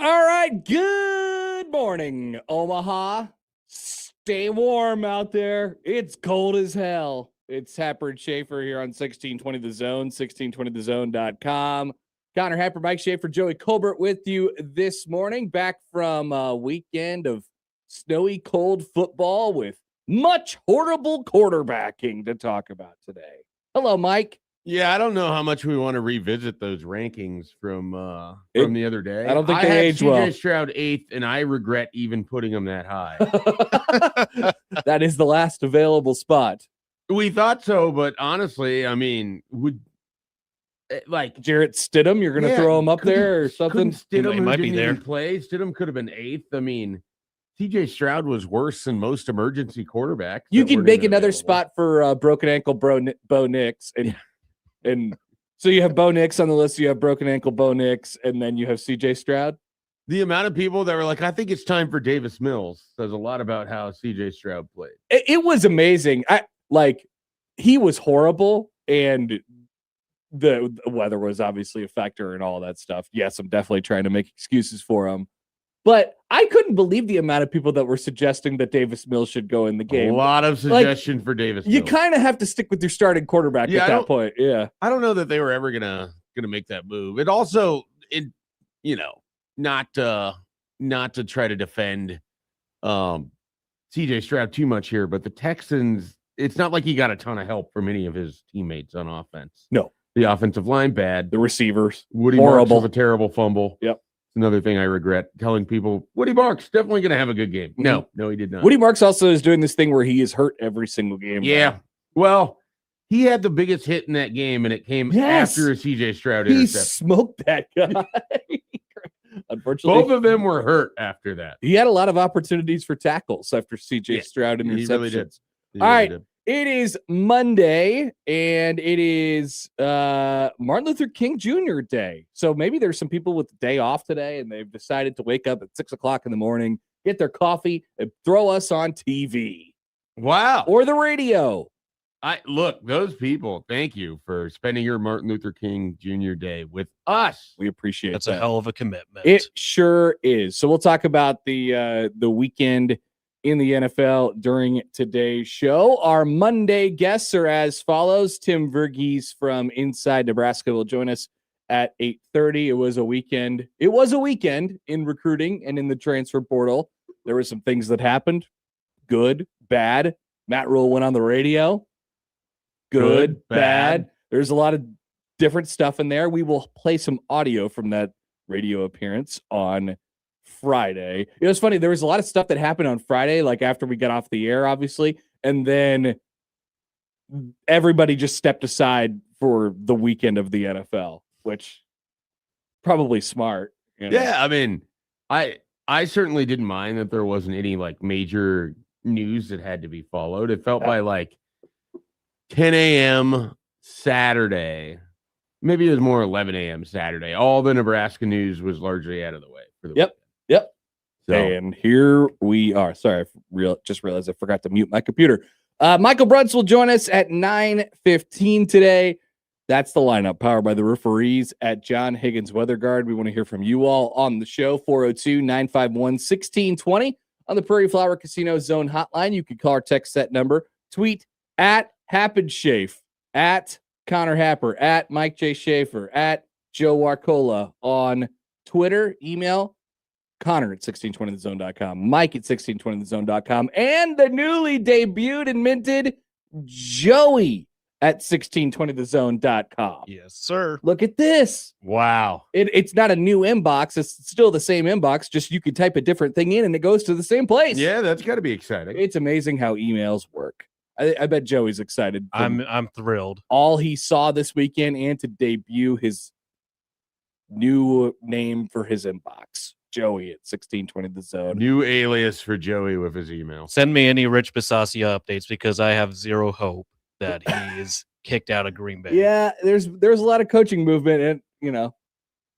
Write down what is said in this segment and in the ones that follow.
All right, good morning, Omaha. Stay warm out there. It's cold as hell. It's Happer and Schaefer here on 1620 The Zone, 1620thezone.com. Connor Happer, Mike Schaefer, Joey Colbert with you this morning. Back from a weekend of snowy, cold football with much horrible quarterbacking to talk about today. Hello, Mike. Yeah, I don't know how much we want to revisit those rankings from the other day. I don't think they age well. CJ Stroud 8th, and I regret even putting him that high. That is the last available spot. We thought so, but honestly, I mean, Jarrett Stidham, you're going to throw him up there or something? Stidham, he might be there. Play. Stidham could have been 8th. I mean, CJ Stroud was worse than most emergency quarterbacks. You can make another spot for broken ankle Bo Nix. And so you have Bo Nix on the list, you have broken ankle Bo Nix, and then you have CJ Stroud. The amount of people that were like, I think it's time for Davis Mills says a lot about how CJ Stroud played. It was amazing. He was horrible, and the weather was obviously a factor and all that stuff. Yes, I'm definitely trying to make excuses for him. But I couldn't believe the amount of people that were suggesting that Davis Mills should go in the game. A lot of suggestion for Davis Mills. You kind of have to stick with your starting quarterback at that point. Yeah. I don't know that they were ever gonna make that move. It also, not to try to defend CJ Stroud too much here, but the Texans, it's not like he got a ton of help from any of his teammates on offense. No. The offensive line bad. The receivers. Woody Marks with a terrible fumble. Yep. Another thing I regret telling people, Woody Marks definitely going to have a good game. No, he did not. Woody Marks also is doing this thing where he is hurt every single game. Yeah. Now. Well, he had the biggest hit in that game, and it came after a CJ Stroud interception. He smoked that guy. Unfortunately, both of them were hurt after that. He had a lot of opportunities for tackles after CJ Stroud interceptions. He really did. All right. It is Monday, and it is Martin Luther King Jr. Day. So maybe there's some people with the day off today, and they've decided to wake up at 6 o'clock in the morning, get their coffee, and throw us on TV. Wow. Or the radio. Look, those people, thank you for spending your Martin Luther King Jr. Day with us. We appreciate That's that. a hell of a commitment. It sure is. So we'll talk about the weekend in the NFL during today's show. Our Monday guests are as follows. Tim Verghese from Inside Nebraska will join us at 8:30. It was a weekend in recruiting and in the transfer portal. There were some things that happened. Good, bad. Matt Rule went on the radio. Good, bad. There's a lot of different stuff in there. We will play some audio from that radio appearance on Friday. It was funny. There was a lot of stuff that happened on Friday, like after we got off the air, obviously. And then everybody just stepped aside for the weekend of the NFL, which probably smart. Yeah. I mean, I certainly didn't mind that there wasn't any major news that had to be followed. It felt by 10 a.m. Saturday, maybe it was more 11 a.m. Saturday. All the Nebraska news was largely out of the way for the weekend. Yep. So, and here we are. Sorry, just realized I forgot to mute my computer. Michael Brunts will join us at 9:15 today. That's the lineup, powered by the referees at John Higgins Weather Guard. We want to hear from you all on the show, 402-951-1620 on the Prairie Flower Casino Zone hotline. You can call or text that number. Tweet at Happer and Schaefer, at Connor Happer, at Mike J. Schaefer, at Joe Warcola on Twitter. Email Connor at 1620thezone.com, Mike at 1620thezone.com, and the newly debuted and minted Joey at 1620thezone.com. Yes, sir. Look at this. wow. It's not a new inbox. It's still the same inbox. Just you could type a different thing in and it goes to the same place. Yeah, that's got to be exciting. It's amazing how emails work. I bet Joey's excited. I'm thrilled. All he saw this weekend and to debut his new name for his inbox. Joey at 1620 The Zone. New alias for Joey with his email. Send me any Rich Bisaccia updates because I have zero hope that he is kicked out of Green Bay. Yeah, there's a lot of coaching movement, and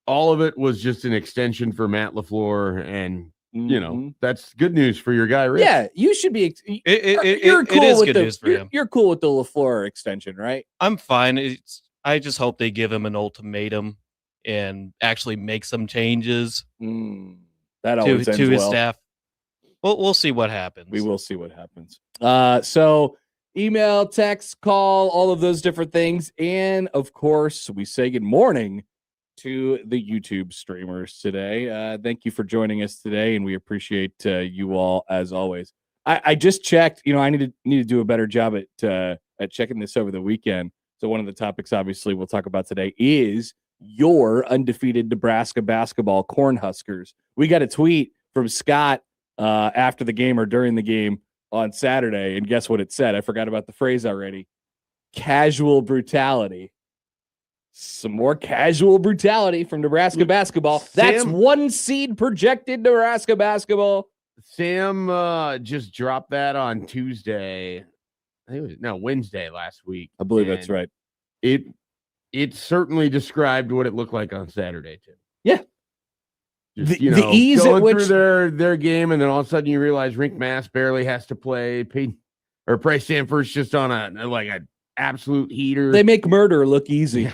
all of it was just an extension for Matt LaFleur, and that's good news for your guy, Rich. Yeah, you should be. You're cool. It is good news for him. You're cool with the LaFleur extension, right? I'm fine. I just hope they give him an ultimatum and actually make some changes That always to ends his well. staff. We'll see what happens. We will see what happens. So email, text, call, all of those different things. And of course, we say good morning to the YouTube streamers today. Thank you for joining us today, and we appreciate you all as always. I just checked. I need to do a better job at checking this over the weekend. So one of the topics, obviously, we'll talk about today is your undefeated Nebraska basketball Cornhuskers. We got a tweet from Scott after the game or during the game on Saturday, and guess what it said? I forgot about the phrase already. Casual brutality. Some more casual brutality from Nebraska basketball. That's 1 seed projected Nebraska basketball. Sam just dropped that on Tuesday. I think it was Wednesday last week. I believe that's right. It certainly described what it looked like on Saturday too. Yeah. Just, the ease going at which through their game, and then all of a sudden you realize Rink Mass barely has to play. Price Sanford's just on an absolute heater. They make murder look easy. Yeah.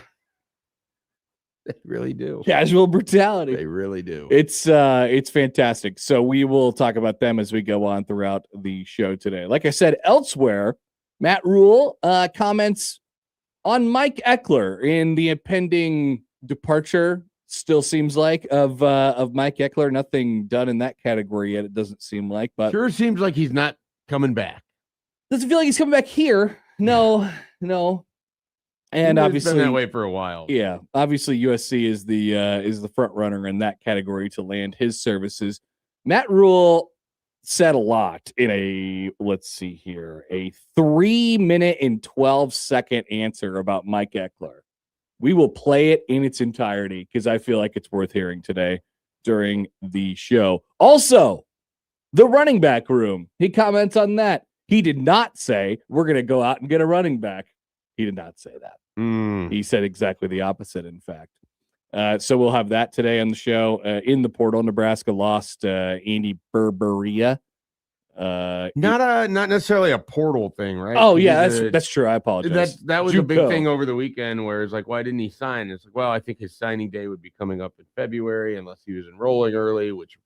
They really do. Casual brutality. They really do. It's fantastic. So we will talk about them as we go on throughout the show today. Like I said, elsewhere, Matt Rule comments on Mike Eckler in the impending departure. Still seems like of Mike Eckler. Nothing done in that category yet. It doesn't seem like, but sure seems like he's not coming back. Doesn't feel like he's coming back here. No. And obviously been that way for a while. Yeah, obviously USC is the front runner in that category to land his services. Matt Rule said a lot in a 3-minute and 12-second answer about Mike Eckler. We will play it in its entirety because I feel like it's worth hearing today during the show. Also, the running back room. He comments on that. He did not say we're going to go out and get a running back. He did not say that. He said exactly the opposite, in fact. So we'll have that today on the show. In the portal, Nebraska lost Andy Berberia. Not necessarily a portal thing, right? Oh yeah, that's true. I apologize. That was a big thing over the weekend, where it's like, why didn't he sign? It's like, well, I think his signing day would be coming up in February unless he was enrolling early, which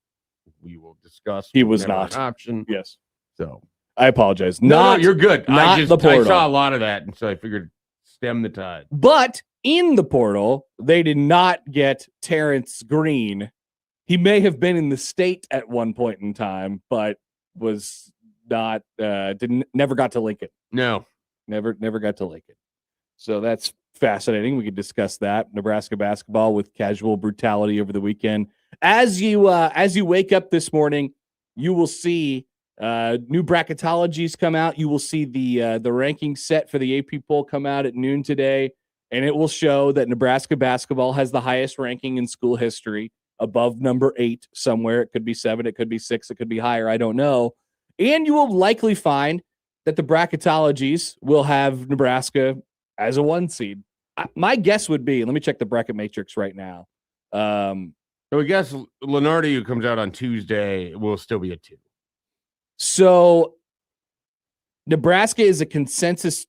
we will discuss. He was not an option. Yes. So I apologize. No, you're good. Not the portal. I saw a lot of that, and so I figured stem the tide. But in the portal, they did not get Terrence Green. He may have been in the state at one point in time, but was not never got to Lincoln. No, never got to Lincoln. So that's fascinating. We could discuss that. Nebraska basketball with casual brutality over the weekend. As you wake up this morning, you will see new bracketologies come out. You will see the ranking set for the AP poll come out at noon today, and it will show that Nebraska basketball has the highest ranking in school history, above number 8 somewhere. It could be 7, it could be 6, it could be higher. I don't know. And you will likely find that the bracketologies will have Nebraska as a 1 seed. My guess would be, let me check the bracket matrix right now. So I guess Lenardi, who comes out on Tuesday, will still be a 2. So Nebraska is a consensus,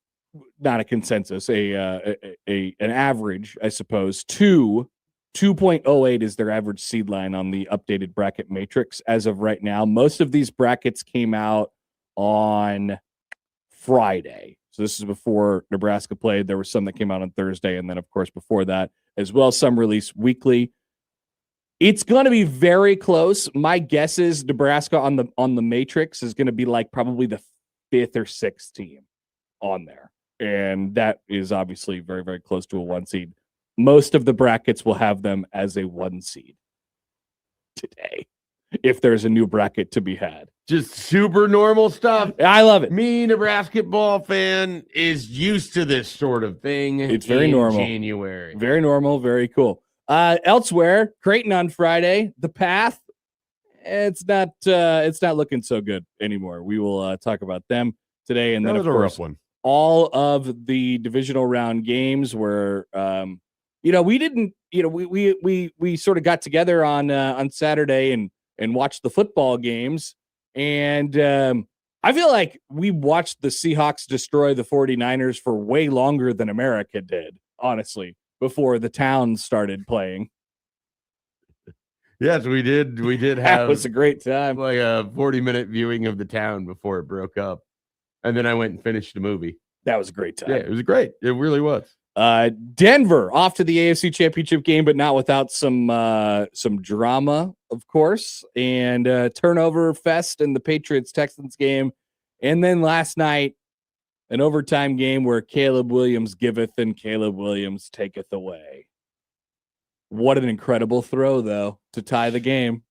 not a consensus, an average, I suppose. 2.08 is their average seed line on the updated bracket matrix as of right now. Most of these brackets came out on Friday. So this is before Nebraska played. There were some that came out on Thursday, and then, of course, before that as well, some released weekly. It's going to be very close. My guess is Nebraska on the matrix is going to be like probably the 5th or 6th team on there. And that is obviously very, very close to a 1 seed. Most of the brackets will have them as a 1 seed today, if there's a new bracket to be had. Just super normal stuff. I love it. Me, Nebraska ball fan, is used to this sort of thing. It's very normal. January. Very normal. Very cool. Elsewhere, Creighton on Friday. The path, it's not looking so good anymore. We will talk about them today, and then of course, rough one. All of the divisional round games were. We didn't. We sort of got together on Saturday and watched the football games, and I feel like we watched the Seahawks destroy the 49ers for way longer than America did, honestly, before the Towns started playing. Yes, we did. We did That have was a great time. like a 40-minute viewing of The Town before it broke up. And then I went and finished the movie. That was a great time. Yeah, it was great. It really was. Denver off to the AFC Championship game, but not without some drama, of course, and turnover fest in the Patriots-Texans game. And then last night, an overtime game where Caleb Williams giveth and Caleb Williams taketh away. What an incredible throw, though, to tie the game.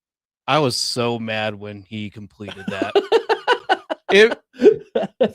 I was so mad when he completed that. It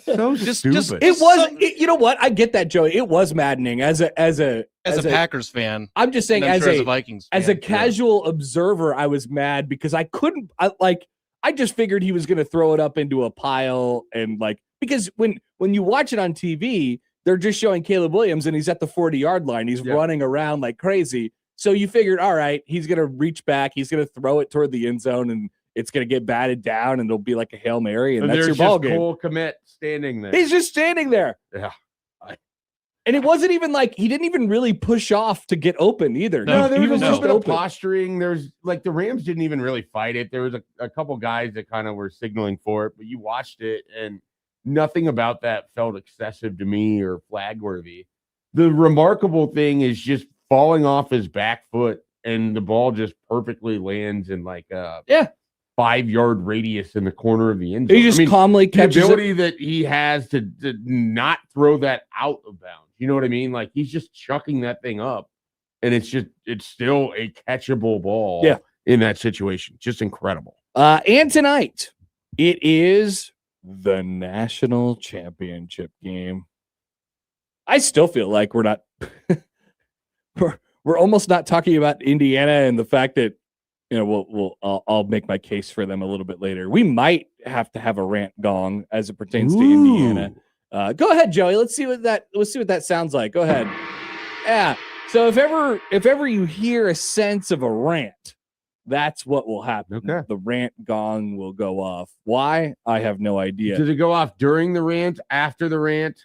So stupid. It was. You know what? I get that, Joey. It was maddening as a Packers fan. I'm just saying, and I'm as sure a Vikings fan, as a casual observer, I was mad because I couldn't. I just figured he was going to throw it up into a pile and because when you watch it on TV, they're just showing Caleb Williams and he's at the 40-yard line. He's running around like crazy. So you figured, all right, he's going to reach back. He's going to throw it toward the end zone and it's going to get batted down and it'll be like a Hail Mary. And that's your ball game. Cole Kmet standing there. He's just standing there. Yeah. And it wasn't even like he didn't even really push off to get open either. No, there was a little bit of open. posturing. There's the Rams didn't even really fight it. There was a couple guys that kind of were signaling for it, but you watched it and nothing about that felt excessive to me or flag worthy. The remarkable thing is just falling off his back foot and the ball just perfectly lands in 5-yard radius in the corner of the end zone. He just calmly catches the ability that he has to not throw that out of bounds. You know what I mean? Like he's just chucking that thing up, and it's still a catchable ball. Yeah. In that situation, just incredible. And tonight it is the national championship game. I still feel like we're not. we're almost not talking about Indiana and the fact that. I'll make my case for them a little bit later. We might have to have a rant gong as it pertains to Indiana. Go ahead, Joey. Let's see what that sounds like. Go ahead. Yeah. So if ever you hear a sense of a rant, that's what will happen. Okay. The rant gong will go off. Why? I have no idea. Does it go off during the rant? After the rant?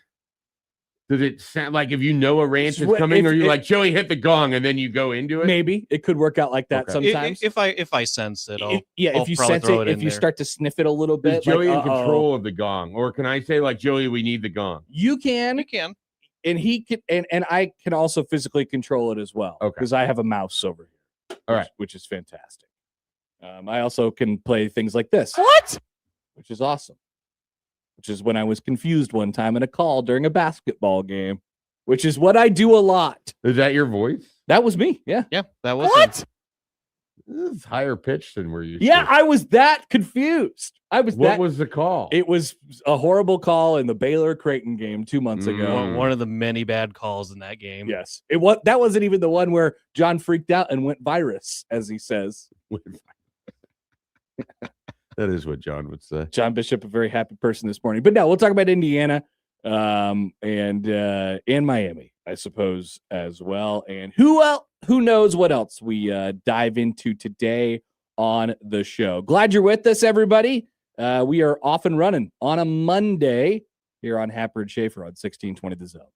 Does it sound like if you know a rant is coming, or you like Joey hit the gong and then you go into it? Maybe it could work out like that sometimes. If I sense it, I'll if you sense it, if you start to sniff it a little bit, is Joey in control of the gong, or can I say Joey, we need the gong? You can, and he can, and I can also physically control it as well. Okay, because I have a mouse over here. All right, which is fantastic. I also can play things like this. What? Which is awesome. Which is when I was confused one time in a call during a basketball game, which is what I do a lot. Is that your voice? That was me. Yeah. Yeah. That was what? This is higher pitched than we're used to. Yeah, I was that confused. What was the call? It was a horrible call in the Baylor-Creighton game 2 months ago. One of the many bad calls in that game. Yes. That wasn't even the one where John freaked out and went virus, as he says. That is what John would say. John Bishop, a very happy person this morning. But no, we'll talk about Indiana and Miami, I suppose, as well. And who knows what else we dive into today on the show. Glad you're with us, everybody. We are off and running on a Monday here on Happer and Schaefer on 1620 The Zone.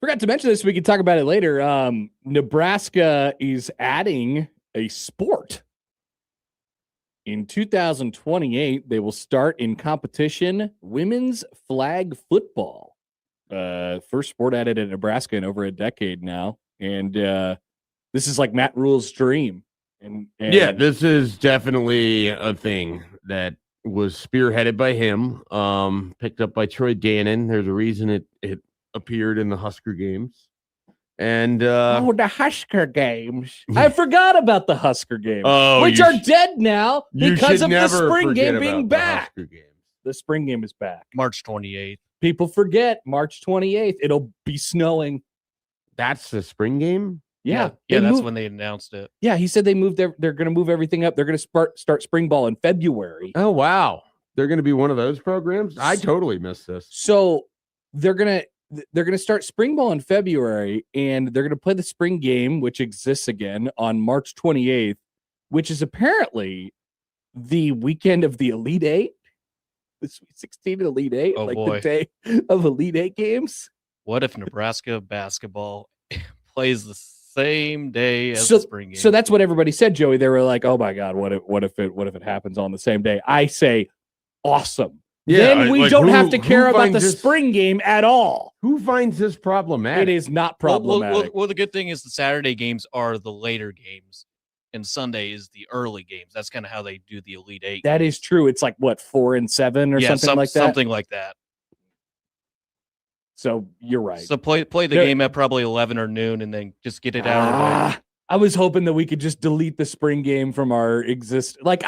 Forgot to mention this. We can talk about it later. Nebraska is adding a sport. In 2028, they will start in competition women's flag football. First sport added in Nebraska in over a decade now. And this is like Matt Rule's dream. And yeah, this is definitely a thing that was spearheaded by him, picked up by Troy Dannon. There's a reason it appeared in the Husker games. And the Husker games. I forgot about the Husker games, which you are dead now because of the never spring forget game being about the back. Husker games. The spring game is back. March 28th. People forget March 28th. It'll be snowing. That's the spring game? Yeah, that's when they announced it. Yeah, he said they're going to move everything up. They're going to start spring ball in February. Oh, wow. They're going to be one of those programs? I totally missed this. So they're going to start spring ball in February, and they're going to play the spring game, which exists again on March 28th, which is apparently the weekend of the Elite Eight, the Sweet 16 Elite Eight, the day of Elite Eight games. What if Nebraska basketball plays the same day as the spring game? So that's what everybody said, Joey. They were like, "Oh my God, what if it happens on the same day?" I say, awesome. Yeah, then we don't have to care about the spring game at all. Who finds this problematic? It is not problematic. Well, the good thing is the Saturday games are the later games, and Sunday is the early games. That's kind of how they do the Elite Eight. That is true. It's like, what, 4 and 7 or something like that? Something like that. So you're right. So play the game at probably 11 or noon, and then just get it out of the way. I was hoping that we could just delete the spring game from our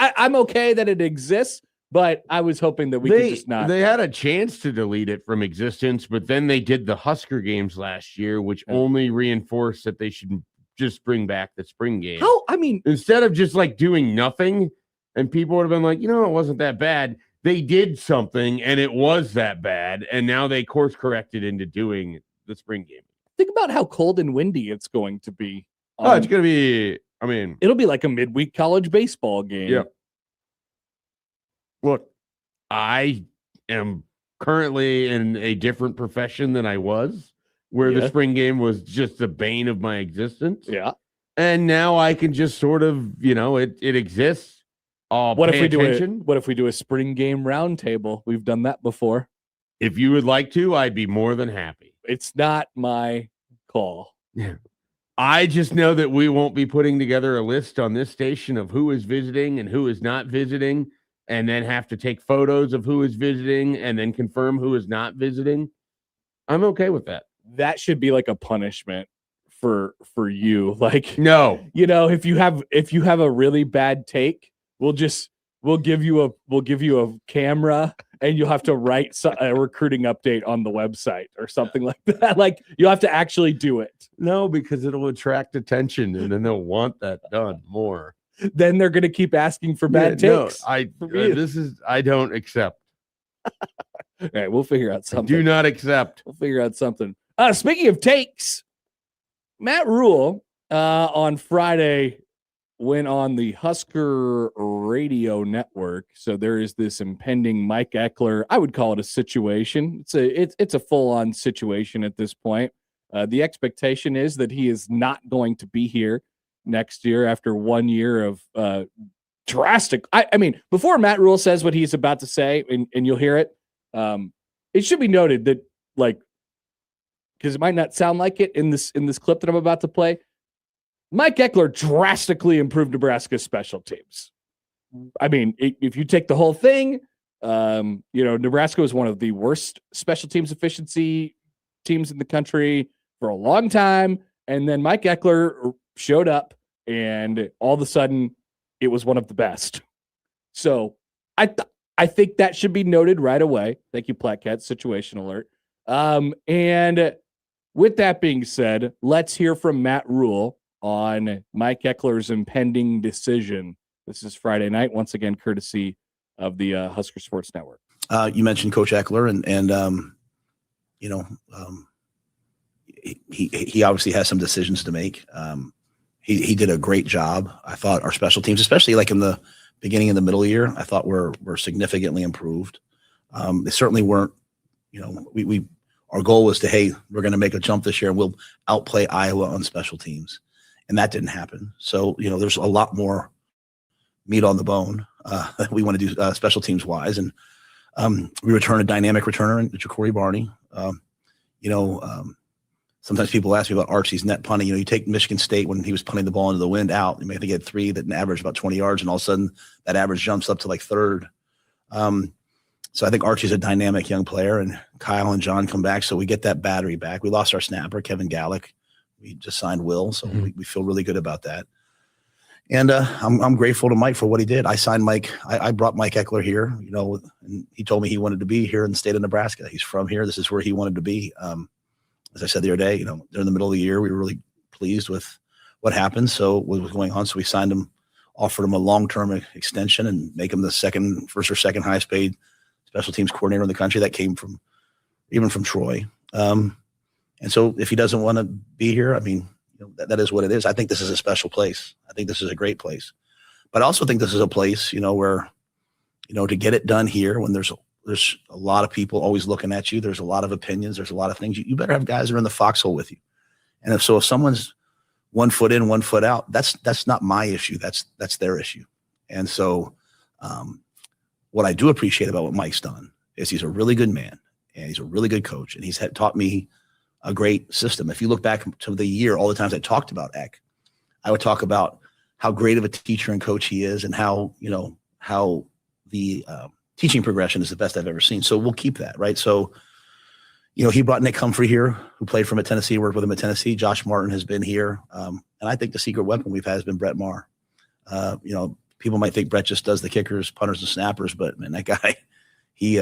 I'm okay that it exists, but I was hoping that we could just not. They had a chance to delete it from existence, but then they did the Husker games last year, which only reinforced that they should just bring back the spring game. Instead of just like doing nothing, and people would have been like, it wasn't that bad. They did something, and it was that bad, and now they course corrected into doing the spring game. Think about how cold and windy it's going to be. It's going to be, it'll be like a midweek college baseball game. Yeah. Look, I am currently in a different profession than I was, where the spring game was just the bane of my existence. Yeah. And now I can just sort of, it exists. What if we do a spring game roundtable? We've done that before. If you would like to, I'd be more than happy. It's not my call. Yeah. I just know that we won't be putting together a list on this station of who is visiting and who is not visiting, and then have to take photos of who is visiting and then confirm who is not visiting. I'm okay with that. That should be like a punishment for you. Like, no, if you have a really bad take, we'll give you a camera, and you'll have to write a recruiting update on the website or something like that. Like, you'll have to actually do it. No, because it'll attract attention, and then they'll want that done more. Then they're going to keep asking for bad takes. No, I don't accept. All right, we'll figure out something. Do not accept. We'll figure out something. Speaking of takes, Matt Rule on Friday went on the Husker radio network. So there is this impending Mike Eckler. I would call it a situation. It's a full-on situation at this point. The expectation is that he is not going to be here next year after 1 year of drastic. Before Matt Rule says what he's about to say, and you'll hear it, it should be noted that, because it might not sound like it in this clip that I'm about to play, Mike Eckler drastically improved Nebraska's special teams. If you take the whole thing, Nebraska was one of the worst special teams efficiency teams in the country for a long time. And then Mike Eckler showed up, and all of a sudden it was one of the best. So I think that should be noted right away. Thank you, Plaquette. Situation alert. And with that being said, let's hear from Matt Rule on Mike Eckler's impending decision. This is Friday night, once again, courtesy of the Husker Sports Network. You mentioned Coach Eckler, and he obviously has some decisions to make. He did a great job. I thought our special teams, especially like in the beginning and the middle of the year, I thought were significantly improved. They certainly weren't. We our goal was to, hey, we're going to make a jump this year and we'll outplay Iowa on special teams. And that didn't happen. So, there's a lot more meat on the bone that we want to do special teams wise. And we return a dynamic returner in Ja'Cory Barney. Sometimes people ask me about Archie's net punting. You take Michigan State when he was punting the ball into the wind out. You may think he had 3 that averaged about 20 yards, and all of a sudden that average jumps up to like third. So I think Archie's a dynamic young player, and Kyle and John come back, so we get that battery back. We lost our snapper, Kevin Gallick. We just signed Will, so we feel really good about that. And I'm grateful to Mike for what he did. I signed Mike. I brought Mike Eckler here, and he told me he wanted to be here in the state of Nebraska. He's from here. This is where he wanted to be. As I said the other day, during the middle of the year, we were really pleased with what happened. So what was going on. So we signed him, offered him a long-term extension, and make him the first or second highest paid special teams coordinator in the country. That came from Troy. And so if he doesn't want to be here, I mean, that is what it is. I think this is a special place. I think this is a great place. But I also think this is a place, where, to get it done here when there's a lot of people always looking at you, there's a lot of opinions, there's a lot of things. You better have guys that are in the foxhole with you. And if someone's 1 foot in, 1 foot out, that's not my issue. That's their issue. And so what I do appreciate about what Mike's done is he's a really good man and he's a really good coach, and he's taught me a great system. If you look back to the year, all the times I talked about Eck, I would talk about how great of a teacher and coach he is, and how the teaching progression is the best I've ever seen. So we'll keep that, right? So, he brought Nick Humphrey here, who played from at Tennessee, worked with him at Tennessee. Josh Martin has been here. And I think the secret weapon we've had has been Brett Maher. People might think Brett just does the kickers, punters, and snappers, but man, that guy, he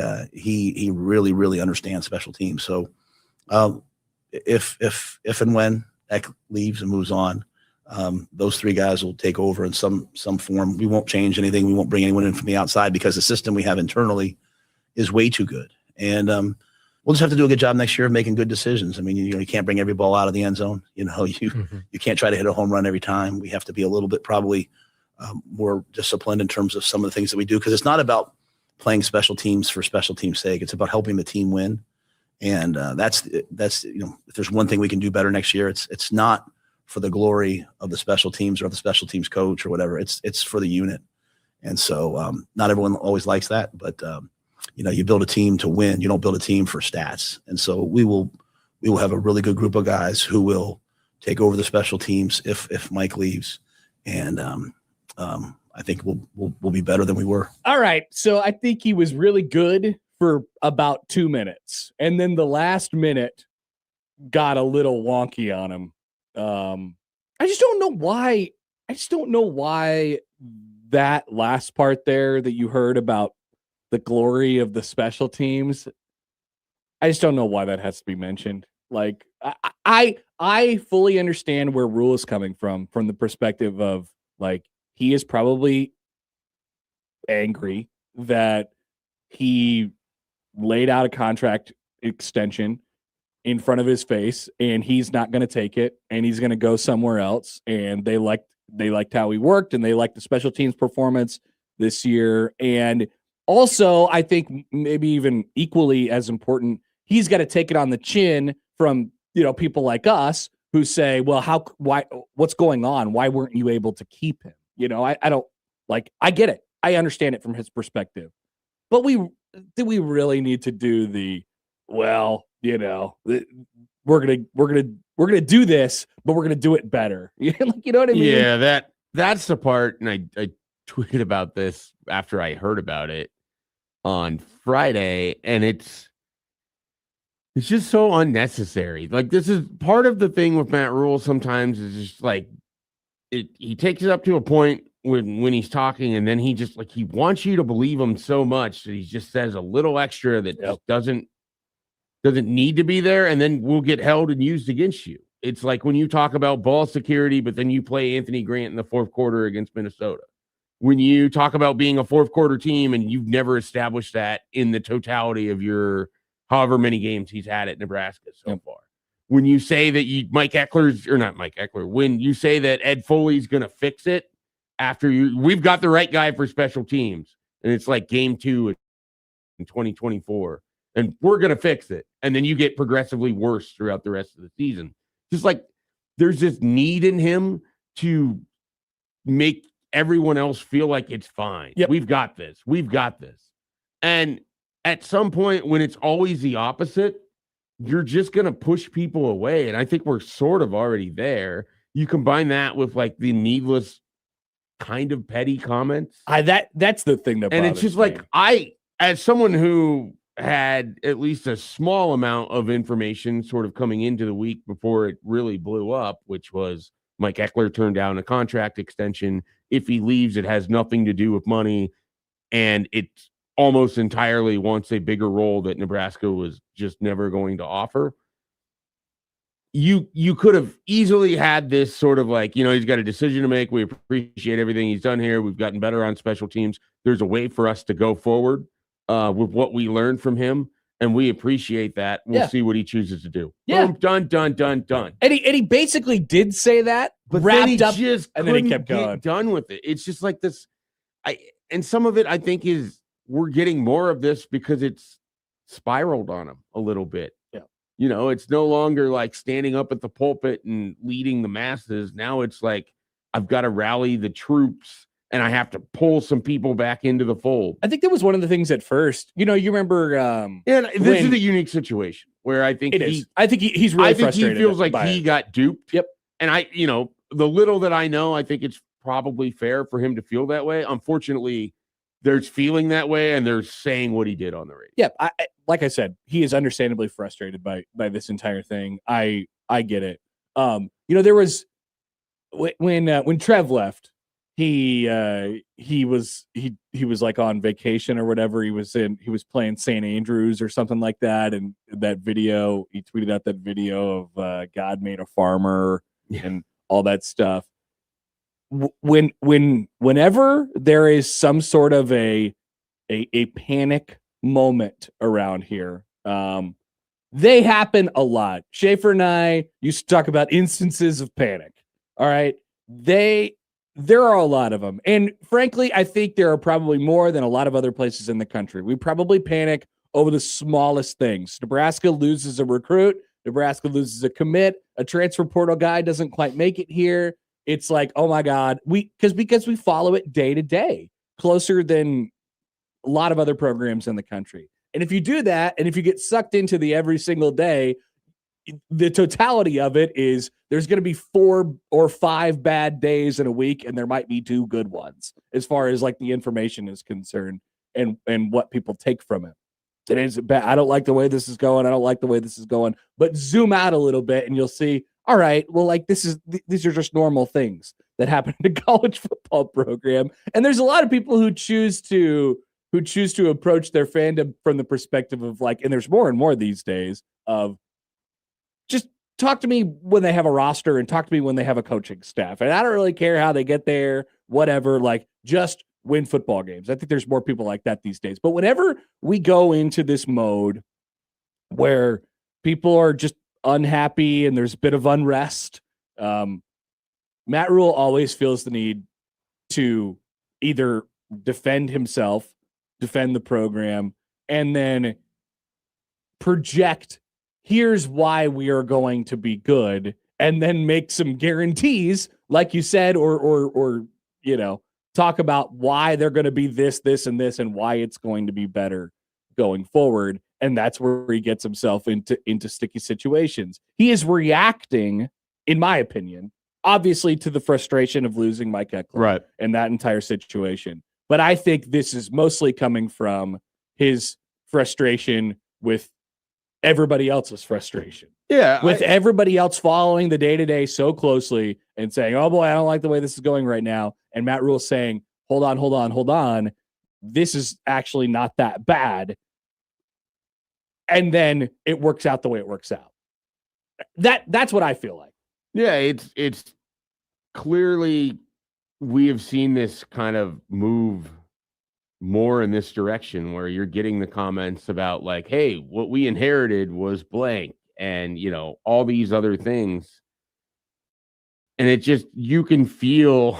really, really understands special teams. So if and when Eck leaves and moves on, those 3 guys will take over in some form. We won't change anything. We won't bring anyone in from the outside, because the system we have internally is way too good. And we'll just have to do a good job next year of making good decisions. I mean, you can't bring every ball out of the end zone. You can't try to hit a home run every time. We have to be a little bit probably more disciplined in terms of some of the things that we do, because it's not about playing special teams for special teams' sake. It's about helping the team win. And that's if there's one thing we can do better next year, it's not for the glory of the special teams or of the special teams coach or whatever. It's for the unit. And so not everyone always likes that, but you build a team to win. You don't build a team for stats. And so we will have a really good group of guys who will take over the special teams if Mike leaves. And I think we'll be better than we were. All right. So I think he was really good for about 2 minutes, and then the last minute got a little wonky on him. I just don't know why. I just don't know why that last part there that you heard about the glory of the special teams. I just don't know why that has to be mentioned. Like I fully understand where Rule is coming from the perspective of, like, he is probably angry that he laid out a contract extension in front of his face and he's not going to take it, and he's going to go somewhere else. And they liked how he worked, and they liked the special teams performance this year. And also, I think maybe even equally as important, he's got to take it on the chin from, people like us who say, well, what's going on? Why weren't you able to keep him? I don't, like, I get it. I understand it from his perspective, but do we really need to do we're going to do this, but we're going to do it better. You know what I mean? Yeah, that's the part. And I tweeted about this after I heard about it on Friday, and it's just so unnecessary. Like, this is part of the thing with Matt Rule sometimes, is just like he takes it up to a point when he's talking, and then he just, like, he wants you to believe him so much that he just says a little extra that just doesn't need to be there, and then will get held and used against you. It's like when you talk about ball security, but then you play Anthony Grant in the fourth quarter against Minnesota. When you talk about being a fourth quarter team and you've never established that in the totality of your however many games he's had at Nebraska so far. When you say that when you say that Ed Foley's going to fix it after we've got the right guy for special teams, and it's like game 2 in 2024. and we're going to fix it. And then you get progressively worse throughout the rest of the season. Just like there's this need in him to make everyone else feel like it's fine. Yep. We've got this. We've got this. And at some point when it's always the opposite, you're just going to push people away. And I think we're sort of already there. You combine that with like the needless kind of petty comments. That's the thing that and it's just bothers me. like as someone who had at least a small amount of information sort of coming into the week before it really blew up, which was Mike Eckler turned down a contract extension. If he leaves, it has nothing to do with money. And it's almost entirely wants a bigger role that Nebraska was just never going to offer. You could have easily had this sort of like, he's got a decision to make. We appreciate everything he's done here. We've gotten better on special teams. There's a way for us to go forward with what we learned from him, and we appreciate that. We'll see what he chooses to do. Yeah. Boom, done. And he basically did say that, but wrapped then he up, just and then he kept get going. done with it. It's just like this. And some of it I think is we're getting more of this because it's spiraled on him a little bit. Yeah. It's no longer like standing up at the pulpit and leading the masses. Now it's like I've got to rally the troops and I have to pull some people back into the fold. I think that was one of the things at first. You remember. And this is a unique situation where I think I think he's really frustrated. He feels like he got duped. Yep. And the little that I know, I think it's probably fair for him to feel that way. Unfortunately, there's feeling that way, and they're saying what he did on the radio. Yeah, like I said, he is understandably frustrated by this entire thing. I get it. There was when Trev left, he was like on vacation or whatever. He was playing St. Andrews or something like that, and that video he tweeted out that video of God made a farmer and all that stuff. Whenever there is some sort of a panic moment around here, they happen a lot. Schaefer and I used to talk about instances of panic. All right. There are a lot of them. And frankly, I think there are probably more than a lot of other places in the country. We probably panic over the smallest things. Nebraska loses a recruit. Nebraska loses a commit. A transfer portal guy doesn't quite make it here. It's like, oh my God, because we follow it day to day, closer than a lot of other programs in the country. And if you do that, and if you get sucked into the every single day, the totality of it is there's going to be 4 or 5 bad days in a week, and there might be 2 good ones as far as like the information is concerned and what people take from it. It is bad. I don't like the way this is going. I don't like the way this is going. But zoom out a little bit, and you'll see. All right, well, like these are just normal things that happen in a college football program, and there's a lot of people who choose to approach their fandom from the perspective of like, and there's more and more these days of just talk to me when they have a roster and talk to me when they have a coaching staff, and I don't really care how they get there, whatever. Like, just win football games. I think there's more people like that these days. But whenever we go into this mode where people are just unhappy and there's a bit of unrest, Matt Rule always feels the need to either defend himself, defend the program, and then project, here's why we are going to be good, and then make some guarantees, like you said, or talk about why they're going to be this, and this, and why it's going to be better going forward. And that's where he gets himself into sticky situations. He is reacting, in my opinion, obviously to the frustration of losing Mike Eckler, right, and that entire situation. But I think this is mostly coming from his frustration with everybody else's frustration. Yeah. With everybody else following the day-to-day so closely and saying, oh boy, I don't like the way this is going right now. And Matt Rule saying, hold on. This is actually not that bad. And then it works out the way it works out. That's what I feel like. Yeah, it's clearly we have seen this kind of move more in this direction where you're getting the comments about like, hey, what we inherited was blank and, all these other things. And it just, you can feel,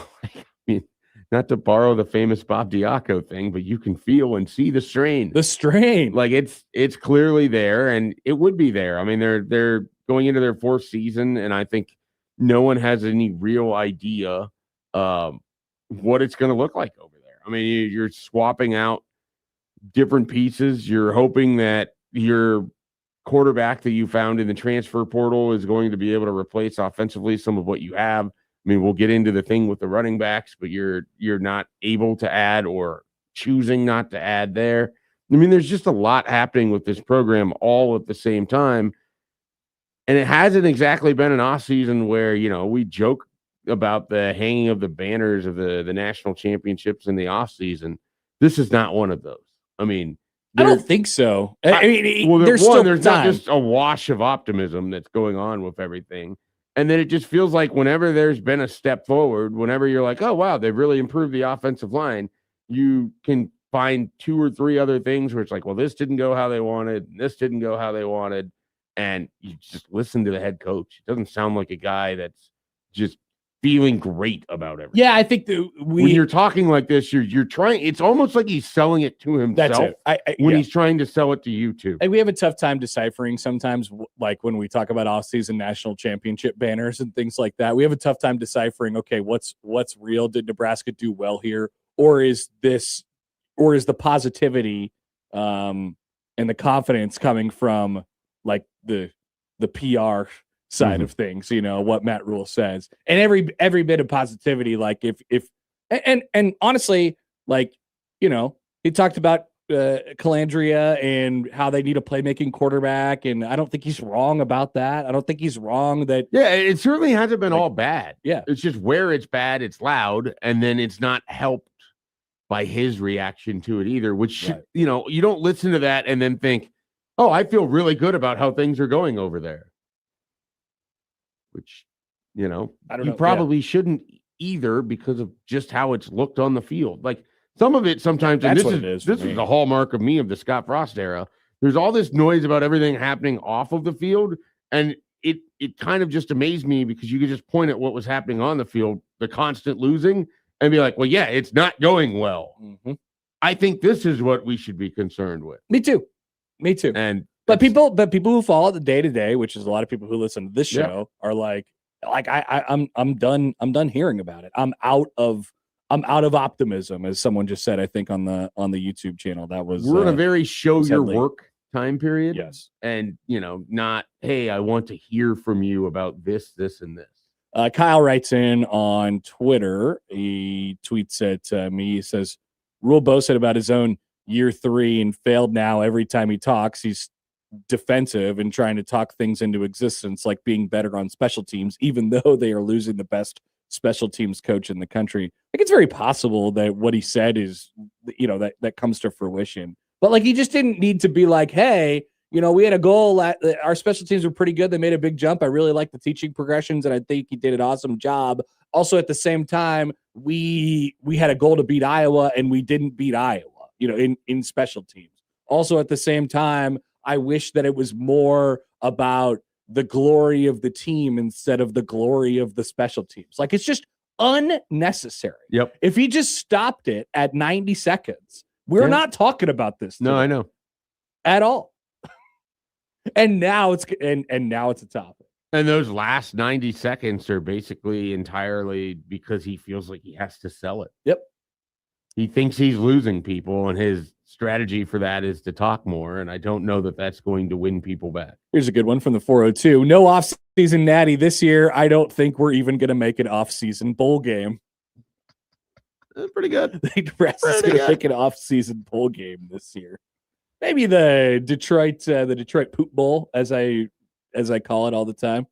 not to borrow the famous Bob Diaco thing, but you can feel and see the strain. The strain. Like it's clearly there, and it would be there. I mean, they're going into their 4th season, and I think no one has any real idea what it's going to look like over there. I mean, you're swapping out different pieces. You're hoping that your quarterback that you found in the transfer portal is going to be able to replace offensively some of what you have. I mean, we'll get into the thing with the running backs, but you're not able to add or choosing not to add there. I mean, there's just a lot happening with this program all at the same time. And it hasn't exactly been an off season where, we joke about the hanging of the banners of the national championships in the off season. This is not one of those. I mean, I don't think so. I mean, there's not just a wash of optimism that's going on with everything. And then it just feels like whenever there's been a step forward, whenever you're like, oh, wow, they've really improved the offensive line, you can find 2 or 3 other things where it's like, well, this didn't go how they wanted. This didn't go how they wanted. And you just listen to the head coach. It doesn't sound like a guy that's just feeling great about everything. Yeah, I think when you're talking like this, you're trying. It's almost like he's selling it to himself. That's it. When he's trying to sell it to you too. And we have a tough time deciphering sometimes, like when we talk about off-season national championship banners and things like that. We have a tough time deciphering. Okay, what's real? Did Nebraska do well here, or is the positivity and the confidence coming from like the PR side of things, what Matt Rule says, and every bit of positivity. Like if honestly, like, he talked about Calandria and how they need a playmaking quarterback. And I don't think he's wrong about that. I don't think he's wrong that. Yeah. It certainly hasn't been all bad. Yeah. It's just where it's bad, it's loud. And then it's not helped by his reaction to it either, which, Right. You don't listen to that and then think, oh, I feel really good about how things are going over there. Which, I don't know. you probably shouldn't either because of just how it's looked on the field. Like some of it sometimes, and this is the hallmark of me of the Scott Frost era. There's all this noise about everything happening off of the field, and it kind of just amazed me because you could just point at what was happening on the field, the constant losing, and be like, well, yeah, it's not going well. Mm-hmm. I think this is what we should be concerned with. Me too. And But people who follow the day to day, which is a lot of people who listen to this show, are like I'm done hearing about it. I'm out of optimism, as someone just said. I think on the YouTube channel, that was we're in a very show your sadly. work time period. Yes, and not hey, I want to hear from you about this, and this. Kyle writes in on Twitter. He tweets at me. He says, "Rule boasted about his own year 3 and failed now every time he talks. He's defensive and trying to talk things into existence, like being better on special teams, even though they are losing the best special teams coach in the country." I think it's very possible that what he said is, that comes to fruition. But like, he just didn't need to be like, hey, we had a goal. Our special teams were pretty good. They made a big jump. I really like the teaching progressions, and I think he did an awesome job. Also, at the same time, we had a goal to beat Iowa, and we didn't beat Iowa, in special teams. Also, at the same time, I wish that it was more about the glory of the team instead of the glory of the special teams. Like, it's just unnecessary. Yep. If he just stopped it at 90 seconds, we're not talking about this today. No, I know. At all. And now it's a topic. And those last 90 seconds are basically entirely because he feels like he has to sell it. Yep. He thinks he's losing people, and his strategy for that is to talk more. And I don't know that that's going to win people back. Here's a good one from the 402. No off-season natty this year. I don't think we're even going to make an off-season bowl game. Pretty good. Nebraska's going to make an off-season bowl game this year. Maybe the Detroit Poop Bowl, as I call it all the time.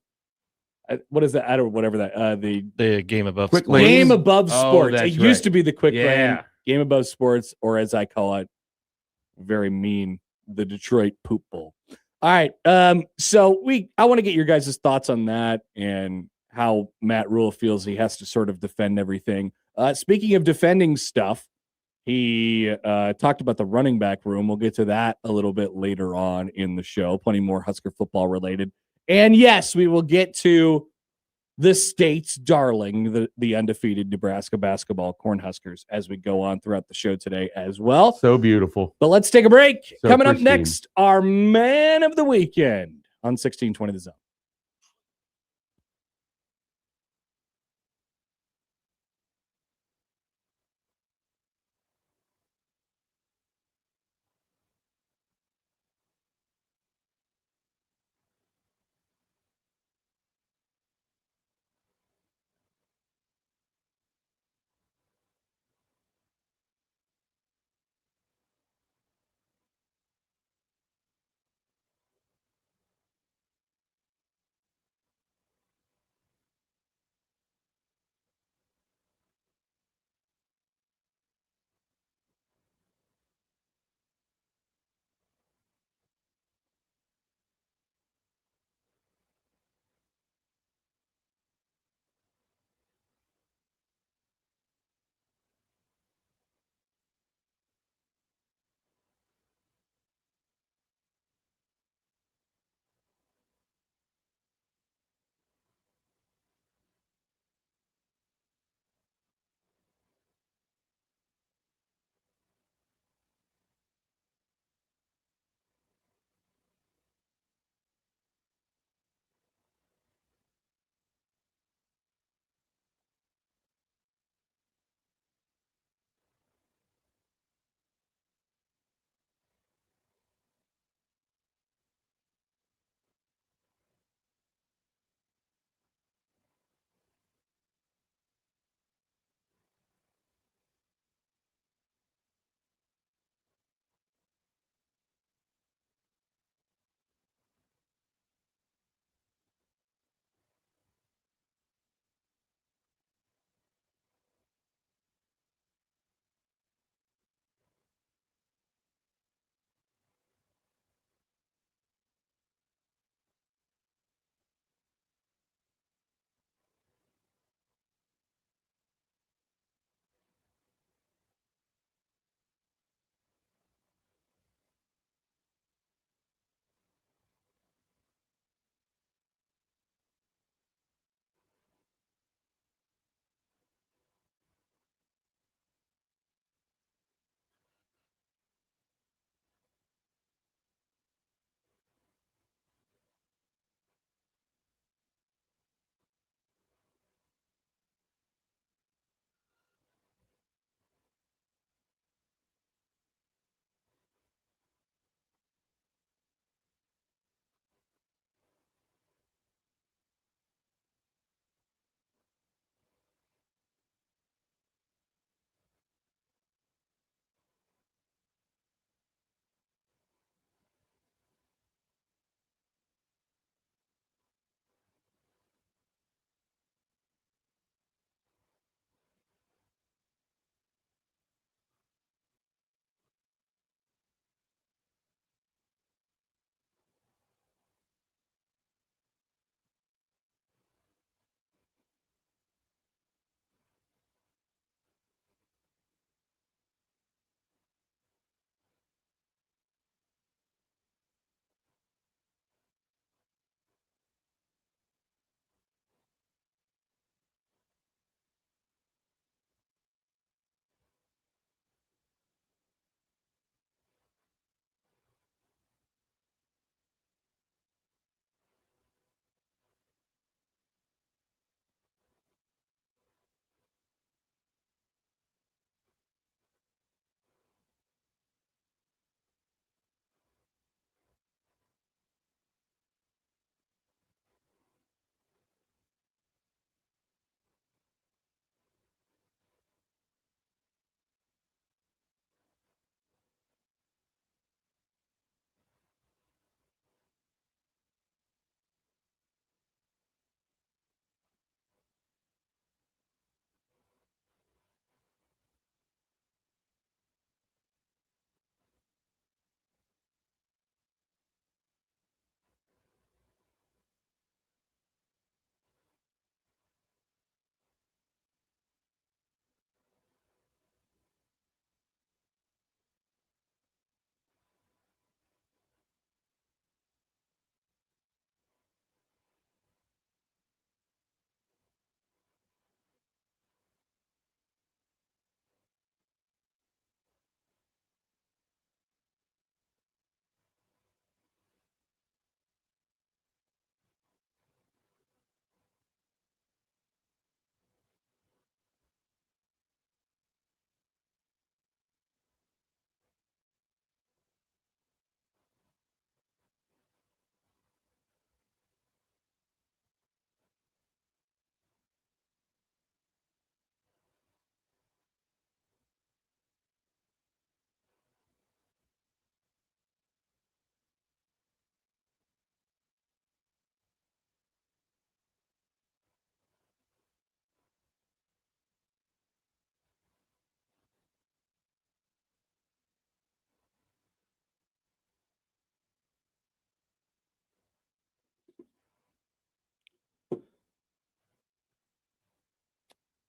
What is that? I don't. Whatever that. The game above Quick sports. Game above sports. It used to be the quick lane. Game above sports, or as I call it, very mean, the Detroit Poop Bowl. All right. So I want to get your guys' thoughts on that and how Matt Rule feels he has to sort of defend everything. Speaking of defending stuff, he talked about the running back room. We'll get to that a little bit later on in the show. Plenty more Husker football related. And yes, we will get to the state's darling, the undefeated Nebraska basketball Cornhuskers, as we go on throughout the show today as well. So beautiful. But let's take a break. So Coming up pristine. next, our man of the weekend on 1620 The Zone.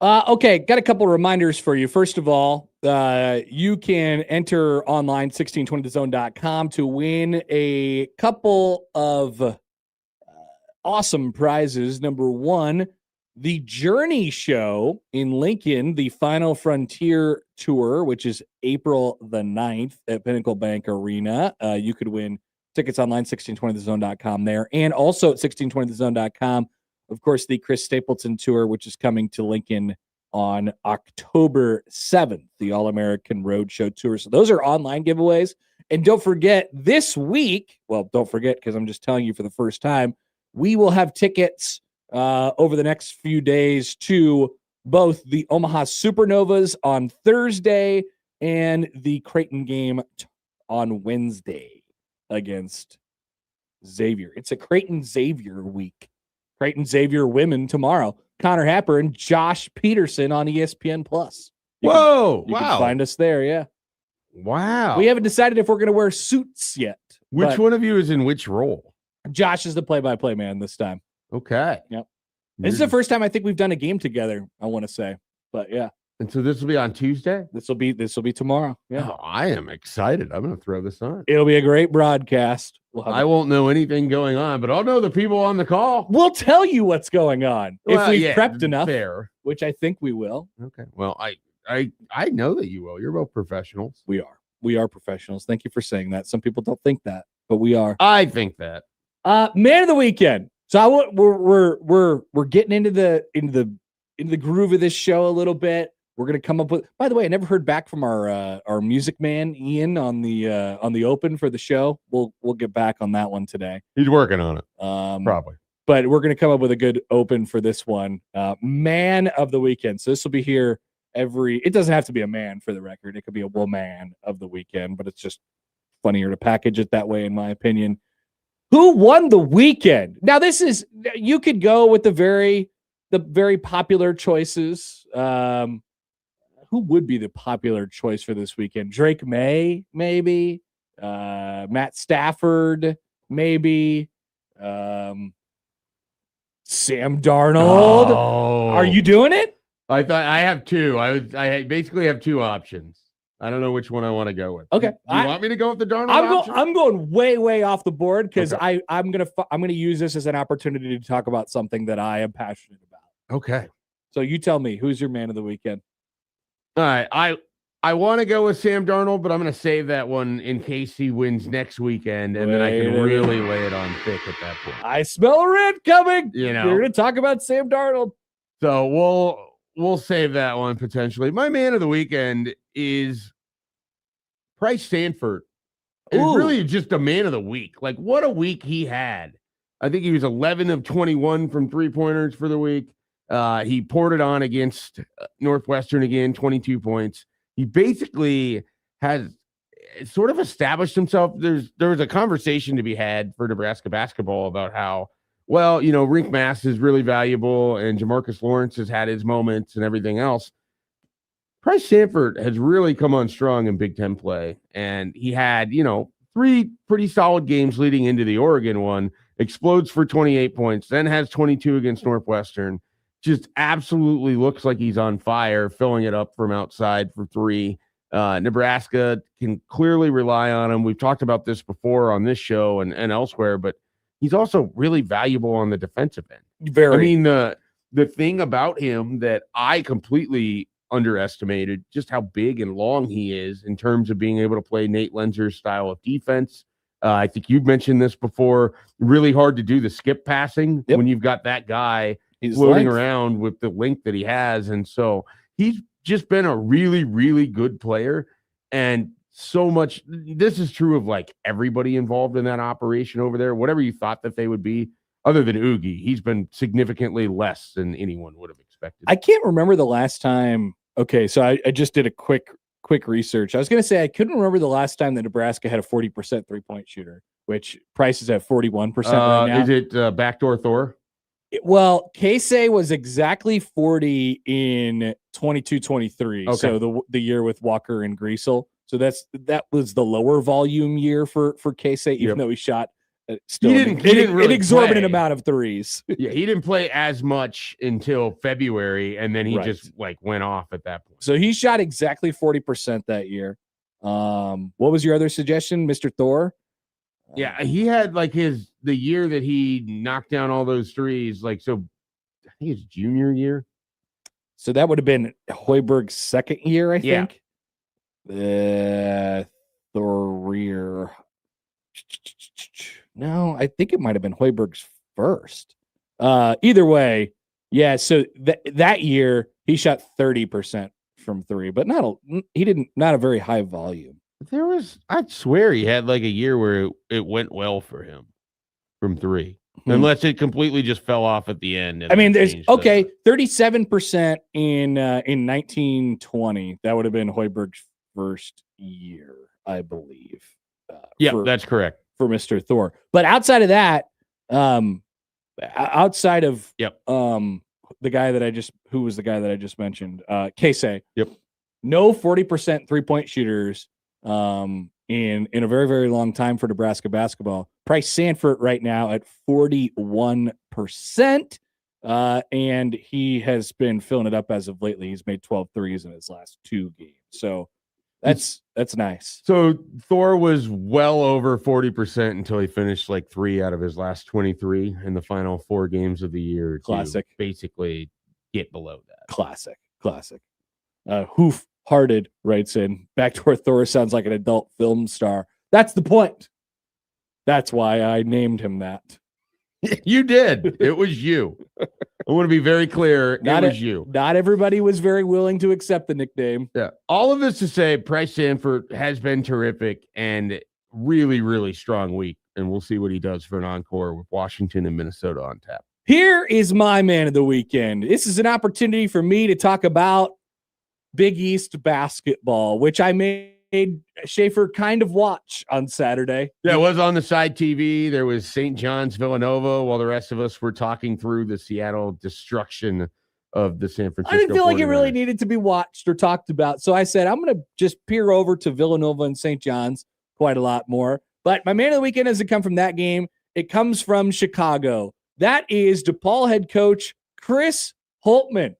Okay, got a couple reminders for you. First of all, you can enter online 1620thezone.com to win a couple of awesome prizes. Number one, the Journey Show in Lincoln, the Final Frontier Tour, which is April the 9th at Pinnacle Bank Arena. You could win tickets online, 1620thezone.com there. And also at 1620thezone.com, of course, the Chris Stapleton Tour, which is coming to Lincoln on October 7th, the All-American Roadshow Tour. So those are online giveaways. And don't forget, this week, well, don't forget because I'm just telling you for the first time, we will have tickets over the next few days to both the Omaha Supernovas on Thursday and the Creighton game on Wednesday against Xavier. It's a Creighton Xavier week. Creighton Xavier women tomorrow. Connor Happer and Josh Peterson on ESPN Plus. You can find us there. Yeah. Wow. We haven't decided if we're going to wear suits yet. Which one of you is in which role? Josh is the play-by-play man this time. Okay. Yep. This is the first time I think we've done a game together, I want to say. But yeah. And so this will be on Tuesday? This will be tomorrow. Yeah. Oh, I am excited. I'm going to throw this on. It'll be a great broadcast. I won't know anything going on, but I'll know the people on the call. We'll tell you what's going on if we've prepped enough. Fair. Which I think we will. Okay. Well, I know that you will. You're both professionals. We are. We are professionals. Thank you for saying that. Some people don't think that, but we are. I think that. Man of the weekend. So we're getting into the groove of this show a little bit. We're gonna come up with. By the way, I never heard back from our music man Ian on the open for the show. We'll get back on that one today. He's working on it. Probably. But we're gonna come up with a good open for this one. Man of the weekend. So this will be here it doesn't have to be a man for the record. It could be a woman of the weekend, but it's just funnier to package it that way, in my opinion. Who won the weekend? Now, you could go with the very popular choices. Who would be the popular choice for this weekend? Drake May, maybe. Matt Stafford, maybe. Sam Darnold. Oh. Are you doing it? I thought I have two. I basically have two options. I don't know which one I want to go with. Okay. Do you want me to go with the Darnold option? I'm going way off the board because okay. I'm gonna use this as an opportunity to talk about something that I am passionate about. Okay. So you tell me, who's your man of the weekend? All right. I want to go with Sam Darnold, but I'm going to save that one in case he wins next weekend, and then I can really lay it on thick at that point. I smell a rant coming. You know, we're going to talk about Sam Darnold. So we'll save that one potentially. My man of the weekend is Bryce Sanford. It's really just a man of the week. Like, what a week he had. I think he was 11 of 21 from three-pointers for the week. He poured it on against Northwestern again, 22 points. He basically has sort of established himself. There was a conversation to be had for Nebraska basketball about how, well, Rink Mass is really valuable and Jamarcus Lawrence has had his moments and everything else. Bryce Sanford has really come on strong in Big Ten play. And he had, 3 pretty solid games leading into the Oregon one, explodes for 28 points, then has 22 against Northwestern. Just absolutely looks like he's on fire, filling it up from outside for 3. Nebraska can clearly rely on him. We've talked about this before on this show and elsewhere, but he's also really valuable on the defensive end. Very. I mean, the thing about him that I completely underestimated just how big and long he is in terms of being able to play Nate Lenzer's style of defense. I think you've mentioned this before. Really hard to do the skip passing when you've got that guy floating around with the length that he has. And so he's just been a really, really good player. And so much, this is true of like everybody involved in that operation over there, whatever you thought that they would be, other than Oogie, he's been significantly less than anyone would have expected. I can't remember the last time. Okay. So I just did a quick research. I was going to say, I couldn't remember the last time that Nebraska had a 40% 3-point shooter, which Price is at 41% right now. Is it backdoor Thor? Well, Casey was exactly 40 in 22-23. Okay. So the year with Walker and Greasel. So that was the lower volume year for Casey, even though he shot Still He didn't really an exorbitant play. amount of threes. Yeah, he didn't play as much until February, and then he Right. just like went off at that point. So he shot exactly 40% that year. What was your other suggestion, Mr. Thor? Yeah, he had like the year that he knocked down all those threes. Like, so I think his junior year. So that would have been Hoiberg's second year, I Yeah. think. Thorir. No, I think it might have been Hoiberg's first. Either way, yeah. So that year he shot 30% from three, but not a very high volume. I'd swear he had like a year where it went well for him from three, unless it completely just fell off at the end. I mean, there's 37% in 1920. That would have been Hoiberg's first year, I believe. Yeah, that's correct for Mr. Thor. But outside of that, outside of the guy that I just mentioned, Casey. Yep. No 40% 3-point shooters in a very, very long time for Nebraska basketball. Price Sanford right now at 41%. And he has been filling it up as of lately. He's made 12 threes in his last 2 games. So that's nice. So Thor was well over 40% until he finished like 3 out of his last 23 in the final 4 games of the year. Classic. Basically get below that. Classic. Hoof Hearted writes in, back to where Thor sounds like an adult film star. That's the point. That's why I named him that. You did. It was you. I want to be very clear. It was you. Not everybody was very willing to accept the nickname. Yeah. All of this to say, Price Sanford has been terrific and really, really strong week. And we'll see what he does for an encore with Washington and Minnesota on tap. Here is my man of the weekend. This is an opportunity for me to talk about Big East basketball, which I made Schaefer kind of watch on Saturday. Yeah, it was on the side TV. There was St. John's Villanova while the rest of us were talking through the Seattle destruction of the San Francisco. I didn't feel like it 49ers. really needed to be watched or talked about. So I said, I'm going to just peer over to Villanova and St. John's quite a lot more. But my man of the weekend doesn't come from that game. It comes from Chicago. That is DePaul head coach Chris Holtmann,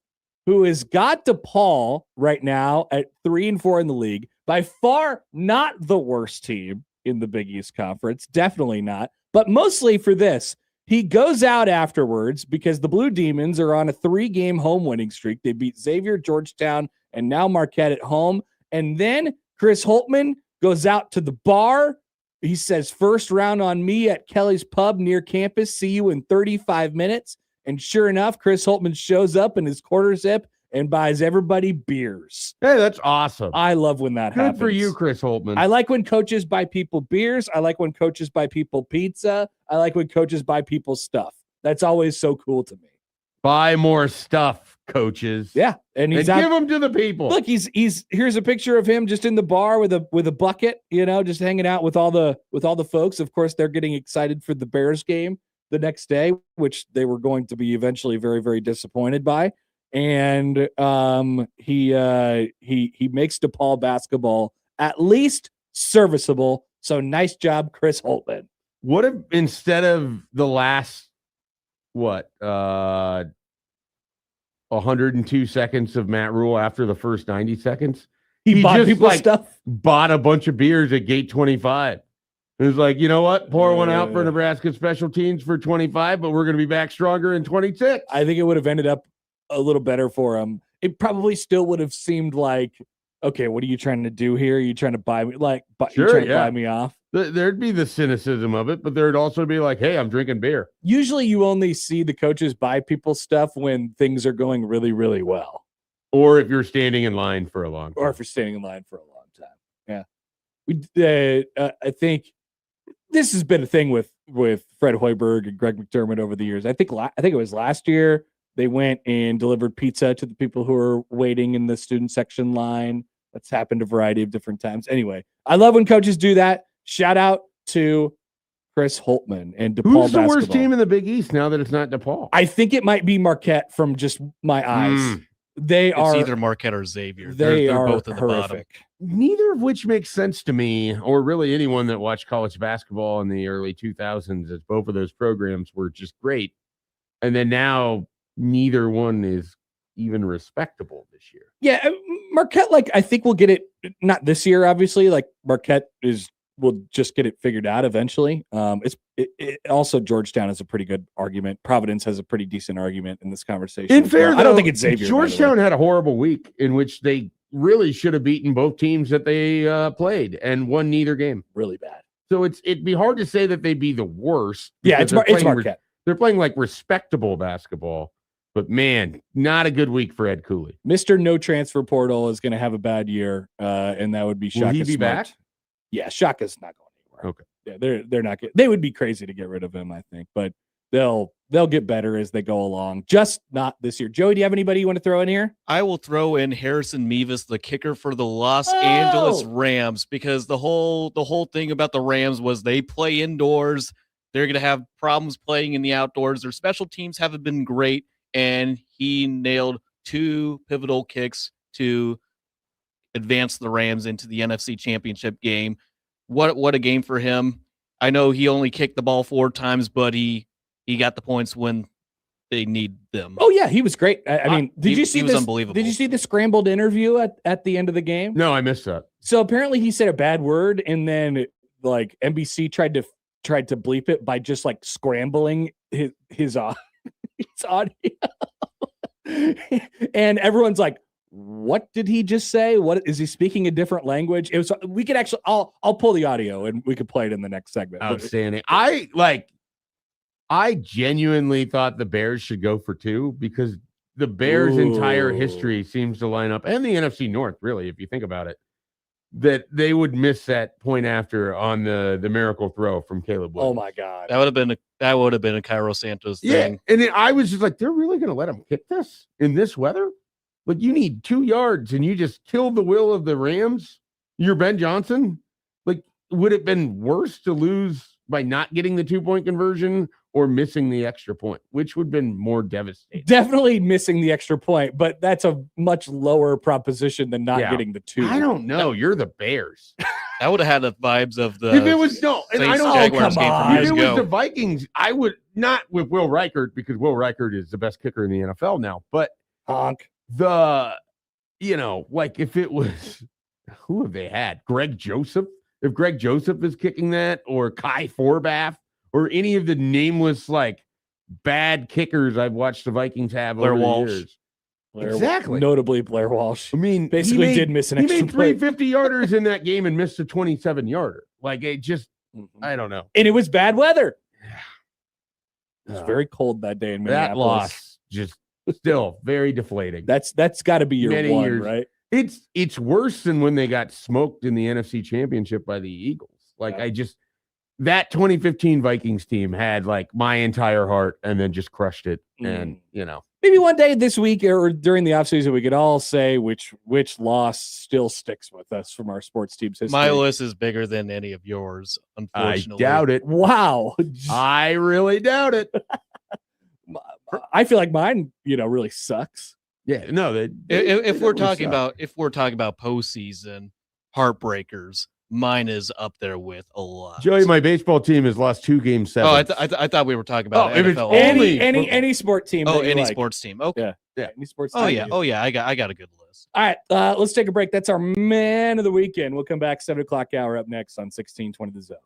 who has got DePaul right now at 3-4 in the league. By far not the worst team in the Big East Conference. Definitely not. But mostly for this. He goes out afterwards because the Blue Demons are on a 3-game home winning streak. They beat Xavier, Georgetown, and now Marquette at home. And then Chris Holtmann goes out to the bar. He says, first round on me at Kelly's Pub near campus. See you in 35 minutes. And sure enough, Chris Holtmann shows up in his quarter zip and buys everybody beers. Hey, that's awesome. I love when that happens. Good for you, Chris Holtmann. I like when coaches buy people beers. I like when coaches buy people pizza. I like when coaches buy people stuff. That's always so cool to me. Buy more stuff, coaches. Yeah, and he's give them to the people. Look, he's here's a picture of him just in the bar with a bucket, just hanging out with all the folks. Of course, they're getting excited for the Bears game the next day, which they were going to be eventually very, very disappointed by. And he makes DePaul basketball at least serviceable. So nice job, Chris Holtmann. What if instead of the last 102 seconds of Matt Rule after the first 90 seconds, he bought people stuff, bought a bunch of beers at gate 25. It was like, you know what? Pour one out for Nebraska special teams for 25, but we're going to be back stronger in 26. I think it would have ended up a little better for him. It probably still would have seemed like, okay, what are you trying to do here? Are you trying to buy me? Like, sure, you trying to buy me off? There'd be the cynicism of it, but there'd also be like, hey, I'm drinking beer. Usually you only see the coaches buy people stuff when things are going really, really well. Or if you're standing in line for a long time. Or if you're standing in line for a long time. Yeah. I think this has been a thing with Fred Hoiberg and Greg McDermott over the years. I think it was last year they went and delivered pizza to the people who are waiting in the student section line. That's happened a variety of different times. Anyway, I love when coaches do that. Shout out to Chris Holtmann and DePaul Who's the basketball. worst team in the Big East now that it's not DePaul? I think it might be Marquette from just my eyes. They It's are either Marquette or Xavier. they They're are both at the bottom. horrific. Neither of which makes sense to me, or really anyone that watched college basketball in the early 2000s, as both of those programs were just great. And then now neither one is even respectable this year. Yeah, Marquette, like, I think we'll get it, not this year, obviously. Like, Marquette will just get it figured out eventually. Also Georgetown has a pretty good argument. Providence has a pretty decent argument in this conversation. In fair, I don't think it's Xavier. Georgetown had a horrible week in which they really should have beaten both teams that they played and won neither game. Really bad. So it'd be hard to say that they'd be the worst. Yeah, it's Marquette. They're playing like respectable basketball, but man, not a good week for Ed Cooley. Mr. No Transfer Portal is going to have a bad year, and that would be Shaka Will he be Smart. back? Yeah, Shaka's not going anywhere. Okay. Yeah, they're not. They would be crazy to get rid of him, I think, but they'll get better as they go along. Just not this year. Joey, do you have anybody you want to throw in here? I will throw in Harrison Mevis, the kicker for the Los Angeles Rams, because the whole thing about the Rams was they play indoors. They're going to have problems playing in the outdoors. Their special teams haven't been great, and he nailed 2 pivotal kicks to advance the Rams into the NFC Championship game. What a game for him. I know he only kicked the ball 4 times, but he got the points when they need them. Oh yeah, he was great. I mean, did you see he was this? unbelievable. Did you see the scrambled interview at the end of the game? No, I missed that. So apparently he said a bad word, and then like NBC tried to bleep it by just like scrambling his audio. And everyone's like, what did he just say? What is he speaking a different language? It was, we could actually, I'll pull the audio and we could play it in the next segment. Outstanding. I genuinely thought the Bears should go for 2 because the Bears' entire history seems to line up, and the NFC North, really, if you think about it, that they would miss that point after on the miracle throw from Caleb Williams. Oh my God. That would have been a Cairo Santos thing. Yeah. And then I was just like, they're really going to let him kick this in this weather? Like, you need 2 yards and you just killed the will of the Rams. You're Ben Johnson. Like, would it have been worse to lose by not getting the 2-point conversion or missing the extra point? Which would have been more devastating? Definitely missing the extra point, but that's a much lower proposition than not getting the 2. I don't know. You're the Bears. That would have had the vibes of the. If it was Jaguars game from if years it was ago. the Vikings, I would not with Will Reichert, because Will Reichert is the best kicker in the NFL now. But honk. Like if it was, who have they had? Greg Joseph. If Greg Joseph is kicking that, or Kai Forbath, or any of the nameless like bad kickers I've watched the Vikings have Blair over Walsh. the years. Exactly. Notably Blair Walsh. I mean, basically did miss an extra He made 3 50-yarders in that game and missed a 27-yarder. Like, it just, I don't know. And it was bad weather. It was very cold that day in Minneapolis. That loss just still very deflating. That's got to be your Many one, years. right? It's worse than when they got smoked in the NFC Championship by the Eagles. Like, that 2015 Vikings team had like my entire heart and then just crushed it. And maybe one day this week or during the offseason, we could all say which loss still sticks with us from our sports team's history. My list is bigger than any of yours, unfortunately. I doubt it. Wow. I really doubt it. I feel like mine, really sucks. Yeah, no. If we're talking about postseason heartbreakers, mine is up there with a lot. Joey, my baseball team has lost 2 Game 7. Oh, I thought we were talking about if it's NFL. any sport team. Oh, any sports team. Okay. Yeah. Any sports Oh team. yeah. I got a good list. All right. Let's take a break. That's our man of the weekend. We'll come back 7:00 hour up next on 1620 The Zone.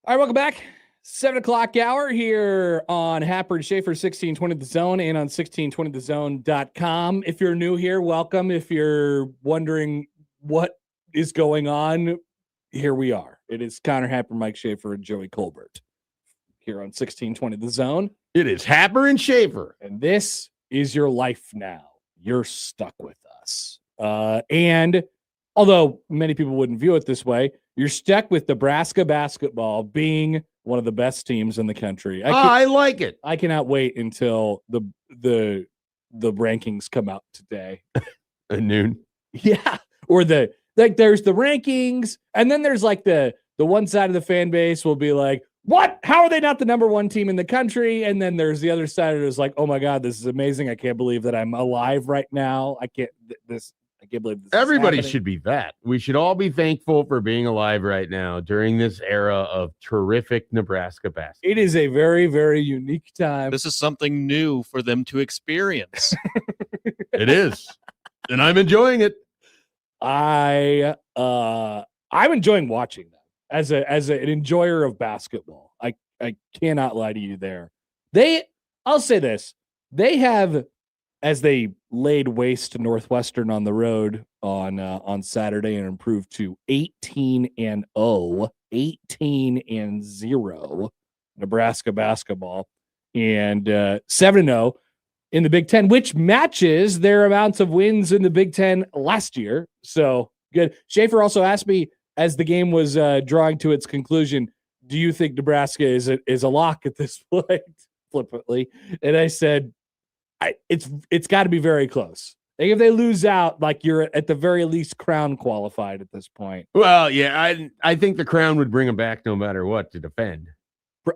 All right, welcome back. 7 o'clock hour here on Happer and Schaefer, 1620 The Zone, and on 1620thezone.com. If you're new here, welcome. If you're wondering what is going on, here we are. It is Connor Happer, Mike Schaefer, and Joey Colbert here on 1620 The Zone. It is Happer and Schaefer. And this is your life now. You're stuck with us. And although many people wouldn't view it this way, you're stuck with Nebraska basketball being one of the best teams in the country. I like it. I cannot wait until the rankings come out today. At noon. Yeah. Or there's the rankings, and then there's like the one side of the fan base will be like, what? How are they not the number one team in the country? And then there's the other side that is like, oh my God, this is amazing. I can't believe that I'm alive right now. I can't believe this. Everybody should be that. We should all be thankful for being alive right now during this era of terrific Nebraska basketball. It is a very, very unique time. This is something new for them to experience. It is. And I'm enjoying it. I'm enjoying watching them as an enjoyer of basketball. I cannot lie to you there. I'll say this. They have, as they laid waste to Northwestern on the road on Saturday and improved to 18-0 Nebraska basketball, and 7-0 in the Big Ten, which matches their amounts of wins in the Big Ten last year. So good. Schaefer also asked me as the game was drawing to its conclusion, do you think Nebraska is a lock at this point? Flippantly. And I said, it's got to be very close. Like if they lose out, like you're at the very least Crown qualified at this point. Well, yeah, I think the Crown would bring them back no matter what to defend.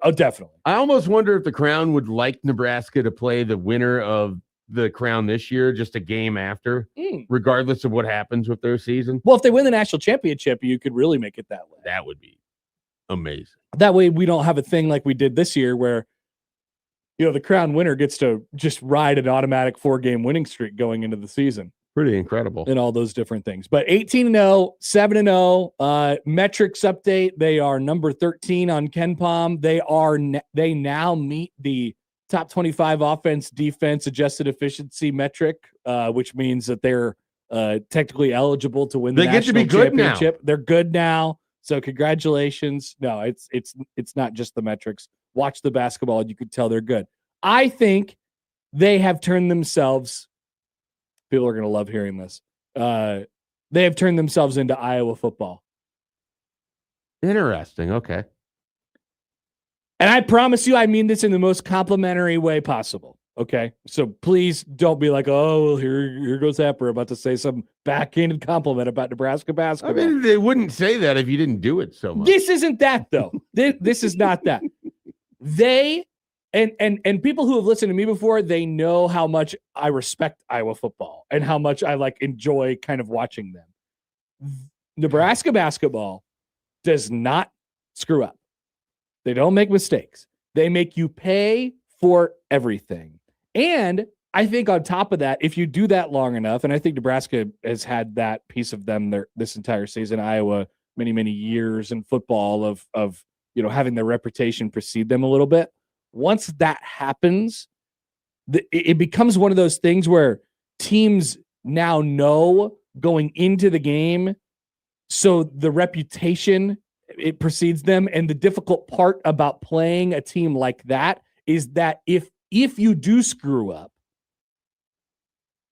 Oh, definitely. I almost wonder if the Crown would like Nebraska to play the winner of the Crown this year, just a game after, regardless of what happens with their season. Well, if they win the national championship, you could really make it that way. That would be amazing. That way we don't have a thing like we did this year where, the Crown winner gets to just ride an automatic 4-game winning streak going into the season. Pretty incredible. And all those different things. But 18-0, 7-0, metrics update. They are number 13 on KenPom. They now meet the top 25 offense, defense, adjusted efficiency metric, which means that they're technically eligible to win the national championship. They're good now. So congratulations. No, it's not just the metrics. Watch the basketball and you could tell they're good. I think they have turned themselves, people are going to love hearing this. They have turned themselves into Iowa football. Interesting. Okay. And I promise you, I mean this in the most complimentary way possible. Okay. So please don't be like, oh, well, here goes Happer about to say some backhanded compliment about Nebraska basketball. I mean, they wouldn't say that if you didn't do it so much. This isn't that though. This is not that. They and people who have listened to me before, they know how much I respect Iowa football and how much I enjoy kind of watching them. Nebraska basketball does not screw up. They don't make mistakes. They make you pay for everything. And I think on top of that, if you do that long enough, and I think Nebraska has had that piece of them this entire season, Iowa, many, many years in football of having their reputation precede them a little bit. Once that happens, it becomes one of those things where teams now know going into the game. So the reputation, it precedes them. And the difficult part about playing a team like that is that if you do screw up,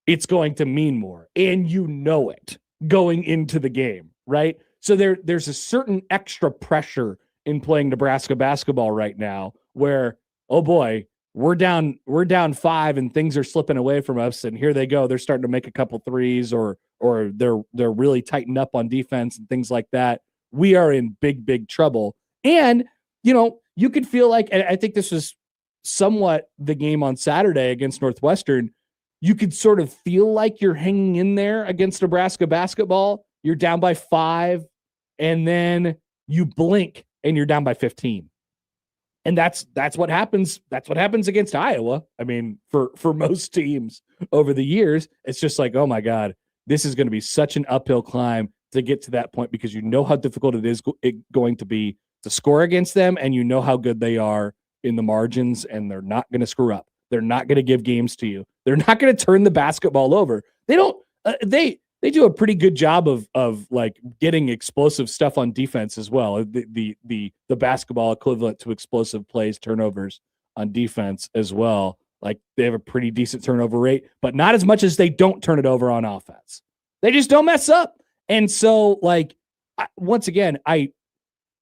it's going to mean more. And you know it going into the game, right? So there's a certain extra pressure in playing Nebraska basketball right now where, oh boy, we're down 5 and things are slipping away from us. And here they go. They're starting to make a couple threes or they're really tightened up on defense and things like that. We are in big, big trouble. And, you could feel like, and I think this was somewhat the game on Saturday against Northwestern, you could sort of feel like you're hanging in there against Nebraska basketball. You're down by 5 and then you blink and you're down by 15. And that's what happens. That's what happens against Iowa. I mean, for most teams over the years, it's just like, oh my God, this is going to be such an uphill climb to get to that point because you know how difficult it is going to be. to score against them, and you know how good they are in the margins, and they're not going to screw up. They're not going to give games to you. They're not going to turn the basketball over. They don't. They do a pretty good job of like getting explosive stuff on defense as well. The basketball equivalent to explosive plays, turnovers on defense as well. Like they have a pretty decent turnover rate, but not as much as they don't turn it over on offense. They just don't mess up. And so, like, once again,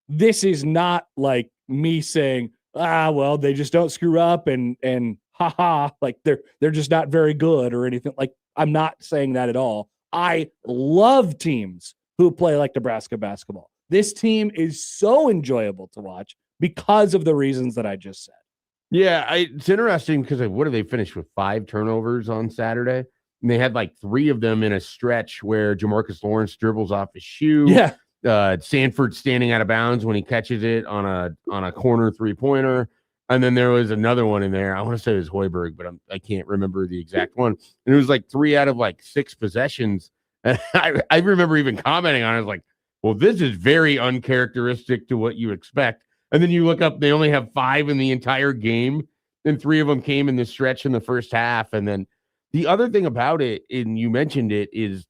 this is not like me saying, well, they just don't screw up and haha, like they're just not very good or anything. Like, I'm not saying that at all. I love teams who play like Nebraska basketball. This team is so enjoyable to watch because of the reasons that I just said. Yeah, it's interesting because what did they finish with 5 turnovers on Saturday? And they had like 3 of them in a stretch where Jamarcus Lawrence dribbles off his shoe. Yeah. Sanford standing out of bounds when he catches it on a corner 3-pointer. And then there was another one in there. I want to say it was Hoiberg, but I can't remember the exact one. And it was like 3 out of like 6 possessions. And I remember even commenting on it. I was like, well, this is very uncharacteristic to what you expect. And then you look up, they only have 5 in the entire game. And 3 of them came in the stretch in the first half. And then the other thing about it, and you mentioned it, is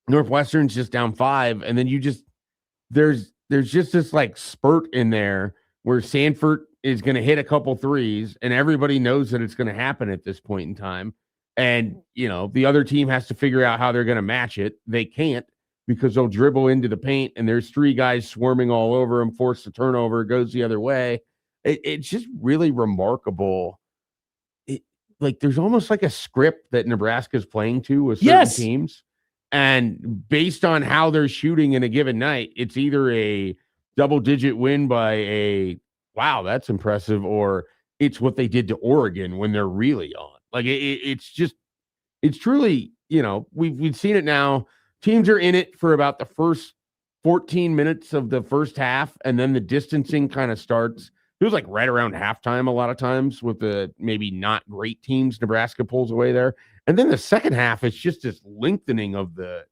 Northwestern's just down 5. And then there's just this like spurt in there where Sanford is going to hit a couple threes, and everybody knows that it's going to happen at this point in time. And, the other team has to figure out how they're going to match it. They can't because they'll dribble into the paint, and there's 3 guys swarming all over them, force the turnover, goes the other way. It's just really remarkable. Like there's almost like a script that Nebraska's playing to with certain teams. And based on how they're shooting in a given night, it's either a double-digit win by wow, that's impressive, or it's what they did to Oregon when they're really on. Like it's truly, we've seen it now. Teams are in it for about the first 14 minutes of the first half, and then the distancing kind of starts. It was like right around halftime a lot of times with the maybe not great teams. Nebraska pulls away there. And then the second half, it's just this lengthening of the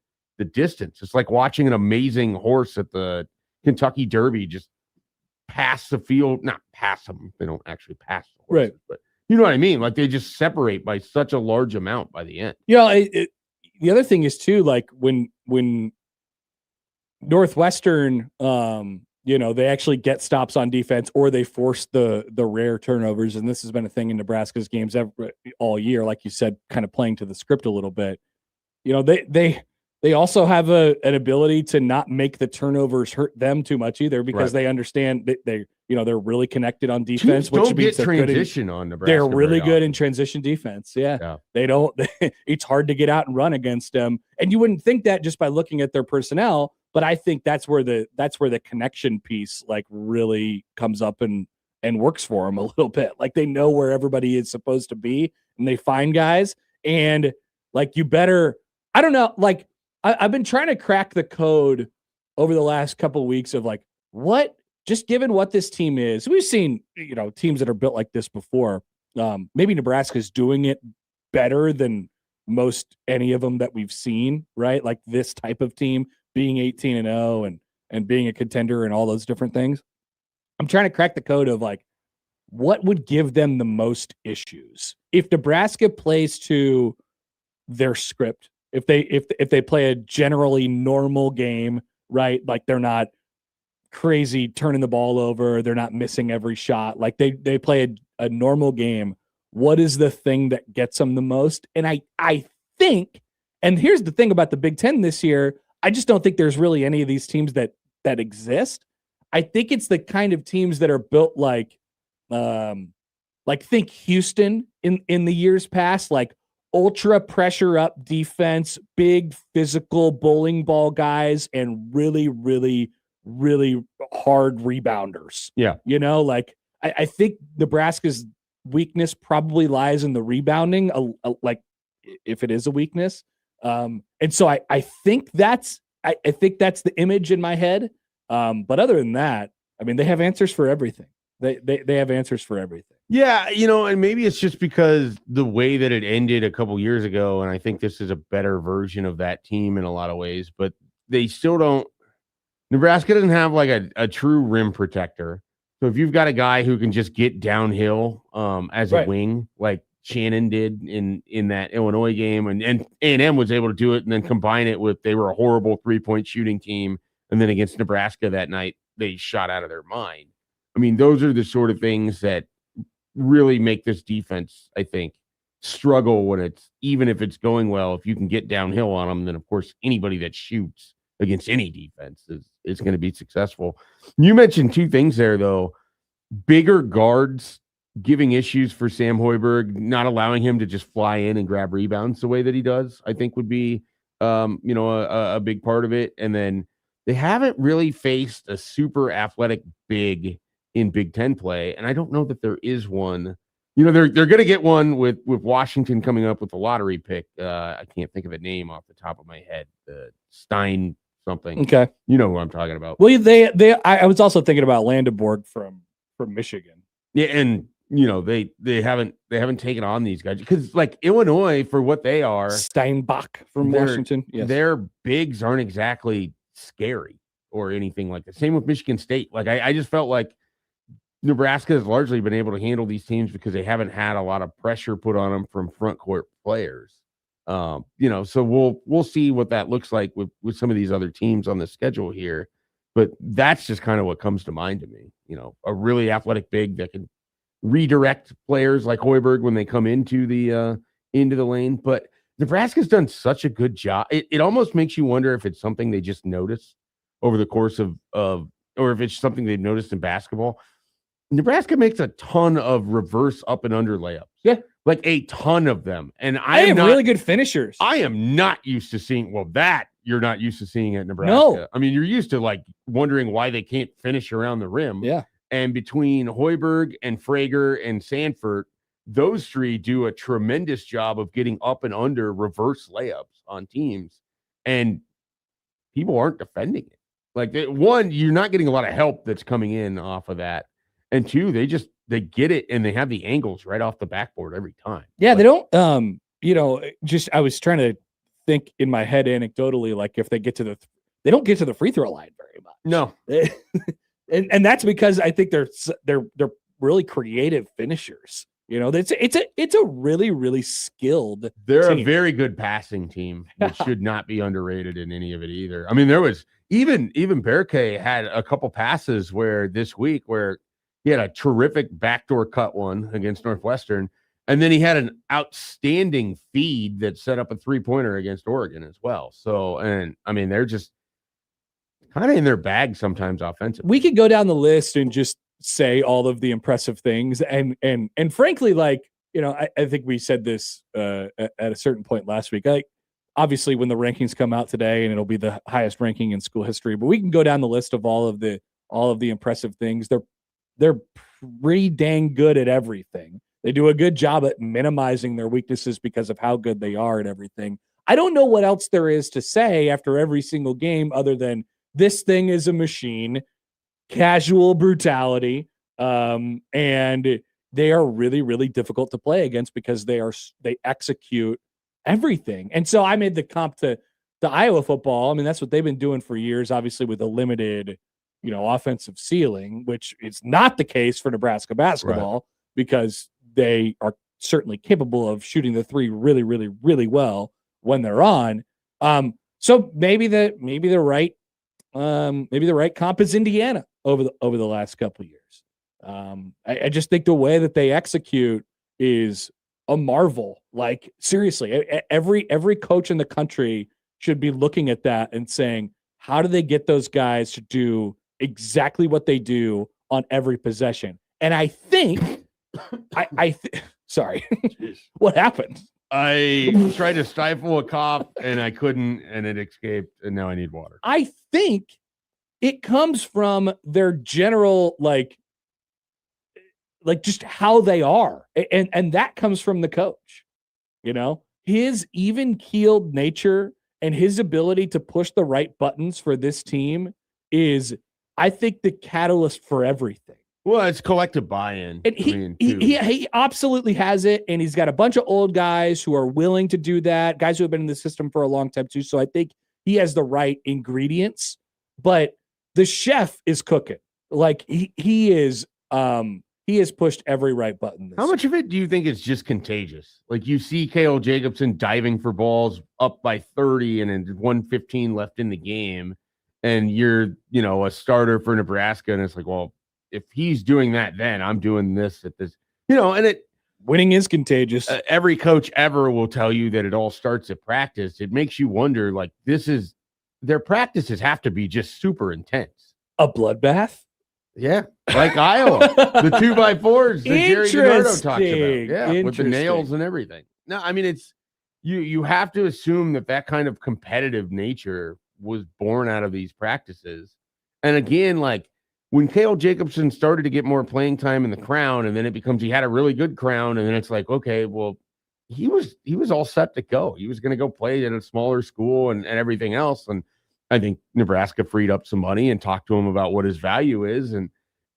distance. It's like watching an amazing horse at the Kentucky Derby just pass the field, not pass them. They don't actually pass the horses, right? But you know what I mean? Like they just separate by such a large amount by the end. The other thing is too, like when Northwestern, they actually get stops on defense, or they force the rare turnovers. And this has been a thing in Nebraska's games all year, like you said, kind of playing to the script a little bit. They also have an ability to not make the turnovers hurt them too much either, because they understand that they're really connected on defense. Teams don't get transition on Nebraska. They're really good in transition defense. Yeah. They don't. It's hard to get out and run against them, and you wouldn't think that just by looking at their personnel. But I think that's where the connection piece like really comes up and works for them a little bit. Like they know where everybody is supposed to be, and they find guys. And like you better, I don't know, like I've been trying to crack the code over the last couple of weeks of like just given what this team is. We've seen teams that are built like this before. Maybe Nebraska's doing it better than most any of them that we've seen, right? Like this type of team being 18-0 and being a contender and all those different things. I'm trying to crack the code of like, what would give them the most issues if Nebraska plays to their script, if they play a generally normal game, right? Like they're not crazy turning the ball over, they're not missing every shot. Like they play a normal game. What is the thing that gets them the most? And I think, and here's the thing about the Big Ten this year, I just don't think there's really any of these teams that exist. I think it's the kind of teams that are built like think Houston in the years past, like ultra pressure up defense, big physical bowling ball guys, and really, really, really hard rebounders. Yeah. Like I think Nebraska's weakness probably lies in the rebounding, like if it is a weakness. And so I think that's the image in my head. But other than that, I mean, they have answers for everything. They have answers for everything. Yeah, and maybe it's just because the way that it ended a couple years ago, and I think this is a better version of that team in a lot of ways, but they still don't. Nebraska doesn't have like a true rim protector. So if you've got a guy who can just get downhill as a Right. wing, like Shannon did in that Illinois game, and A&M was able to do it and then combine it with they were a horrible 3-point shooting team. And then against Nebraska that night, they shot out of their mind. I mean, those are the sort of things that really make this defense, I think, struggle when it's even if it's going well. If you can get downhill on them, then of course anybody that shoots against any defense is going to be successful. You mentioned two things there, though. Bigger guards giving issues for Sam Hoiberg, not allowing him to just fly in and grab rebounds the way that he does, I think would be, a big part of it. And then they haven't really faced a super athletic big in Big Ten play. And I don't know that there is one. They're going to get one with Washington coming up with the lottery pick. I can't think of a name off the top of my head. Stein something. Okay. You know who I'm talking about. Well, I was also thinking about Landenborg from Michigan. Yeah, and they haven't taken on these guys because like Illinois for what they are, Steinbach from Washington. Yes. Their bigs aren't exactly scary or anything like that. Same with Michigan State. Like I just felt like Nebraska has largely been able to handle these teams because they haven't had a lot of pressure put on them from front court players. So we'll see what that looks like with some of these other teams on the schedule here. But that's just kind of what comes to mind to me. A really athletic big that can redirect players like Hoiberg when they come into the lane. But Nebraska's done such a good job. It almost makes you wonder if it's something they just noticed over the course of or if it's something they've noticed in basketball. Nebraska makes a ton of reverse up and under layups. Yeah. Like a ton of them. And I have really good finishers. I am not used to seeing, that you're not used to seeing at Nebraska. No. I mean, you're used to like wondering why they can't finish around the rim. Yeah. And between Hoiberg and Frager and Sanford, those three do a tremendous job of getting up and under reverse layups on teams. And people aren't defending it. Like, one, you're not getting a lot of help that's coming in off of that. And two, they get it and they have the angles right off the backboard every time. Yeah, they don't I was trying to think in my head anecdotally, like if they don't get to the free throw line very much. No. and that's because I think they're really creative finishers. It's a really, really skilled They're team. A very good passing team, which should not be underrated in any of it either. I mean, there was even Berke had a couple passes this week where he had a terrific backdoor cut one against Northwestern, and then he had an outstanding feed that set up a 3-pointer against Oregon as well. So, and I mean, they're just kind of in their bag sometimes offensively. We could go down the list and just say all of the impressive things, and frankly, like I think we said this at a certain point last week. Like, obviously, when the rankings come out today, and it'll be the highest ranking in school history, but we can go down the list of all of the impressive things. They're pretty dang good at everything. They do a good job at minimizing their weaknesses because of how good they are at everything. I don't know what else there is to say after every single game other than this thing is a machine, casual brutality, and they are really, really difficult to play against because they execute everything. And so I made the comp to Iowa football. I mean, that's what they've been doing for years, obviously with a limited offensive ceiling, which is not the case for Nebraska basketball because they are certainly capable of shooting the three really, really, really well when they're on. So maybe the right comp is Indiana over the last couple of years. I just think the way that they execute is a marvel. Like, seriously, every coach in the country should be looking at that and saying, how do they get those guys to do exactly what they do on every possession? And I think sorry, what happened? I tried to stifle a cough and I couldn't, and it escaped, and now I need water. I think it comes from their general like just how they are, and that comes from the coach. His even-keeled nature and his ability to push the right buttons for this team is, I think, the catalyst for everything. Well, it's collective buy-in. And he absolutely has it, and he's got a bunch of old guys who are willing to do that, guys who have been in the system for a long time too. So I think he has the right ingredients. But the chef is cooking. Like he has pushed every right button. How much of it do you think is just contagious? Like you see Cale Jacobson diving for balls up by 30 and then 115 left in the game, and you're, a starter for Nebraska, and it's like, well, if he's doing that, then I'm doing this at this, and winning is contagious. Every coach ever will tell you that it all starts at practice. It makes you wonder, like, their practices have to be just super intense. A bloodbath? Yeah, like Iowa, the 2x4s that Jerry DiNardo talks about. Yeah, with the nails and everything. No, I mean, it's you have to assume that kind of competitive nature was born out of these practices. And again, like when Cale Jacobson started to get more playing time in the Crown, and then it becomes he had a really good Crown, and then it's like, okay, well, he was all set to go. He was going to go play at a smaller school and everything else. And I think Nebraska freed up some money and talked to him about what his value is. And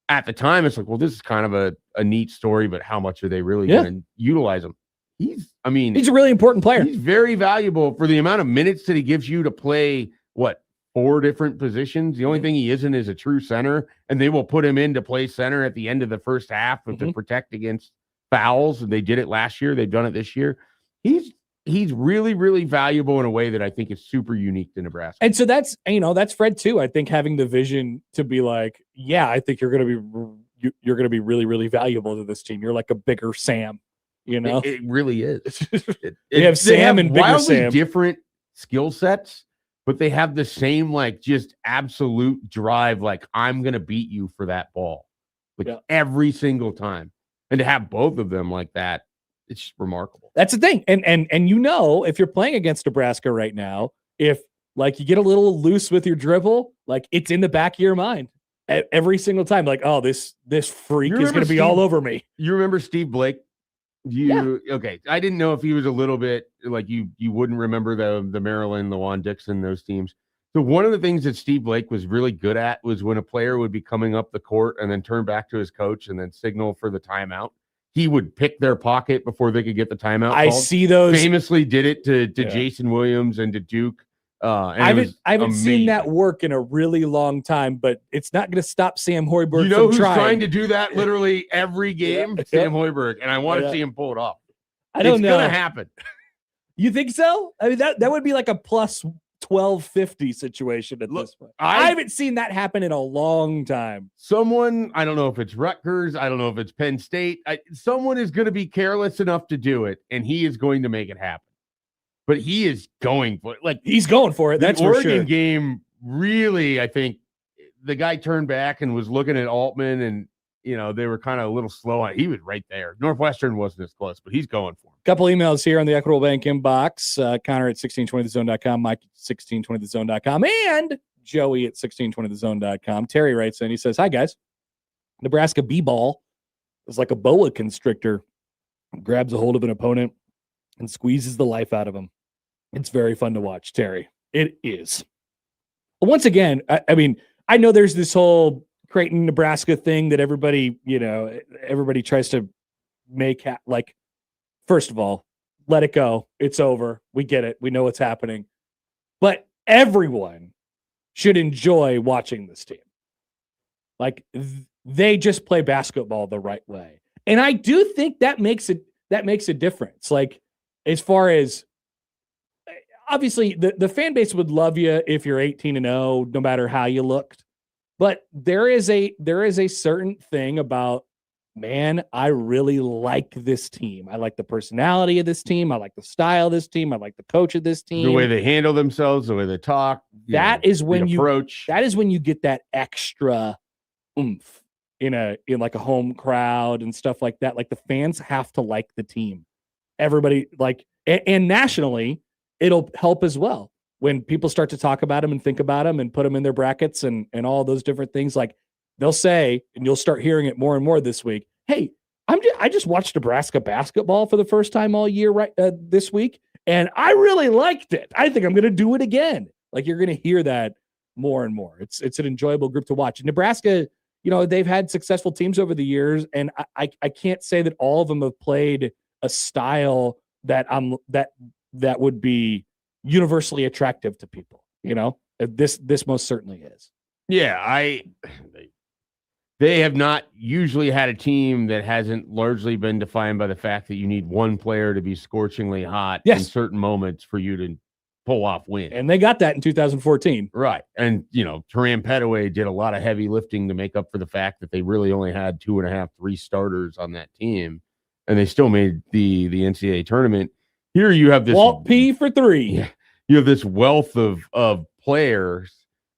at the time, it's like, well, this is kind of a neat story, but how much are they really going to utilize him? He's a really important player. He's very valuable for the amount of minutes that he gives you to play, 4 different positions. The only thing he isn't is a true center, and they will put him in to play center at the end of the first half to protect against fouls. And they did it last year. They've done it this year. He's really, really valuable in a way that I think is super unique to Nebraska. And so that's Fred too. I think having the vision to be like, yeah, I think you're going to be really, really valuable to this team. You're like a bigger Sam, It really is. They have Sam and bigger Sam. Different skill sets, but they have the same, like, just absolute drive. Like, I'm going to beat you for that ball, every single time. And to have both of them like that, it's just remarkable. That's the thing. And if you're playing against Nebraska right now, if like you get a little loose with your dribble, like it's in the back of your mind every single time. Like, oh, this freak is going to be all over me. You remember Steve Blake? Okay. I didn't know if he was a little bit like you wouldn't remember the Maryland, the Juan Dixon, those teams. So one of the things that Steve Blake was really good at was when a player would be coming up the court and then turn back to his coach and then signal for the timeout, he would pick their pocket before they could get the timeout. I see those. Famously did it to Jason Williams and to Duke. I haven't seen that work in a really long time, but it's not going to stop Sam Hoiberg. You know who's trying to do that literally every game? Sam Hoiberg, and I want to see him pull it off. It's going to happen. You think so? I mean, that would be like a plus 1250 situation at this point. I haven't seen that happen in a long time. Someone, I don't know if it's Rutgers, I don't know if it's Penn State, someone is going to be careless enough to do it, and he is going to make it happen. But he is going for it. Like, he's going for it. That's the for Oregon sure. Game, really, I think the guy turned back and was looking at Altman, and they were kind of a little slow on it. He was right there. Northwestern wasn't as close, but he's going for him. Couple emails here on the Equitable Bank inbox. Connor at 1620thezone.com, Mike at 1620thezone.com, and Joey at 1620thezone.com. Terry writes in, he says, hi, guys. Nebraska B-ball is like a boa constrictor. Grabs a hold of an opponent and squeezes the life out of him. It's very fun to watch, Terry. It is. Once again, I mean, I know there's this whole Creighton, Nebraska thing that everybody tries to make like, first of all, let it go. It's over. We get it. We know what's happening. But everyone should enjoy watching this team. Like, they just play basketball the right way. And I do think that makes a difference. Like, as far as, obviously, the fan base would love you if you're 18-0, no matter how you looked. But there is a certain thing about, man, I really like this team. I like the personality of this team. I like the style of this team. I like the coach of this team. The way they handle themselves, the way they talk. That is when you get that extra oomph in like a home crowd and stuff like that. Like, the fans have to like the team. Everybody, like, and nationally, it'll help as well. When people start to talk about them and think about them and put them in their brackets and all those different things, like, they'll say, and you'll start hearing it more and more this week, hey, I just watched Nebraska basketball for the first time all year this week, and I really liked it. I think I'm going to do it again. Like, you're going to hear that more and more. It's an enjoyable group to watch. Nebraska, they've had successful teams over the years, and I can't say that all of them have played a style that would be universally attractive to people. This most certainly is. Yeah, they have not usually had a team that hasn't largely been defined by the fact that you need one player to be scorchingly hot in certain moments for you to pull off wins. And they got that in 2014. Right. And, Turan Petaway did a lot of heavy lifting to make up for the fact that they really only had 2.5, 3 starters on that team, and they still made the NCAA tournament. Here you have this Walt P for 3. Yeah, you have this wealth of players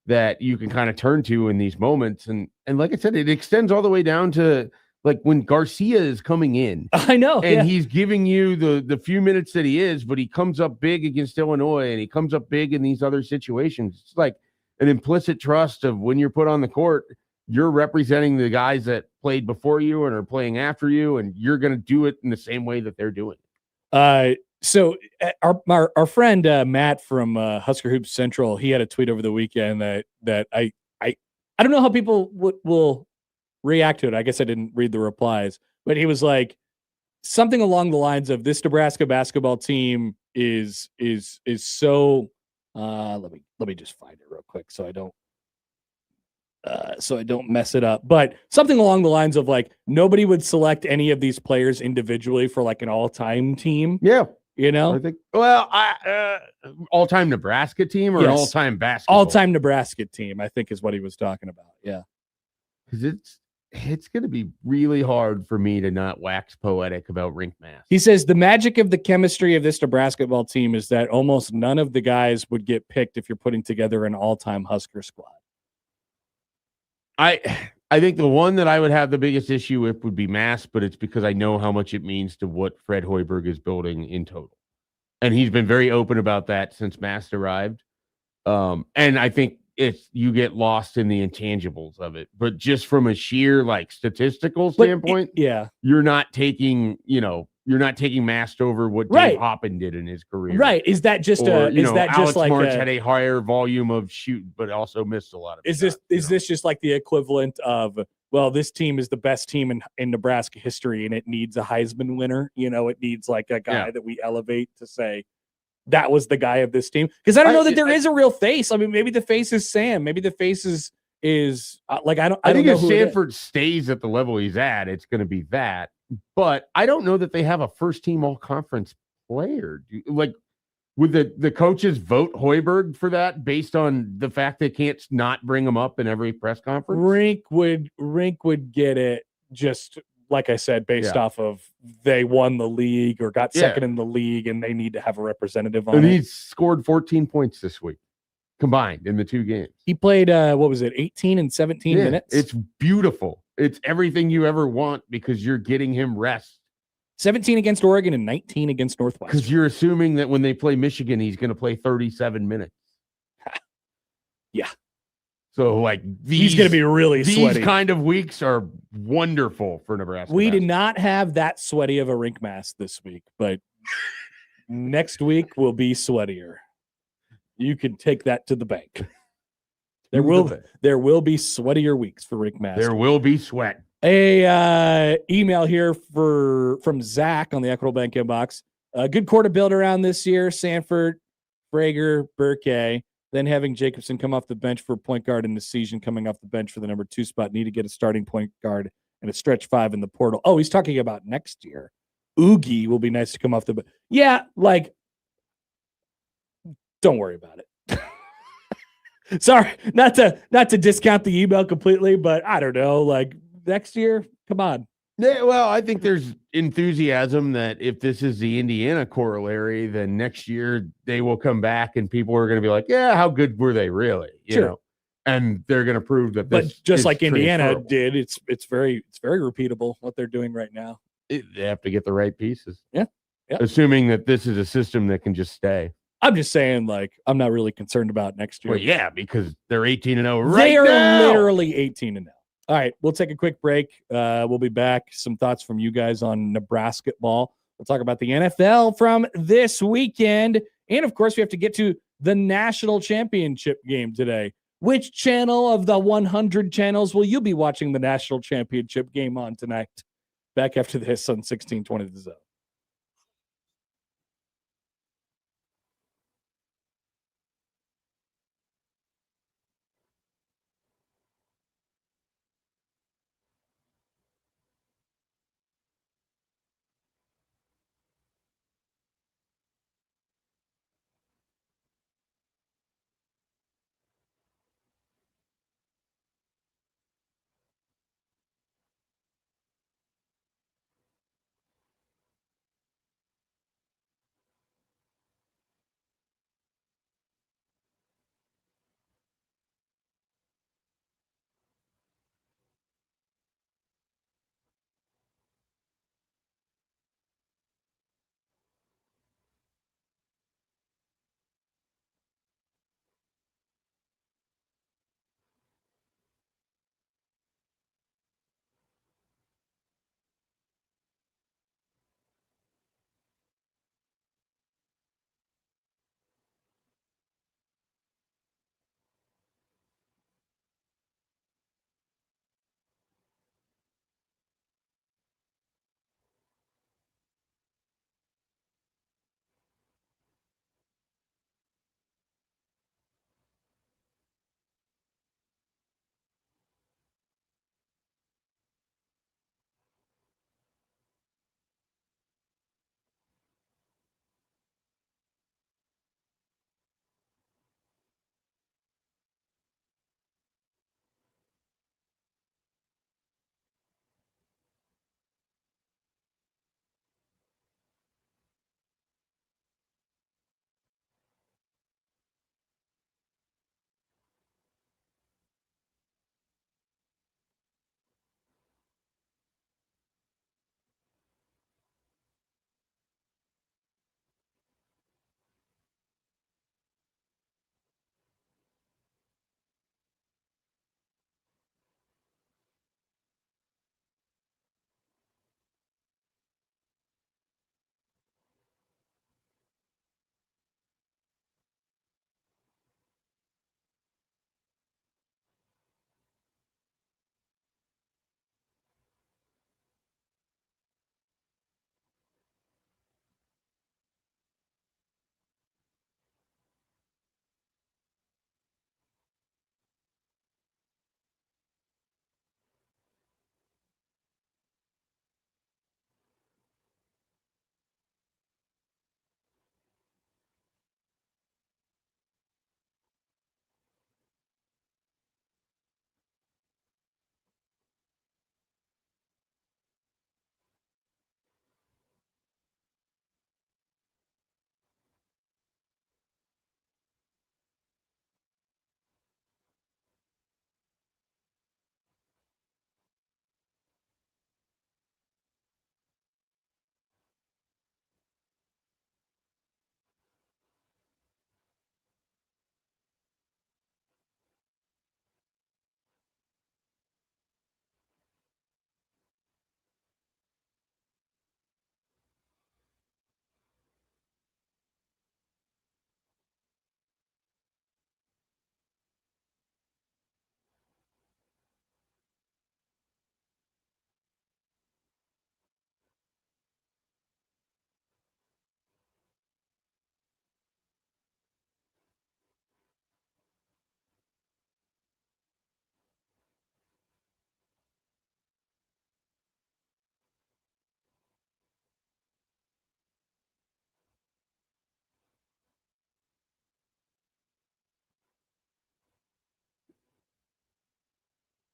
that you can kind of turn to in these moments. And like I said, it extends all the way down to like when Garcia is coming in. I know. And he's giving you the few minutes that he is, but he comes up big against Illinois and he comes up big in these other situations. It's like an implicit trust of when you're put on the court, you're representing the guys that played before you and are playing after you, and you're going to do it in the same way that they're doing it. So our friend Matt from Husker Hoops Central, he had a tweet over the weekend that I don't know how people will react to it. I guess I didn't read the replies, but he was like something along the lines of, this Nebraska basketball team is so let me just find it real quick so I don't mess it up. But something along the lines of like, nobody would select any of these players individually for like an all-time team. Yeah. I think, all-time Nebraska team or an all-time basketball? All-time Nebraska team, I think is what he was talking about. Yeah. Because it's going to be really hard for me to not wax poetic about rink mass. He says the magic of the chemistry of this Nebraska ball team is that almost none of the guys would get picked if you're putting together an all-time Husker squad. I think the one that I would have the biggest issue with would be mass, but it's because I know how much it means to what Fred Hoiberg is building in total. And he's been very open about that since Mass arrived. And I think you get lost in the intangibles of it. But just from a sheer like statistical standpoint, you're not taking Mast over what Dave Hoppen did in his career. Right. Is that just Alex March had a higher volume of shoot, but also missed a lot of shots. Is this just like the equivalent of, well, this team is the best team in Nebraska history and it needs a Heisman winner? It needs like a guy that we elevate to say that was the guy of this team. Because I don't know that there is a real face. I mean, maybe the face is Sam. Maybe the face is like, I think if Sanford stays at the level he's at, it's going to be that. But I don't know that they have a first-team all-conference player. Like, would the coaches vote Hoiberg for that based on the fact they can't not bring him up in every press conference? Rink would get it, just like I said, based off of they won the league or got second in the league, and they need to have a representative on it. And he scored 14 points this week combined in the 2 games. He played 18 and 17 minutes. It's beautiful. It's everything you ever want because you're getting him rest. 17 against Oregon and 19 against Northwestern. Because you're assuming that when they play Michigan, he's going to play 37 minutes. Yeah. So, like, he's going to be really sweaty. These kind of weeks are wonderful for Nebraska. We did not have that sweaty of a rink mass this week, but next week will be sweatier. You can take that to the bank. There will be sweatier weeks for Rick Mass. There will be sweat. A email here from Zach on the Equitable Bank inbox. A good core to build around this year. Sanford, Brager, Burke. Then having Jacobson come off the bench for point guard in the season, coming off the bench for the number 2 spot. Need to get a starting point guard and a stretch 5 in the portal. Oh, he's talking about next year. Oogie will be nice to come off the bench. Yeah, like, don't worry about it. Sorry, not to discount the email completely, but I don't know. Like, next year, come on. Yeah, well, I think there's enthusiasm that if this is the Indiana corollary, then next year they will come back and people are going to be like, yeah, how good were they really? You know? And they're going to prove that this. But just like Indiana did, it's very repeatable what they're doing right now. They have to get the right pieces. Yeah. Assuming that this is a system that can just stay. I'm just saying, like, I'm not really concerned about next year. Well, yeah, because they're 18-0 right now. They are literally 18-0. All right, we'll take a quick break. We'll be back. Some thoughts from you guys on Nebraska ball. We'll talk about the NFL from this weekend. And, of course, we have to get to the national championship game today. Which channel of the 100 channels will you be watching the national championship game on tonight? Back after this on 1620 The Zone.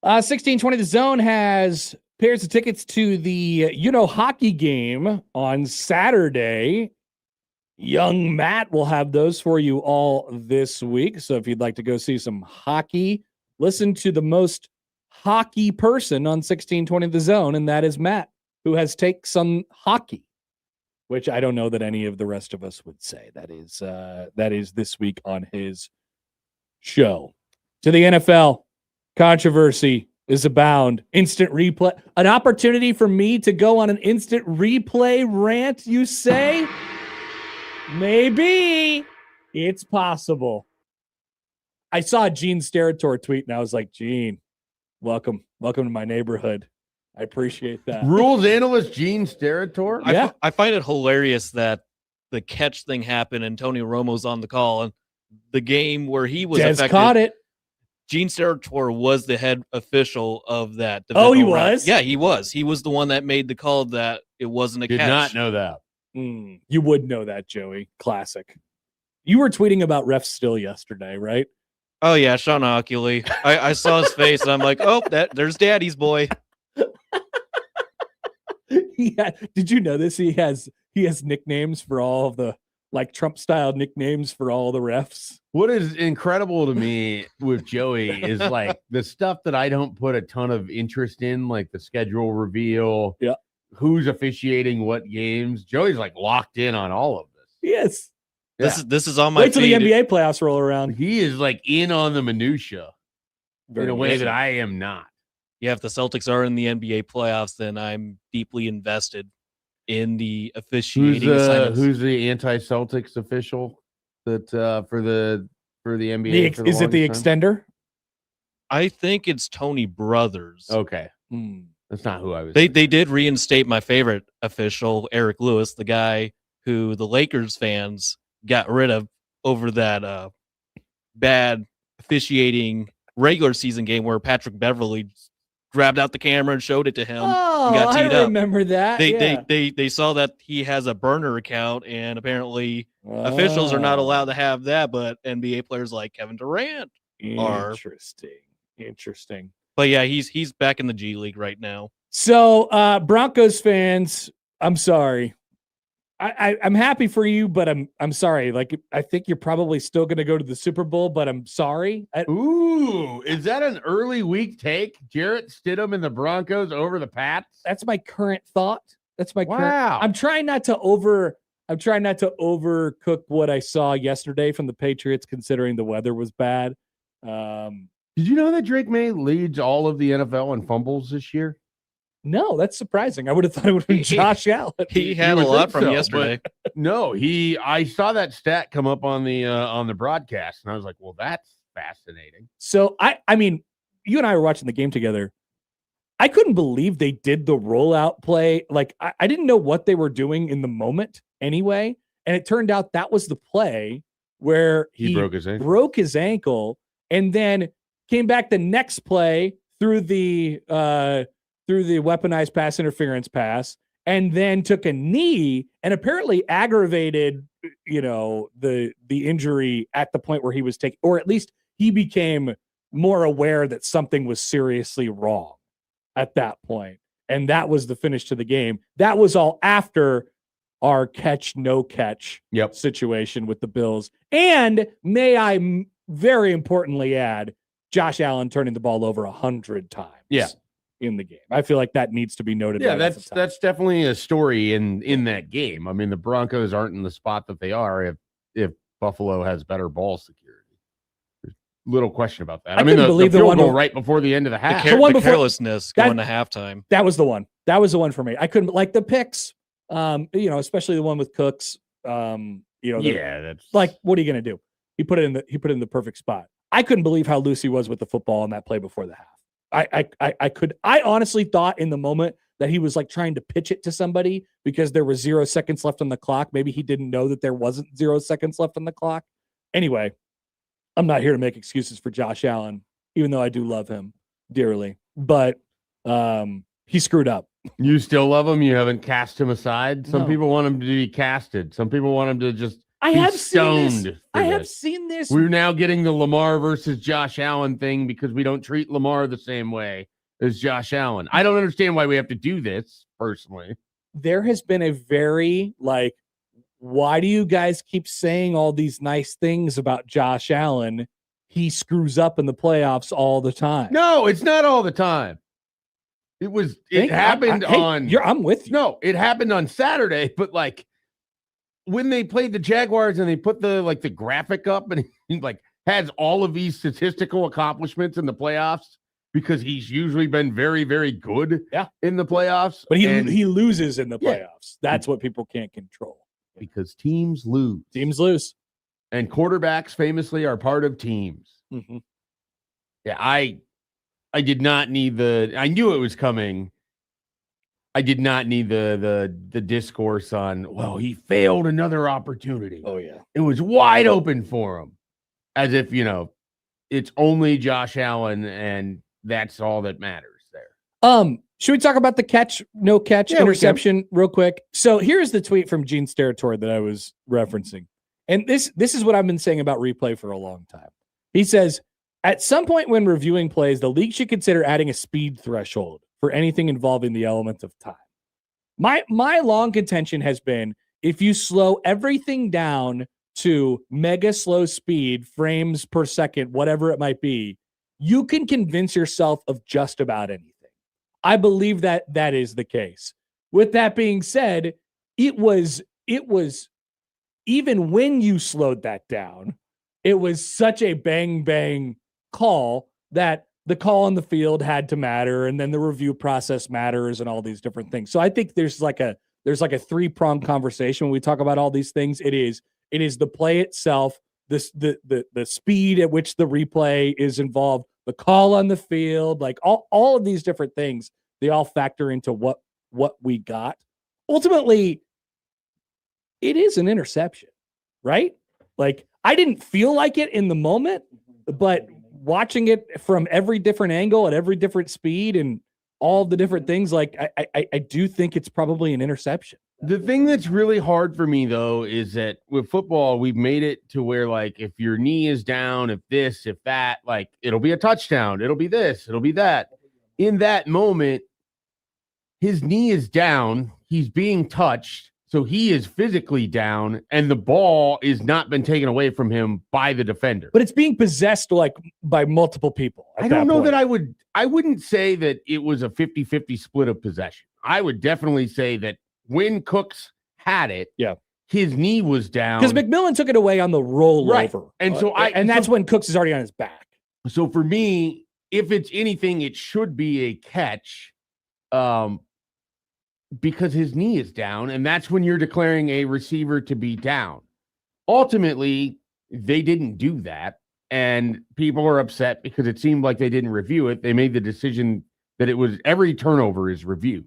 1620 The Zone has pairs of tickets to the hockey game on Saturday. Young Matt will have those for you all this week. So if you'd like to go see some hockey, listen to the most hockey person on 1620 The Zone, and that is Matt, who has takes on hockey, which I don't know that any of the rest of us would say. That is this week on his show. To the NFL, controversy is abound. Instant replay, an opportunity for me to go on an instant replay rant, you say? Maybe. It's possible. I saw Gene Steratore tweet, and I was like, Gene, welcome to my neighborhood. I appreciate that. Rules analyst Gene Steratore? Yeah. I find it hilarious that the catch thing happened and Tony Romo's on the call, and the game where he was Des affected, caught it. Gene Steratore was the head official of that. Oh, he divisional round. was? Yeah, he was. He was the one that made the call that it wasn't a Did catch. not know that. You would know that, Joey. Classic. You were tweeting about refs still yesterday, right? Oh yeah, Sean Ockley. I saw his face and I'm like, oh, there's Daddy's boy. Did you know this? He has nicknames for all of the Trump style nicknames for all the refs. What is incredible to me with Joey is the stuff that I don't put a ton of interest in, like the schedule reveal. Yeah. Who's officiating what games? Joey's locked in on all of this. Yes. This is on my Wait till the feed. NBA playoffs roll around. He is in on the minutia in a way that I am not. Yeah, if the Celtics are in the NBA playoffs, then I'm deeply invested in the officiating assignments. Who's the anti-Celtics official that for the NBA? Is it the longest time? extender? I think it's Tony Brothers. Okay. That's not who I was. They did reinstate my favorite official, Eric Lewis, the guy who the Lakers fans got rid of over that bad officiating regular season game where Patrick Beverly grabbed out the camera and showed it to him. Oh, and got I teed up. remember that. They saw that he has a burner account, and apparently officials are not allowed to have that, but NBA players like Kevin Durant are. Interesting. But yeah, he's back in the G League right now. So Broncos fans, I'm sorry. I'm happy for you, but I'm sorry. I think you're probably still going to go to the Super Bowl, but I'm sorry. Ooh, is that an early week take? Jarrett Stidham and the Broncos over the Pats? That's my current thought. That's my current. Wow. I'm trying not to overcook what I saw yesterday from the Patriots, considering the weather was bad. Did you know that Drake May leads all of the NFL in fumbles this year? No, that's surprising. I would have thought it would have been Josh Allen. He had a lot from yesterday. No, I saw that stat come up on the broadcast, and I was like, well, that's fascinating. So I mean, you and I were watching the game together. I couldn't believe they did the rollout play. I didn't know what they were doing in the moment anyway. And it turned out that was the play where he broke his ankle and then came back the next play through the weaponized pass interference pass, and then took a knee and apparently aggravated, the injury at the point where he was taking, or at least he became more aware that something was seriously wrong at that point. And that was the finish to the game. That was all after our catch, no catch situation with the Bills. And may I very importantly add, Josh Allen turning the ball over 100 times. Yeah. In the game. I feel like that needs to be noted. Yeah, that's definitely a story in that game. I mean, the Broncos aren't in the spot that they are if Buffalo has better ball security. There's little question about that. I mean, the field goal right before the end of the half. The carelessness going to halftime. That was the one. That was the one for me. I couldn't like the picks. Especially the one with Cooks. That's what are you gonna do? He put it in the perfect spot. I couldn't believe how loose he was with the football on that play before the half. I honestly thought in the moment that he was trying to pitch it to somebody because there was 0 seconds left on the clock. Maybe he didn't know that there wasn't 0 seconds left on the clock. Anyway, I'm not here to make excuses for Josh Allen, even though I do love him dearly, but he screwed up. You still love him? You haven't cast him aside? Some people want him to be casted. Some people want him to just I He's have seen this. stoned I for have this. seen this. We're now getting the Lamar versus Josh Allen thing because we don't treat Lamar the same way as Josh Allen. I don't understand why we have to do this personally. There has been a very like, why do you guys keep saying all these nice things about Josh Allen? He screws up in the playoffs all the time. No, it's not all the time. It happened on. I'm with you. No, it happened on Saturday, but like when they played the Jaguars and they put the graphic up and he like has all of these statistical accomplishments in the playoffs because he's usually been very, very good in the playoffs. But he loses in the playoffs. That's what people can't control. Because teams lose. Teams lose. And quarterbacks famously are part of teams. Mm-hmm. Yeah, I did not need I knew it was coming. I did not need the discourse on, well, he failed another opportunity. Oh, yeah. It was wide open for him. As if, it's only Josh Allen and that's all that matters there. Should we talk about the no catch interception real quick? So here's the tweet from Gene Steratore that I was referencing. And this is what I've been saying about replay for a long time. He says, at some point when reviewing plays, the league should consider adding a speed threshold for anything involving the element of time. My long contention has been, if you slow everything down to mega slow speed, frames per second, whatever it might be, you can convince yourself of just about anything. I believe that is the case. With that being said, it was even when you slowed that down, it was such a bang bang call that the call on the field had to matter, and then the review process matters, and all these different things. So I think there's like a three-pronged conversation when we talk about all these things. It is the play itself, the speed at which the replay is involved, the call on the field, like all of these different things, they all factor into what we got. Ultimately, it is an interception, right? Like, I didn't feel like it in the moment, but watching it from every different angle at every different speed and all the different things, like I do think it's probably an interception. The thing that's really hard for me, though, is that with football, we've made it to where, like, if your knee is down, if this, if that, like, it'll be a touchdown. It'll be this. It'll be that. In that moment, his knee is down. He's being touched. So he is physically down, and the ball is not been taken away from him by the defender. But it's being possessed, like, by multiple people. I don't know that I wouldn't say that it was a 50-50 split of possession. I would definitely say that when Cooks had it, his knee was down. Because McMillan took it away on the rollover. Right. And that's when Cooks is already on his back. So for me, if it's anything, it should be a catch. Because his knee is down, and that's when you're declaring a receiver to be down. Ultimately, they didn't do that, and people are upset because it seemed like they didn't review it. They made the decision that it was every turnover is reviewed.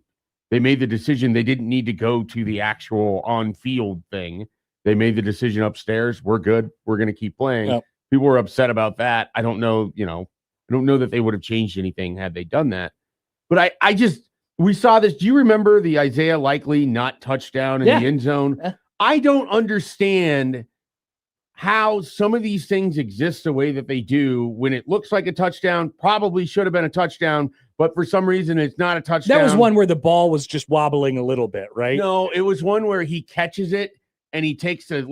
They made the decision they didn't need to go to the actual on-field thing. They made the decision upstairs. We're good. We're going to keep playing. Yep. People were upset about that. I don't know, I don't know that they would have changed anything had they done that. But we saw this. Do you remember the Isaiah Likely not touchdown in the end zone? Yeah. I don't understand how some of these things exist the way that they do when it looks like a touchdown, probably should have been a touchdown, but for some reason it's not a touchdown. That was one where the ball was just wobbling a little bit, right? No, it was one where he catches it and he takes a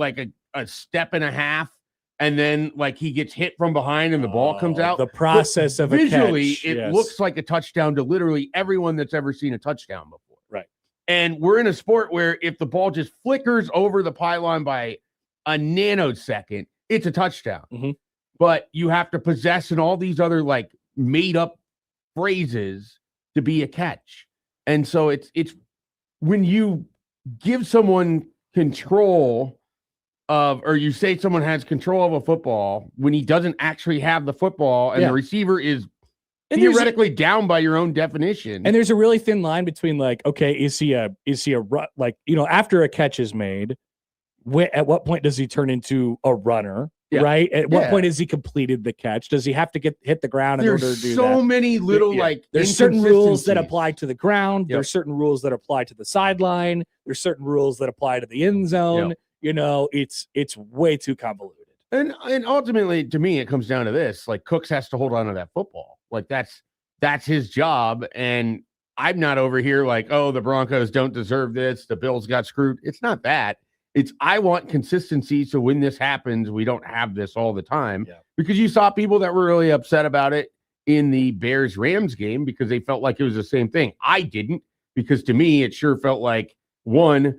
step and a half, and then like he gets hit from behind and the ball comes out. The process of visually, a catch, it looks like a touchdown to literally everyone that's ever seen a touchdown before. Right. And we're in a sport where if the ball just flickers over the pylon by a nanosecond, it's a touchdown. Mm-hmm. But you have to possess and all these other like made up phrases to be a catch. And so it's when you give someone control or you say someone has control of a football when he doesn't actually have the football and the receiver is theoretically down by your own definition. And there's a really thin line between like, okay, is he a like, after a catch is made, at what point does he turn into a runner? Yeah. Right? At what point has he completed the catch? Does he have to hit the ground in order to do that? There's so many little there's certain rules that apply to the ground. Yep. There's certain rules that apply to the sideline. There's certain rules that apply to the end zone. Yep. It's way too convoluted. And ultimately, to me, it comes down to this: like Cooks has to hold on to that football. Like that's his job. And I'm not over here like, oh, the Broncos don't deserve this. The Bills got screwed. It's not that. It's I want consistency. So when this happens, we don't have this all the time. Yeah. Because you saw people that were really upset about it in the Bears-Rams game because they felt like it was the same thing. I didn't, because to me, it sure felt like one,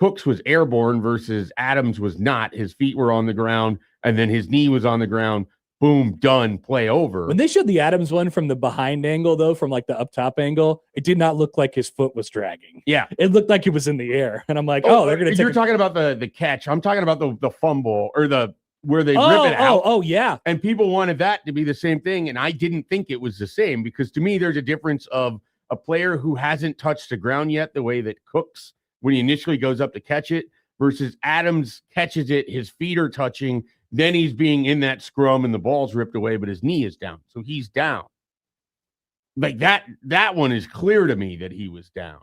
Cooks was airborne versus Adams was not. His feet were on the ground, and then his knee was on the ground. Boom, done, play over. When they showed the Adams one from the behind angle, though, from like the up top angle, it did not look like his foot was dragging. Yeah. It looked like it was in the air. And I'm like, they're going to take You're talking about the catch. I'm talking about the fumble or where they rip it out. Oh, yeah. And people wanted that to be the same thing, and I didn't think it was the same because to me, there's a difference of a player who hasn't touched the ground yet the way that Cooks when he initially goes up to catch it versus Adams catches it, his feet are touching, then he's being in that scrum and the ball's ripped away, but his knee is down. So he's down. Like that one is clear to me that he was down.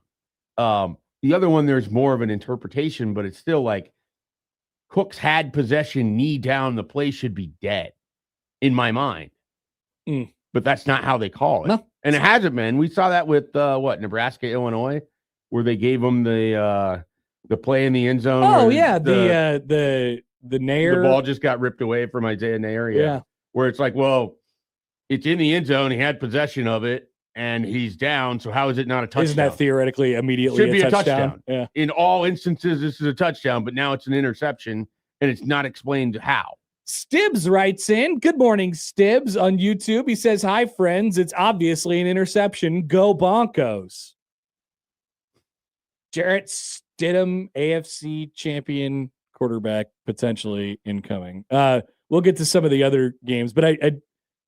The other one, there's more of an interpretation, but it's still like Cooks had possession, knee down, the play should be dead in my mind. But that's not how they call it. No. And it hasn't been. We saw that with Nebraska, Illinois, where they gave them the play in the end zone. Oh yeah, the Nair. The ball just got ripped away from Isaiah Nair. Yeah. Where it's like, well, it's in the end zone. He had possession of it, and he's down. So how is it not a touchdown? Isn't that theoretically immediately should be a touchdown? Yeah. In all instances, this is a touchdown, but now it's an interception, and it's not explained how. Stibbs writes in, good morning, Stibbs, on YouTube. He says, hi, friends. It's obviously an interception. Go Broncos. Jarrett Stidham, AFC champion quarterback, potentially incoming. We'll get to some of the other games, but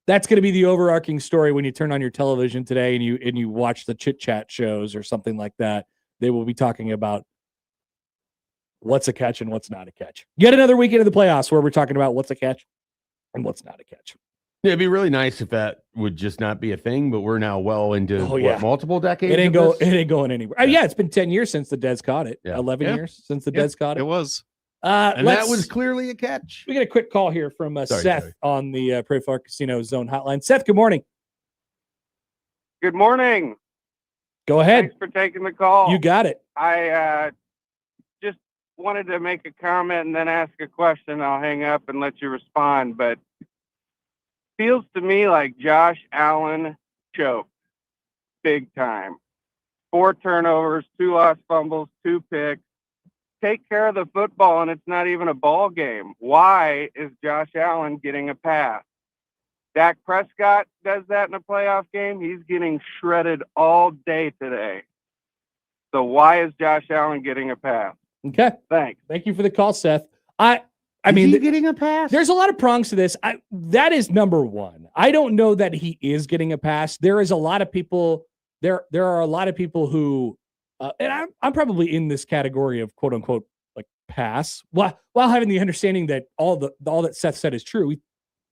that's going to be the overarching story when you turn on your television today and you watch the chit chat shows or something like that. They will be talking about what's a catch and what's not a catch. Yet another weekend of the playoffs where we're talking about what's a catch and what's not a catch. Yeah, it'd be really nice if that would just not be a thing, but we're now well into multiple decades. It ain't going anywhere. Yeah, it's been 10 years since the Dez caught it. Yeah. 11 years since the Dez caught it. It was. And that was clearly a catch. We get a quick call here from Seth on the Prairie Farm Casino Zone hotline. Seth, good morning. Good morning. Go ahead. Thanks for taking the call. You got it. I just wanted to make a comment and then ask a question. I'll hang up and let you respond. But feels to me like Josh Allen choked big time. 4 turnovers, 2 lost fumbles, 2 picks. Take care of the football, and it's not even a ball game. Why is Josh Allen getting a pass? Dak Prescott does that in a playoff game. He's getting shredded all day today. So why is Josh Allen getting a pass? Okay. Thanks. Thank you for the call, Seth. I Is mean, he getting a pass? There's a lot of prongs to this. That is number one. I don't know that he is getting a pass. There is a lot of people. There are a lot of people who, and I'm probably in this category of quote unquote like pass, while having the understanding that all that Seth said is true. We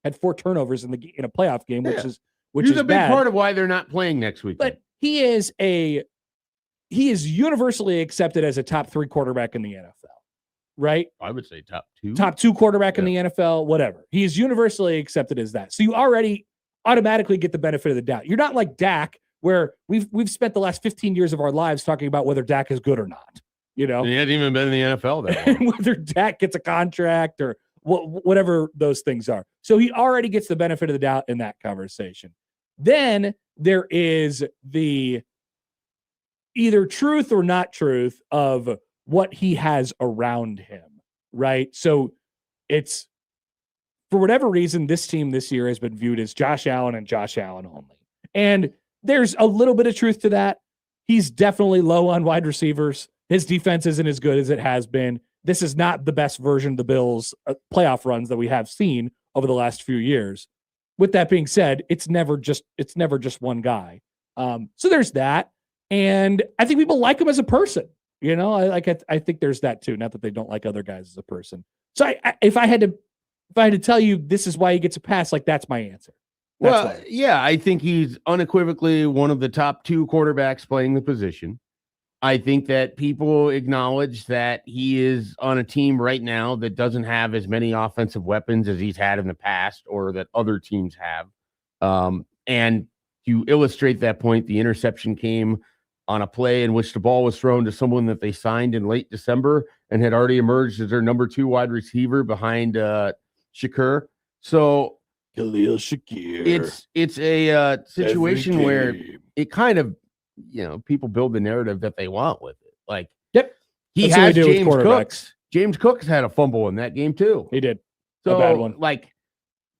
had 4 turnovers in a playoff game, which is a big part of why they're not playing next week. But he is universally accepted as a top 3 quarterback in the NFL. Right? I would say top 2. Top 2 quarterback in the NFL, whatever. He is universally accepted as that. So you already automatically get the benefit of the doubt. You're not like Dak, where we've spent the last 15 years of our lives talking about whether Dak is good or not. You know, and he hasn't even been in the NFL that long. whether Dak gets a contract or whatever those things are. So he already gets the benefit of the doubt in that conversation. Then there is the either truth or not truth of what he has around him, right? So it's, for whatever reason, this team this year has been viewed as Josh Allen and Josh Allen only. And there's a little bit of truth to that. He's definitely low on wide receivers. His defense isn't as good as it has been. This is not the best version of the Bills' playoff runs that we have seen over the last few years. With that being said, it's never just one guy. So there's that. And I think people like him as a person. You know, I think there's that too. Not that they don't like other guys as a person. So if I had to tell you this is why he gets a pass, like that's my answer. Yeah, I think he's unequivocally one of the top 2 quarterbacks playing the position. I think that people acknowledge that he is on a team right now that doesn't have as many offensive weapons as he's had in the past or that other teams have. And to illustrate that point, the interception came on a play in which the ball was thrown to someone that they signed in late December and had already emerged as their number 2 wide receiver behind Shakur. So Khalil Shakir. it's a situation where it kind of, people build the narrative that they want with it. Like, yep, he that's what we has do with James quarterbacks. Cooks. James Cooks had a fumble in that game too. He did. So, a bad one. Like,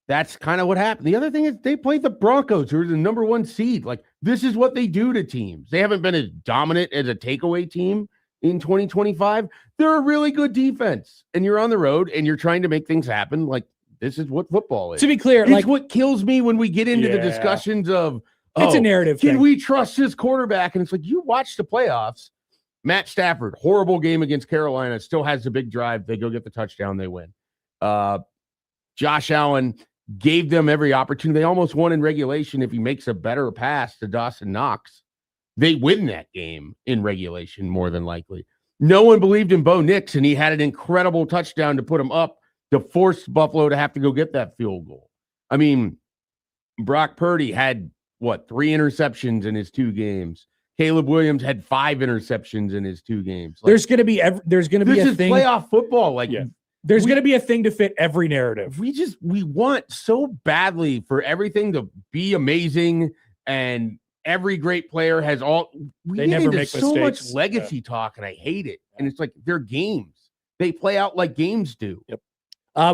that's kind of what happened. The other thing is they played the Broncos, who are the number 1 seed. Like, this is what they do to teams. They haven't been as dominant as a takeaway team in 2025. They're a really good defense, and you're on the road and you're trying to make things happen. Like, this is what football is. To be clear, it's what kills me when we get into the discussions of, it's a narrative can thing. we trust this quarterback? And it's like, you watch the playoffs. Matt Stafford, horrible game against Carolina, still has the big drive. They go get the touchdown, they win. Josh Allen gave them every opportunity. They almost won in regulation. If he makes a better pass to Dawson Knox, they win that game in regulation, more than likely. No one believed in Bo Nix, and he had an incredible touchdown to put him up to force Buffalo to have to go get that field goal. I mean, Brock Purdy had, 3 interceptions in his 2 games. Caleb Williams had 5 interceptions in his 2 games. Like, there's going to be a thing. Playoff football. Like, there's going to be a thing to fit every narrative. We want so badly for everything to be amazing, and every great player has all. They never make so mistakes. much legacy talk, and I hate it. And it's like, they're games. They play out like games do. Yep.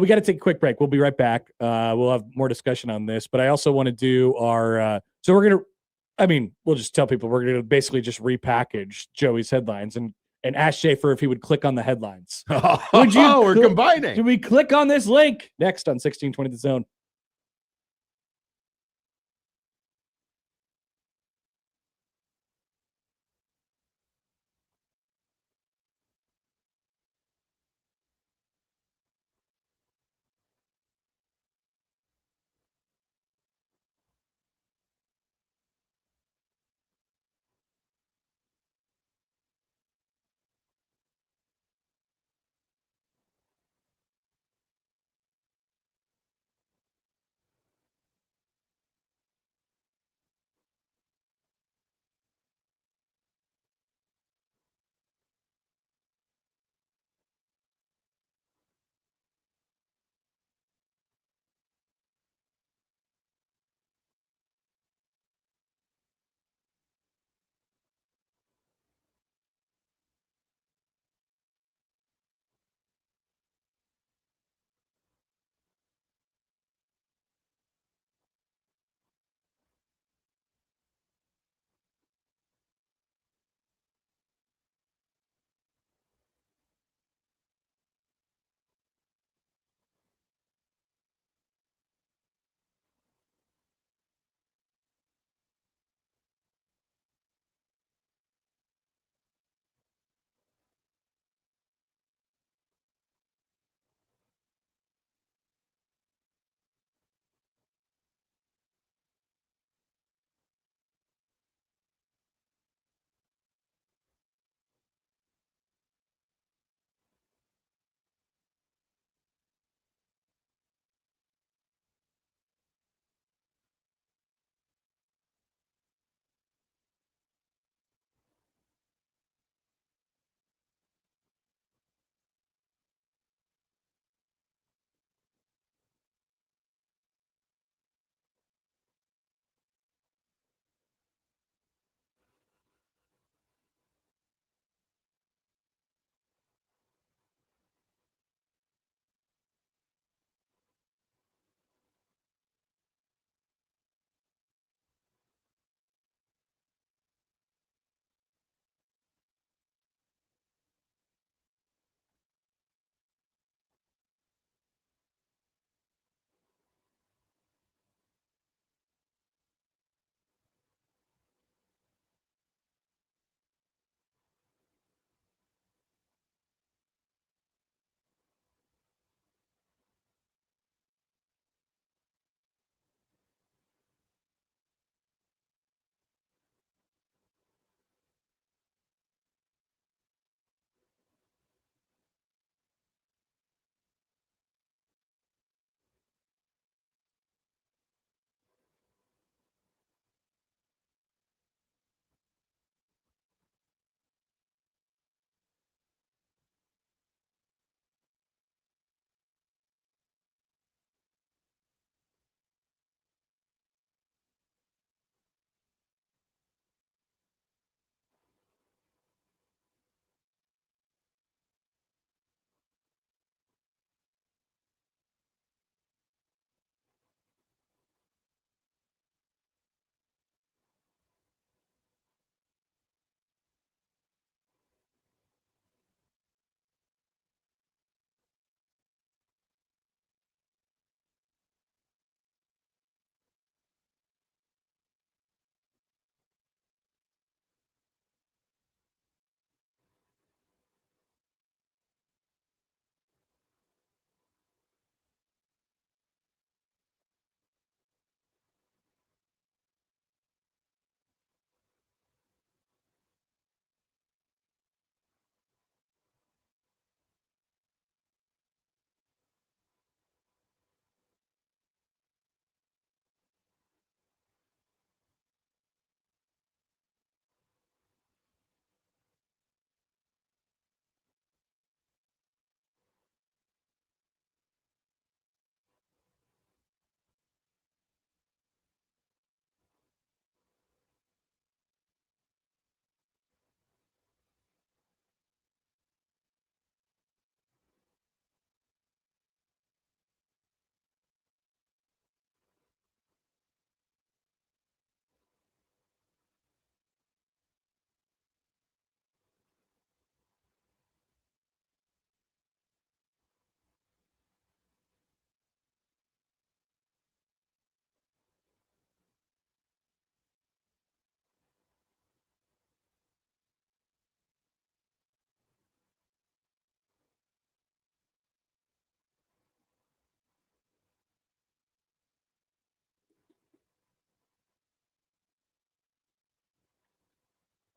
We got to take a quick break. We'll be right back. We'll have more discussion on this, but I also want to do our. So we're gonna. We'll just tell people we're gonna basically just repackage Joey's headlines and ask Schaefer if he would click on the headlines. Would you? We're combining. Do we click on this link next on 1620 The Zone?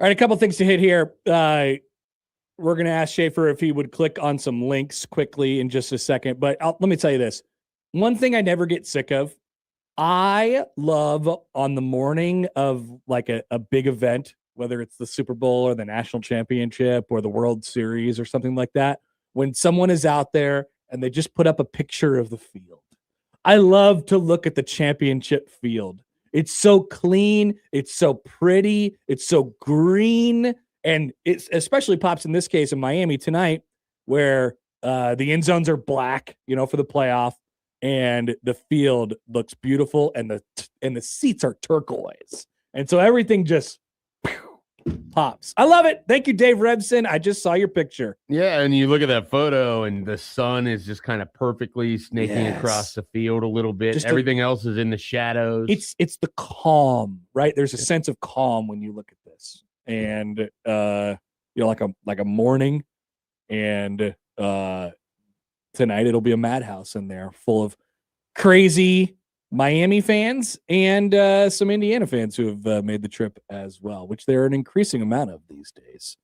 All right, a couple things to hit here. We're going to ask Schaefer if he would click on some links quickly in just a second. But let me tell you this. One thing I never get sick of, I love on the morning of like a big event, whether it's the Super Bowl or the national championship or the World Series or something like that, when someone is out there and they just put up a picture of the field. I love to look at the championship field. It's so clean. It's so pretty. It's so green. And it especially pops in this case in Miami tonight where the end zones are black, for the playoff. And the field looks beautiful, and the seats are turquoise, and so everything just pops. I love it. Thank you, Dave Rebson. I just saw your picture. Yeah, and you look at that photo, and the sun is just kind of perfectly snaking across the field a little bit. Everything else is in the shadows. It's the calm, right? There's a sense of calm when you look at this, and like a morning, and tonight it'll be a madhouse in there full of crazy Miami fans and some Indiana fans who have made the trip as well, which there are an increasing amount of these days.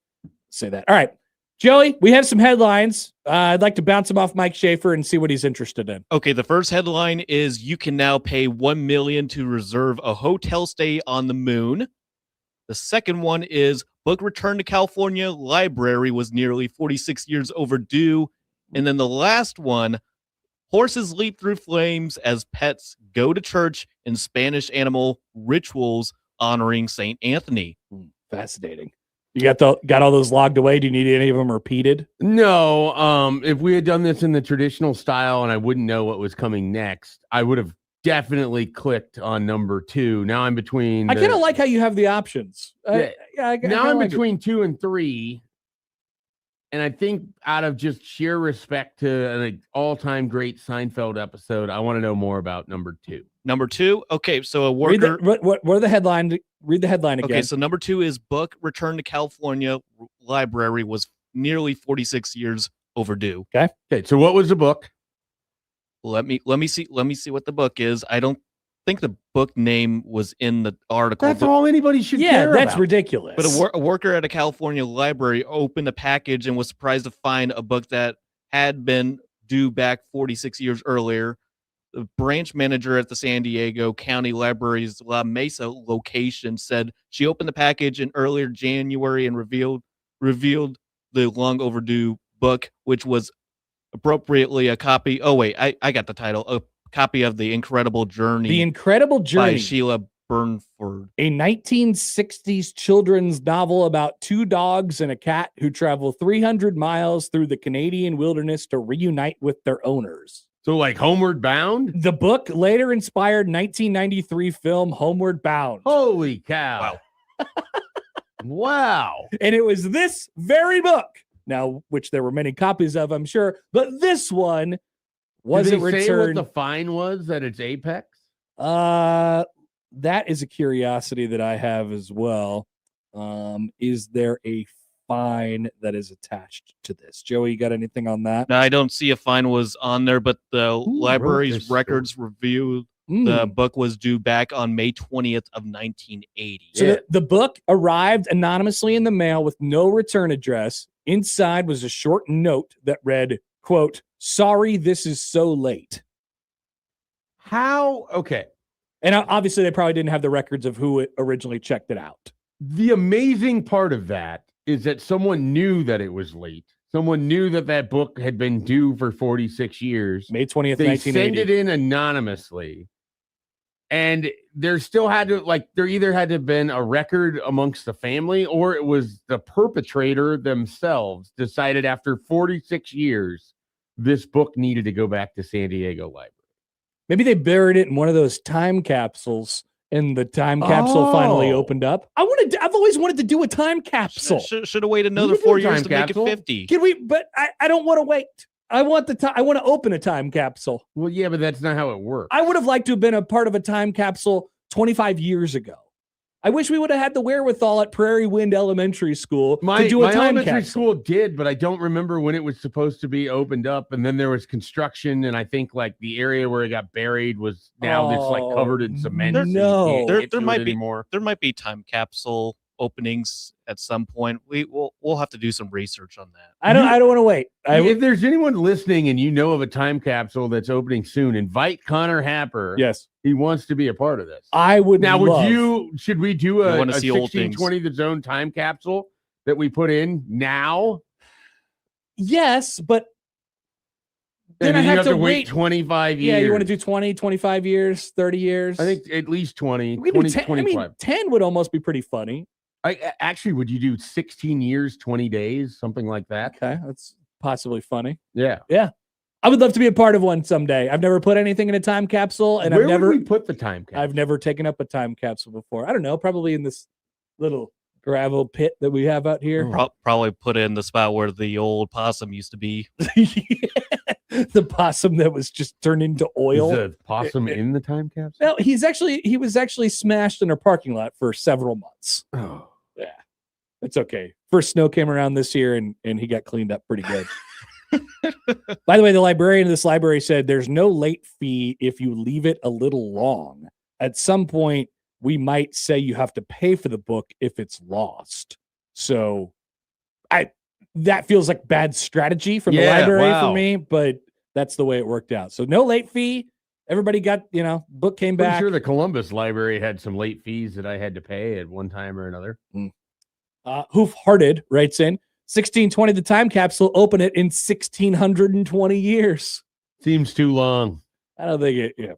Say that. All right, Joey, we have some headlines. I'd like to bounce them off Mike Schaefer and see what he's interested in. Okay, the first headline is you can now pay $1 million to reserve a hotel stay on the moon. The second one is book Return to California Library was nearly 46 years overdue. And then the last one, horses leap through flames as pets go to church in Spanish animal rituals honoring St. Anthony. Fascinating. You got all those logged away? Do you need any of them repeated? No. If we had done this in the traditional style and I wouldn't know what was coming next, I would have definitely clicked on number 2. Now I'm between. I kind of like how you have the options. Now I'm between 2 and 3. And I think out of just sheer respect to an all-time great Seinfeld episode, I want to know more about number 2. Number 2? Okay, so a worker... What are the headline? Read the headline again. Okay, so number 2 is book Return to California Library was nearly 46 years overdue. Okay, so what was the book? Let me see what the book is. I don't think the book name was in the article. That's all anybody should care about. That's ridiculous. But a worker at a California library opened a package and was surprised to find a book that had been due back 46 years earlier. The branch manager at the San Diego County Library's La Mesa location said she opened the package in earlier January and revealed the long overdue book, which was appropriately a copy. Oh wait, I got the title. A copy of The Incredible Journey. The Incredible Journey by Sheila Burnford. A 1960s children's novel about 2 dogs and a cat who travel 300 miles through the Canadian wilderness to reunite with their owners. So like Homeward Bound? The book later inspired 1993 film Homeward Bound. Holy cow. Wow. Wow. And it was this very book, now, which there were many copies of, I'm sure, but this one wasn't returned. Say what the fine was at its apex? That is a curiosity that I have as well. Is there a fine that is attached to this? Joey, you got anything on that? No, I don't see a fine was on there, but the library's records revealed the book was due back on May 20th of 1980. So the book arrived anonymously in the mail with no return address. Inside was a short note that read, quote, "Sorry, this is so late." How? Okay. And obviously they probably didn't have the records of who originally checked it out. The amazing part of that is that someone knew that it was late. Someone knew that book had been due for 46 years. May 20th, they 1980. send it in anonymously. And there still had to, there either had to have been a record amongst the family or it was the perpetrator themselves decided after 46 years, this book needed to go back to San Diego Library. Maybe they buried it in one of those time capsules and the time capsule finally opened up. I've always wanted to do a time capsule. Should have waited another 4 years to make it 50. Can we? But I don't want to wait. I want I want to open a time capsule. Well, yeah, but that's not how it works. I would have liked to have been a part of a time capsule 25 years ago. I wish we would have had the wherewithal at Prairie Wind Elementary School to do a time elementary capsule. School did, but I don't remember when it was supposed to be opened up. And then there was construction, and I think the area where it got buried was now it's covered in cement. There might be time capsule openings at some point. We'll have to do some research on that. I don't want to wait. If there's anyone listening and you know of a time capsule that's opening soon, invite Connor Happer. Yes, he wants to be a part of this. I would. Now, love, should we do a wanna see old things. 1620 The Zone time capsule that we put in now? Yes, but then And I you have to wait wait 25 years. Yeah, you want to do 20, 25 years, 30 years? I think at least 20, we can 20, do 10. 25. I mean, 10 would almost be pretty funny. Actually, would you do 16 years, 20 days, something like that? Okay, that's possibly funny. Yeah. I would love to be a part of one someday. I've never put anything in a time capsule, and Where would we put the time capsule? I've never taken up a time capsule before. I don't know, probably in this little gravel pit that we have out here. Probably put it in the spot where the old possum used to be. The possum that was just turned into oil. Is the possum in the time capsule? No, he was actually smashed in a parking lot for several months. Oh. Yeah. It's okay. First snow came around this year and he got cleaned up pretty good. By the way, the librarian of this library said there's no late fee if you leave it a little long. At some point, we might say you have to pay for the book if it's lost. So that feels like bad strategy from the library for me, but that's the way it worked out. So no late fee. Everybody got, book came back. I'm sure the Columbus library had some late fees that I had to pay at one time or another. Hoof-hearted writes in, 1620 the time capsule, open it in 1620 years. Seems too long. I don't think it, yeah.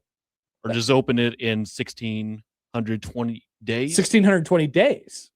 Or just open it in 1620 days. 1620 days.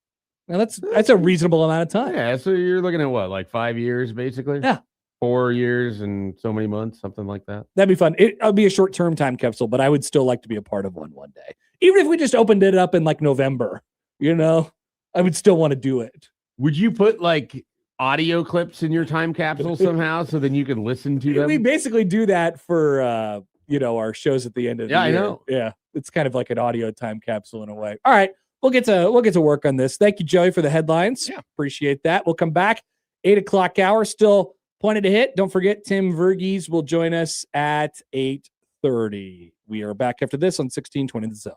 Now that's a reasonable amount of time. Yeah, so you're looking at what, like 5 years basically? Yeah. 4 years and so many months, something like that. That'd be fun. It'll be a short-term time capsule, but I would still like to be a part of one day. Even if we just opened it up in like November, I would still want to do it. Would you put like audio clips in your time capsule somehow so then you can listen to them? We basically do that for our shows at the end of the year. I know. Yeah. It's kind of like an audio time capsule in a way. All right. We'll get to work on this. Thank you, Joey, for the headlines. Yeah. Appreciate that. We'll come back. 8:00 hour, still pointed to hit. Don't forget, Tim Verghese will join us at 8:30. We are back after this on 1620 The Zone.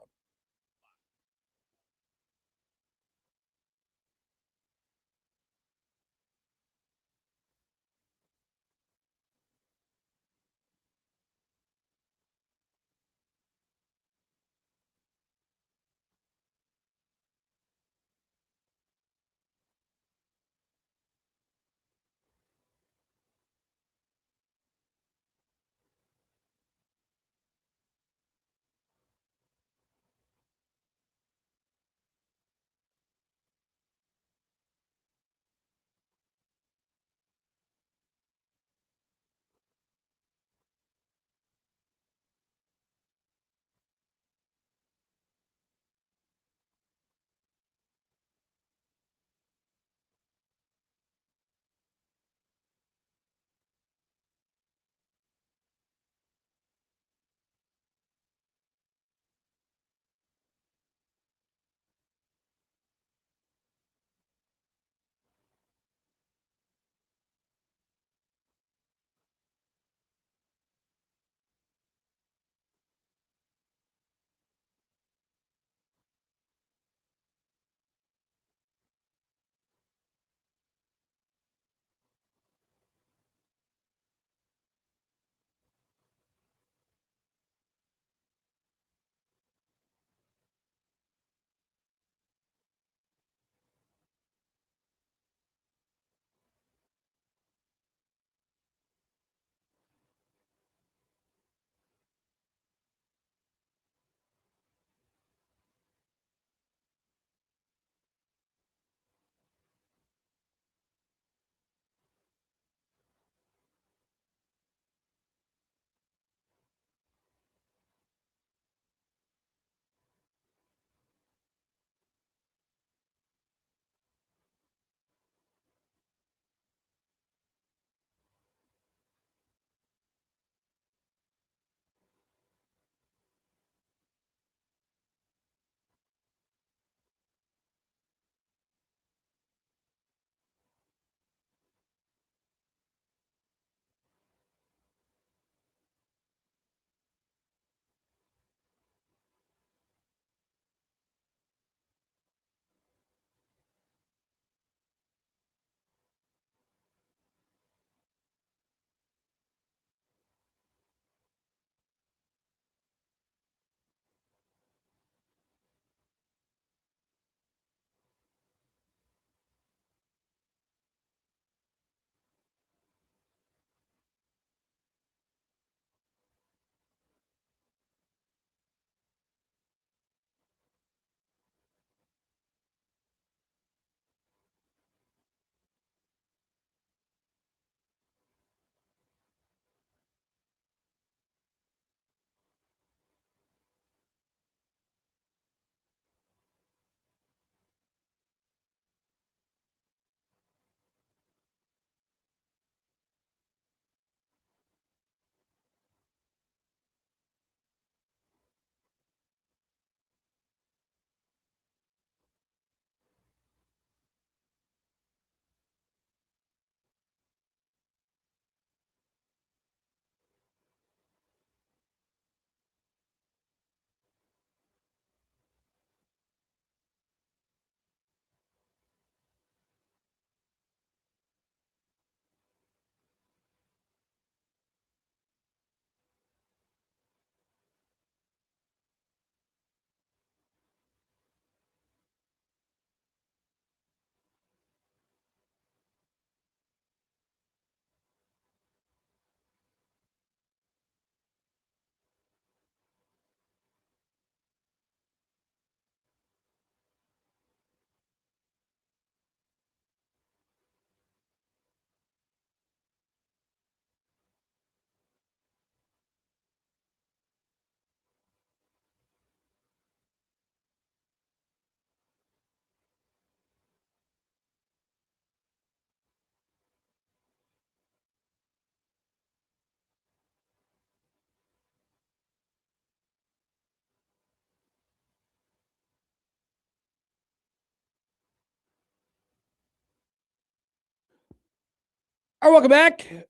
All right, welcome back.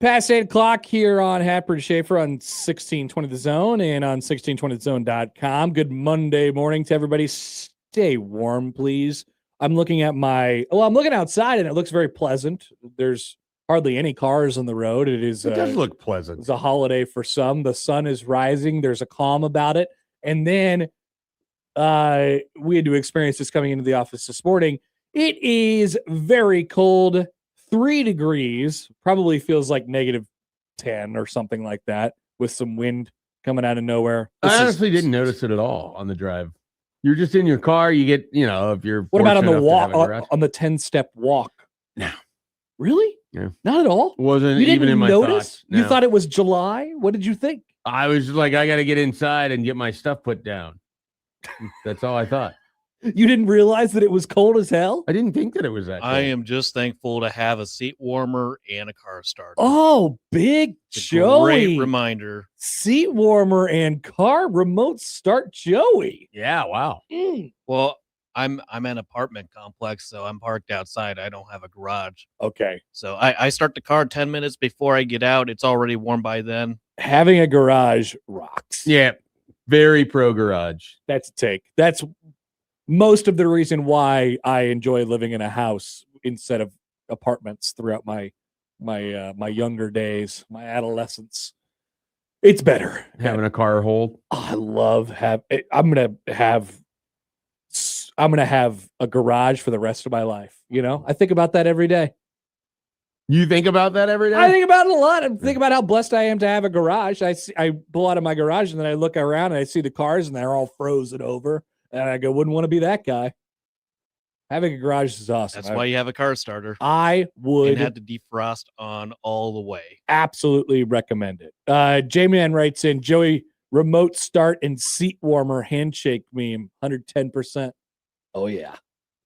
Past 8 o'clock here on Happer and Schaefer on 1620 The Zone and on 1620thezone.com. Good Monday morning to everybody. Stay warm, please. I'm looking outside and it looks very pleasant. There's hardly any cars on the road. It does look pleasant. It's a holiday for some. The sun is rising. There's a calm about it. And then we had to experience this coming into the office this morning. It is very cold. 3 degrees, probably feels like -10 or something like that, with some wind coming out of nowhere. I honestly didn't notice it at all on the drive. You're just in your car. You get, if you're. What about on the walk, walk? on the 10-step walk? No. Really? Yeah. Not at all? Wasn't you even didn't in my notice? thoughts. No. You thought it was July? What did you think? I was like, I got to get inside and get my stuff put down. That's all I thought. You didn't realize that it was cold as hell? I didn't think that it was that cold. I am just thankful to have a seat warmer and a car starter. Oh, big Joey. Great reminder. Seat warmer and car remote start Joey. Yeah, wow. Well, I'm an apartment complex, so I'm parked outside. I don't have a garage. Okay. So I start the car 10 minutes before I get out. It's already warm by then. Having a garage rocks. Yeah, very pro garage. That's a take. That's most of the reason why I enjoy living in a house instead of apartments throughout my younger days, my adolescence. It's better Having a car hold. I love I'm gonna have a garage for the rest of my life. I think about that every day. You think about that every day? I think about it a lot. I think about how blessed I am to have a garage. I pull out of my garage and then I look around and I see the cars and they're all frozen over. And I go, wouldn't want to be that guy. Having a garage is awesome. That's why you have a car starter. I would and had to defrost on all the way. Absolutely recommend it. J-Man writes in, Joey, remote start and seat warmer handshake meme, 110%. Oh, yeah.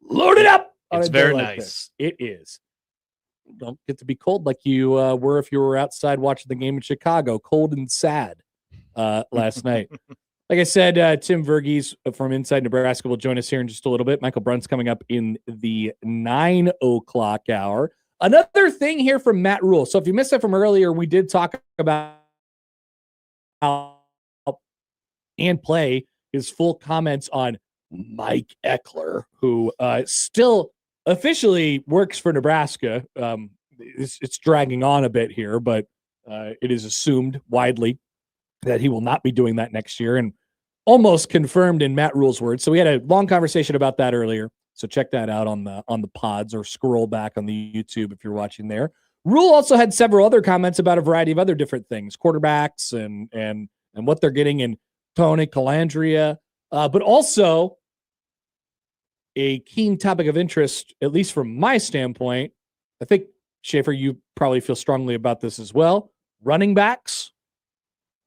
Load it up. It's very nice. It is. Don't get to be cold like you were if you were outside watching the game in Chicago, cold and sad last night. Like I said, Tim Verghese from Inside Nebraska will join us here in just a little bit. Michael Brunt's coming up in the 9 o'clock hour. Another thing here from Matt Rule. So if you missed that from earlier, we did talk about how and play his full comments on Mike Eckler, who still officially works for Nebraska. It's dragging on a bit here, but it is assumed widely that he will not be doing that next year, and almost confirmed in Matt Rule's words. So we had a long conversation about that earlier. So check that out on the pods or scroll back on the YouTube if you're watching there. Rule also had several other comments about a variety of other different things, quarterbacks and what they're getting in Tony Calandria, but also a keen topic of interest, at least from my standpoint. I think, Schaefer, you probably feel strongly about this as well. Running backs.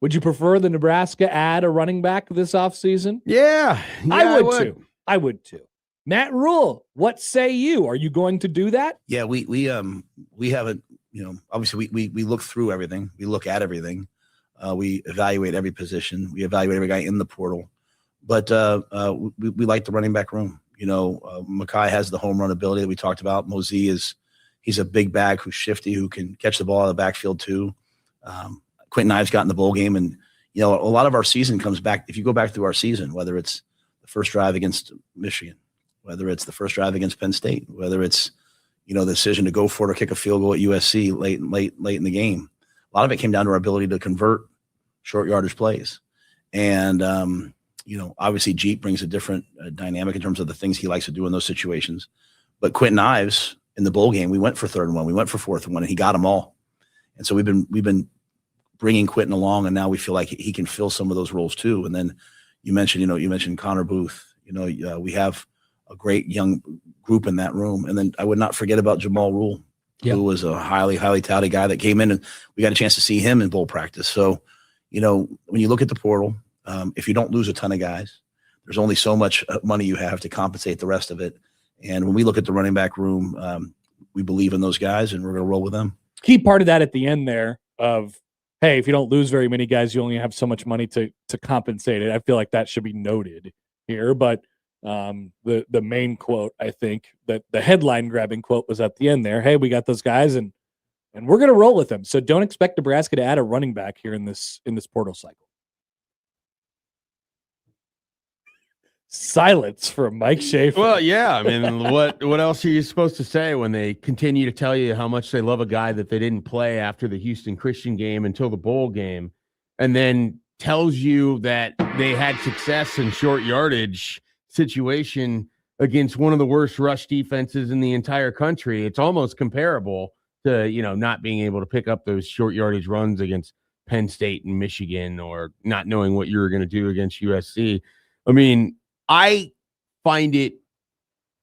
Would you prefer the Nebraska add a running back this offseason? Yeah, I would too. Matt Rule, what say you? Are you going to do that? Yeah, we haven't, obviously we look through everything. We look at everything. We evaluate every position. We evaluate every guy in the portal. But we like the running back room. Mackay has the home run ability that we talked about. Mosey he's a big bag who's shifty, who can catch the ball out of the backfield too. Quentin Ives got in the bowl game, and a lot of our season comes back. If you go back through our season, whether it's the first drive against Michigan, whether it's the first drive against Penn State, whether it's the decision to go for it or kick a field goal at USC late in the game, a lot of it came down to our ability to convert short yardage plays. And obviously Jeep brings a different dynamic in terms of the things he likes to do in those situations. But Quentin Ives in the bowl game, we went for 3rd and 1, we went for 4th and 1, and he got them all. And so we've been bringing Quentin along, and now we feel like he can fill some of those roles too. And then you mentioned Connor Booth. We have a great young group in that room. And then I would not forget about Jamal Rule, who was a highly, highly touted guy that came in, and we got a chance to see him in bowl practice. So, when you look at the portal, if you don't lose a ton of guys, there's only so much money you have to compensate the rest of it. And when we look at the running back room, we believe in those guys, and we're going to roll with them. Key part of that at the end there of, hey, if you don't lose very many guys, you only have so much money to compensate it. I feel like that should be noted here. But the main quote, I think, that the headline grabbing quote was at the end there. Hey, we got those guys, and And we're going to roll with them. So don't expect Nebraska to add a running back here in this portal cycle. Silence from Mike Schaefer. Well, yeah. I mean, what else are you supposed to say when they continue to tell you how much they love a guy that they didn't play after the Houston Christian game until the bowl game, and then tells you that they had success in short yardage situation against one of the worst rush defenses in the entire country? It's almost comparable to, not being able to pick up those short yardage runs against Penn State and Michigan, or not knowing what you were going to do against USC. I mean, I find it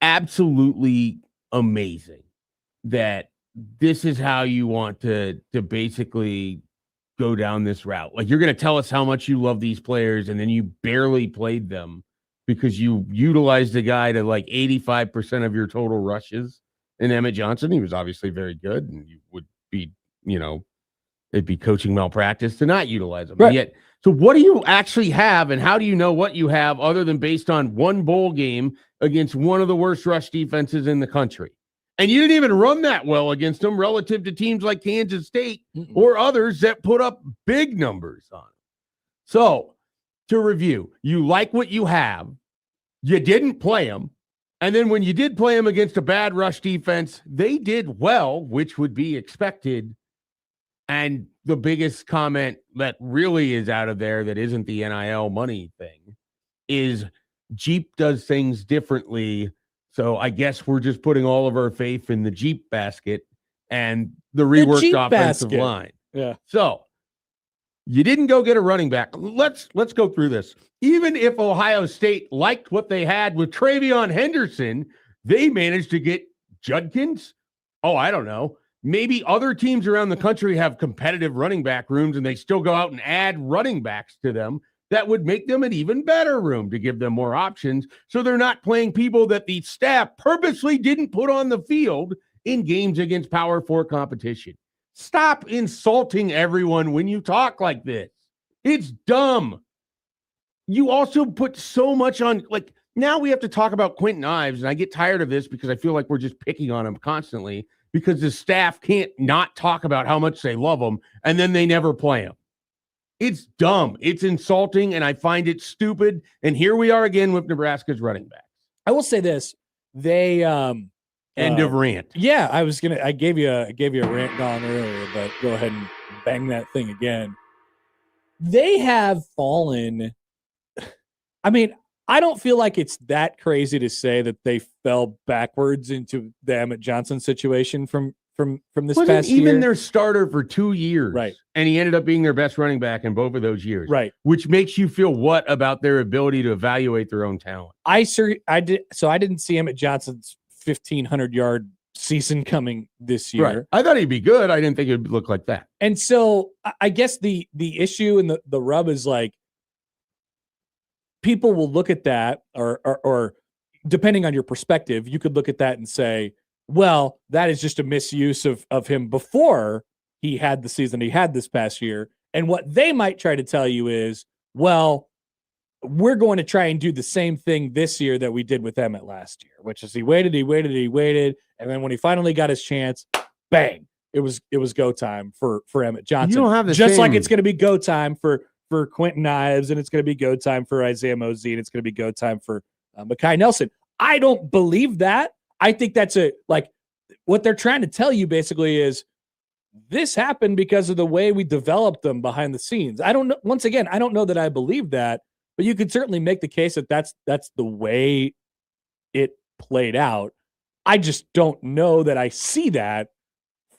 absolutely amazing that this is how you want to basically go down this route. Like, you're going to tell us how much you love these players, and then you barely played them because you utilized a guy to like 85% of your total rushes in Emmett Johnson. He was obviously very good, and you would be, it'd be coaching malpractice to not utilize him. Right. Yet, so what do you actually have, and how do you know what you have other than based on one bowl game against one of the worst rush defenses in the country? And you didn't even run that well against them relative to teams like Kansas State or others that put up big numbers on them. So, to review, you like what you have. You didn't play them. And then when you did play them against a bad rush defense, they did well, which would be expected. And the biggest comment that really is out of there that isn't the NIL money thing is Jeep does things differently. So I guess we're just putting all of our faith in the Jeep basket and the reworked offensive line. Yeah. So you didn't go get a running back. Let's go through this. Even if Ohio State liked what they had with Travion Henderson, they managed to get Judkins. Oh, I don't know. Maybe other teams around the country have competitive running back rooms and they still go out and add running backs to them. That would make them an even better room to give them more options. So they're not playing people that the staff purposely didn't put on the field in games against Power 4 competition. Stop insulting everyone when you talk like this. It's dumb. You also put so much on, like, now we have to talk about Quentin Ives, and I get tired of this because I feel like we're just picking on him constantly because the staff can't not talk about how much they love him, and then they never play him. It's dumb. It's insulting, and I find it stupid. And here we are again with Nebraska's running backs. I will say this. They End of rant. Yeah, I gave you a rant gone earlier, but go ahead and bang that thing again. They have fallen. I mean, I don't feel like it's that crazy to say that they fell backwards into the Emmett Johnson situation from this past year. Even their starter for 2 years. Right. And he ended up being their best running back in both of those years. Right. Which makes you feel what about their ability to evaluate their own talent? I didn't see Emmett Johnson's 1,500-yard season coming this year. Right. I thought he'd be good. I didn't think it would look like that. And so I guess the issue and the rub is like, people will look at that or depending on your perspective, you could look at that and say, well, that is just a misuse of him before he had the season he had this past year. And what they might try to tell you is, well, we're going to try and do the same thing this year that we did with Emmett last year, which is he waited. And then when he finally got his chance, bang, it was go time for Emmett Johnson. You don't have the just same... like it's going to be go time for Quentin Ives, and it's going to be go time for Isaiah Mosey, and it's going to be go time for Mekhi Nelson. I don't believe that. I think that's what they're trying to tell you basically is this happened because of the way we developed them behind the scenes. I don't know. Once again, I don't know that I believe that, but you could certainly make the case that that's the way it played out. I just don't know that I see that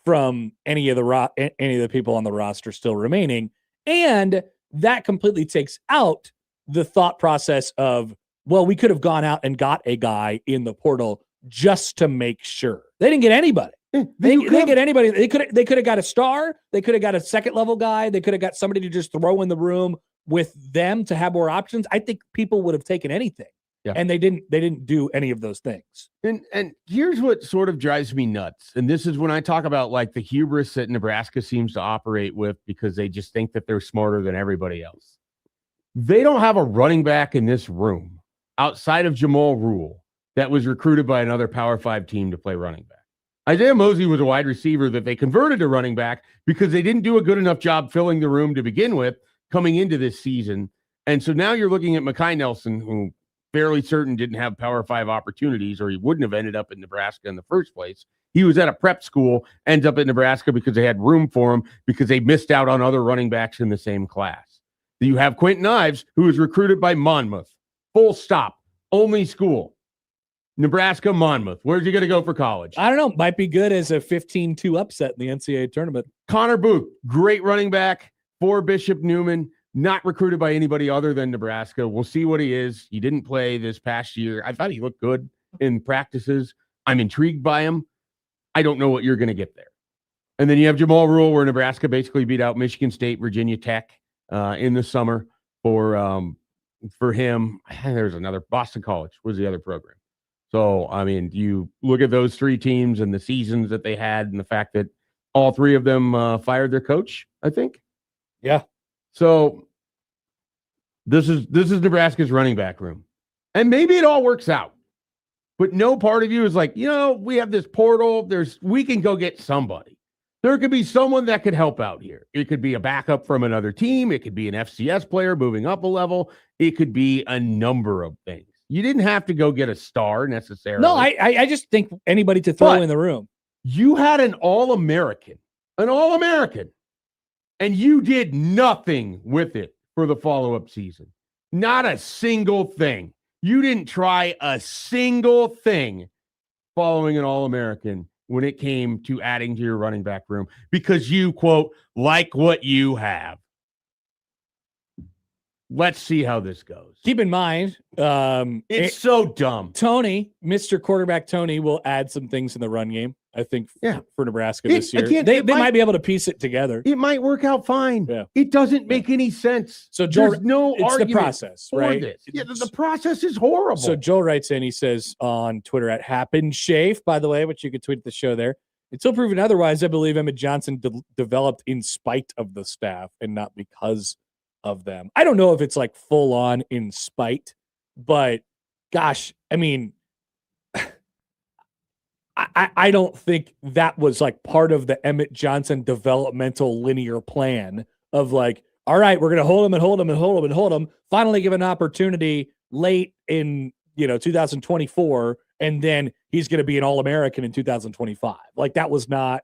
from any of the people on the roster still remaining. And that completely takes out the thought process of, well, we could have gone out and got a guy in the portal just to make sure. They didn't get anybody. They didn't get anybody. They could have got a star. They could have got a second level guy. They could have got somebody to just throw in the room with them to have more options. I think people would have taken anything. Yeah. And they didn't do any of those things. And here's what sort of drives me nuts. And this is when I talk about like the hubris that Nebraska seems to operate with because they just think that they're smarter than everybody else. They don't have a running back in this room outside of Jamal Rule that was recruited by another Power 5 team to play running back. Isaiah Mosley was a wide receiver that they converted to running back because they didn't do a good enough job filling the room to begin with coming into this season. And so now you're looking at Mekhi Nelson, who fairly certain didn't have Power 5 opportunities, or he wouldn't have ended up in Nebraska in the first place. He was at a prep school, ends up in Nebraska because they had room for him because they missed out on other running backs in the same class. You have Quentin Ives, who was recruited by Monmouth. Full stop. Only school. Nebraska, Monmouth. Where's he going to go for college? I don't know. Might be good as a 15-2 upset in the NCAA tournament. Connor Booth, great running back for Bishop Neumann, not recruited by anybody other than Nebraska. We'll see what he is. He didn't play this past year. I thought he looked good in practices. I'm intrigued by him. I don't know what you're going to get there. And then you have Jamal Rule, where Nebraska basically beat out Michigan State, Virginia Tech in the summer for him. There's another Boston College was the other program. So, I mean, you look at those three teams and the seasons that they had and the fact that all three of them fired their coach, I think. Yeah. So this is Nebraska's running back room. And maybe it all works out. But no part of you is like, we have this portal. We can go get somebody. There could be someone that could help out here. It could be a backup from another team. It could be an FCS player moving up a level. It could be a number of things. You didn't have to go get a star necessarily. No, I just think anybody to throw in the room. You had an All-American, and you did nothing with it for the follow-up season. Not a single thing. You didn't try a single thing following an All-American when it came to adding to your running back room because you, quote, like what you have. Let's see how this goes. Keep in mind, it's so dumb. Tony, Mr. Quarterback Tony, will add some things in the run game, I think, for Nebraska this year. Again, they might be able to piece it together. It might work out fine. Yeah. It doesn't make any sense. So Joel, there's no it's argument the process, for right? this. Yeah, the process is horrible. So Joel writes in, he says on Twitter at Happer and Schaefer, by the way, which you could tweet the show there. Until proven otherwise, I believe Emmett Johnson developed in spite of the staff and not because of them. I don't know if it's like full on in spite, but gosh, I mean, I don't think that was like part of the Emmett Johnson developmental linear plan of like, all right, we're going to hold him and hold him and hold him and hold him, finally give an opportunity late in, 2024. And then he's going to be an All-American in 2025. Like that was not,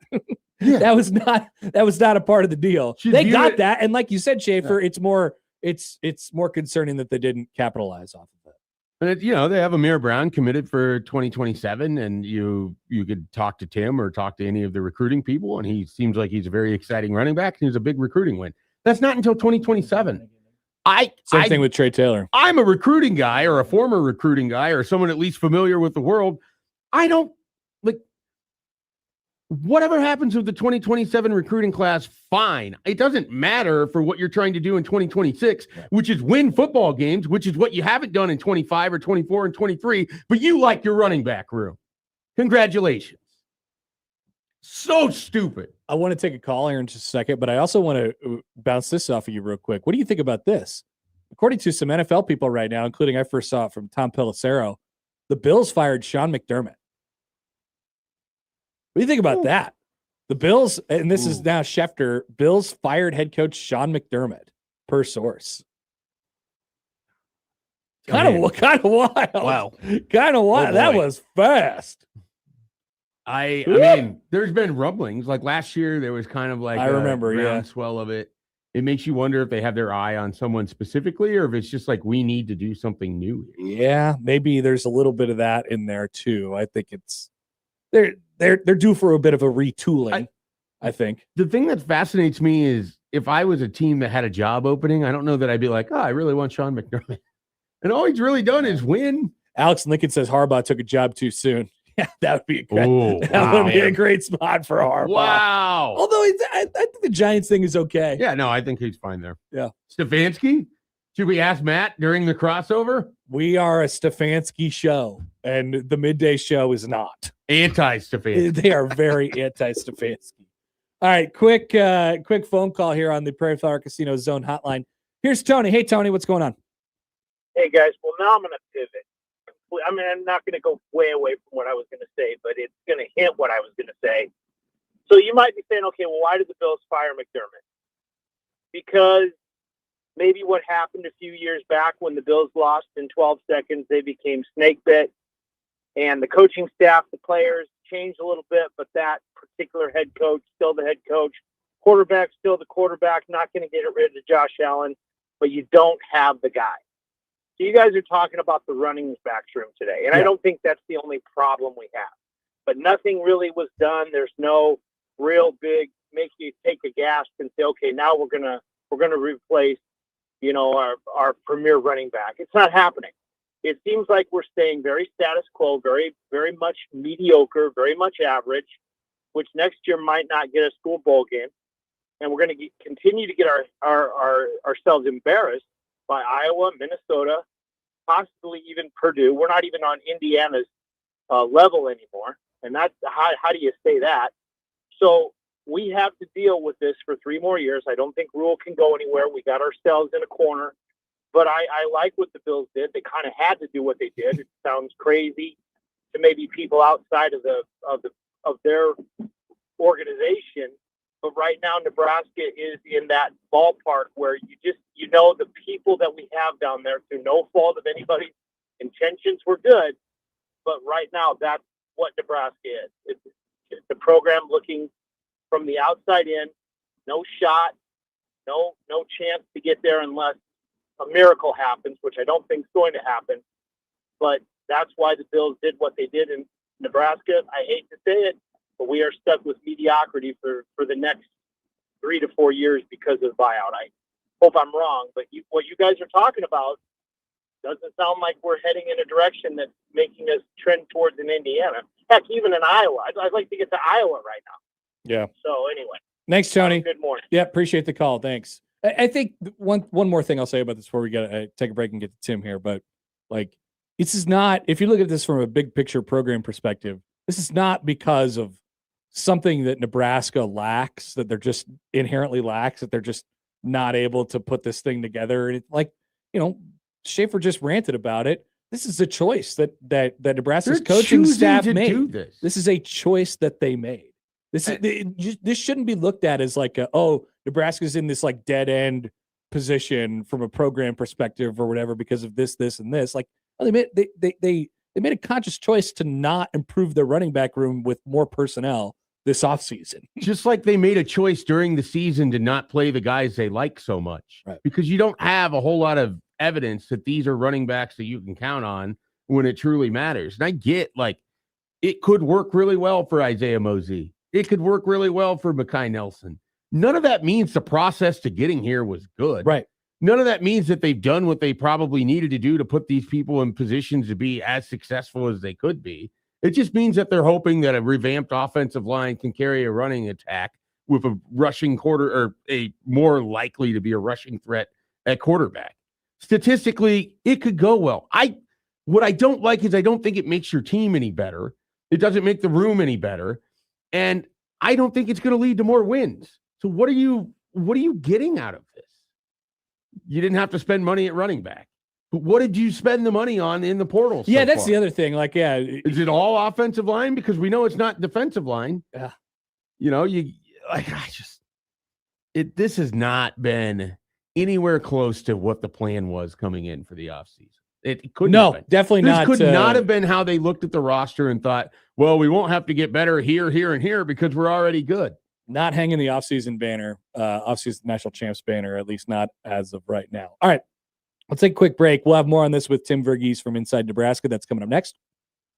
that was not a part of the deal. They got that. And like you said, Schaefer, it's more concerning that they didn't capitalize off of it. And they have Amir Brown committed for 2027, and you could talk to Tim or talk to any of the recruiting people, and he seems like he's a very exciting running back, and he's a big recruiting win. That's not until 2027. Same thing with Trey Taylor. I'm a recruiting guy or a former recruiting guy or someone at least familiar with the world. I don't like whatever happens with the 2027 recruiting class, fine. It doesn't matter for what you're trying to do in 2026, which is win football games, which is what you haven't done in 25 or 24 and 23, but you like your running back room. Congratulations. So stupid. I want to take a call here in just a second, but I also want to bounce this off of you real quick. What do you think about this? According to some NFL people right now, including I first saw it from Tom Pelissero, the Bills fired Sean McDermott. What do you think about that? The Bills, and this is now Schefter, Bills fired head coach Sean McDermott, per source. Kind of wild. Wow. Kind of wild. That was fast. I mean, there's been rumblings. Like last year, there was kind of like I remember, groundswell of it. It makes you wonder if they have their eye on someone specifically, or if it's just like we need to do something new here. Yeah, maybe there's a little bit of that in there too. I think it's they're due for a bit of a retooling. I think the thing that fascinates me is if I was a team that had a job opening, I don't know that I'd be like, I really want Sean McDermott, and all he's really done is win. Alex Lincoln says Harbaugh took a job too soon. Yeah, that would be a great spot for Harbaugh. Wow. Although I think the Giants thing is okay. Yeah, no, I think he's fine there. Yeah. Stefanski? Should we ask Matt during the crossover? We are a Stefanski show, and the midday show is not. Anti-Stefanski. They are very anti-Stefanski. All right, quick phone call here on the Prairie Flower Casino Zone hotline. Here's Tony. Hey, Tony, what's going on? Hey, guys. Well, now I'm going to pivot. roughly, I mean, I'm not going to go way away from what I was going to say, but it's going to hint what I was going to say. So you might be saying, okay, well, why did the Bills fire McDermott? Because maybe what happened a few years back when the Bills lost in 12 seconds, they became snake bit, and the coaching staff, the players changed a little bit, but that particular head coach, still the head coach, quarterback, still the quarterback, not going to get rid of Josh Allen, but you don't have the guy. So you guys are talking about the running backs room today, and I don't think that's the only problem we have. But nothing really was done. There's no real big make you take a gasp and say, okay, now we're gonna replace, our premier running back. It's not happening. It seems like we're staying very status quo, very, very much mediocre, very much average, which next year might not get us to a bowl game. And we're going to continue to get ourselves embarrassed by Iowa, Minnesota, possibly even Purdue. We're not even on Indiana's level anymore. And that's how do you say that? So we have to deal with this for 3 more years. I don't think Rule can go anywhere. We got ourselves in a corner. But I like what the Bills did. They kind of had to do what they did. It sounds crazy to maybe people outside of their organization. But right now, Nebraska is in that ballpark where the people that we have down there, through no fault of anybody's intentions, were good. But right now, that's what Nebraska is. It's the program looking from the outside in, no shot, no chance to get there unless a miracle happens, which I don't think is going to happen. But that's why the Bills did what they did in Nebraska. I hate to say it, but we are stuck with mediocrity for the next 3 to 4 years because of buyout. I hope I'm wrong, but what you guys are talking about doesn't sound like we're heading in a direction that's making us trend towards an Indiana. Heck, even in Iowa. I'd like to get to Iowa right now. Yeah. So anyway. Thanks, Tony. Good morning. Yeah, appreciate the call. Thanks. I think one more thing I'll say about this before we take a break and get to Tim here, but this is not, if you look at this from a big picture program perspective, this is not because of something that Nebraska lacks, that they're just inherently lacks, that they're just not able to put this thing together. And Schaefer just ranted about it. This is a choice that Nebraska's coaching staff made. This is a choice that they made. This shouldn't be looked at as Nebraska's in this dead end position from a program perspective or whatever because of this, and this. They made a conscious choice to not improve their running back room with more personnel this offseason. Just like they made a choice during the season to not play the guys they like so much, right? Because you don't have a whole lot of evidence that these are running backs that you can count on when it truly matters. And I get it could work really well for Isaiah Mosey. It could work really well for Mekhi Nelson. None of that means the process to getting here was good. Right. None of that means that they've done what they probably needed to do to put these people in positions to be as successful as they could be. It just means that they're hoping that a revamped offensive line can carry a running attack with a rushing or a more likely to be a rushing threat at quarterback. Statistically, it could go well. What I don't like is I don't think it makes your team any better. It doesn't make the room any better. And I don't think it's going to lead to more wins. So what are you getting out of this? You didn't have to spend money at running back. But what did you spend the money on in the portal? Yeah, that's the other thing. Is it all offensive line? Because we know it's not defensive line. Yeah. This has not been anywhere close to what the plan was coming in for the offseason. It couldn't have been. Definitely this not. Could not have been how they looked at the roster and thought, well, we won't have to get better here, here, and here because we're already good. Not hanging the offseason banner, offseason national champs banner, at least not as of right now. All right, let's take a quick break. We'll have more on this with Tim Verghese from Inside Nebraska. That's coming up next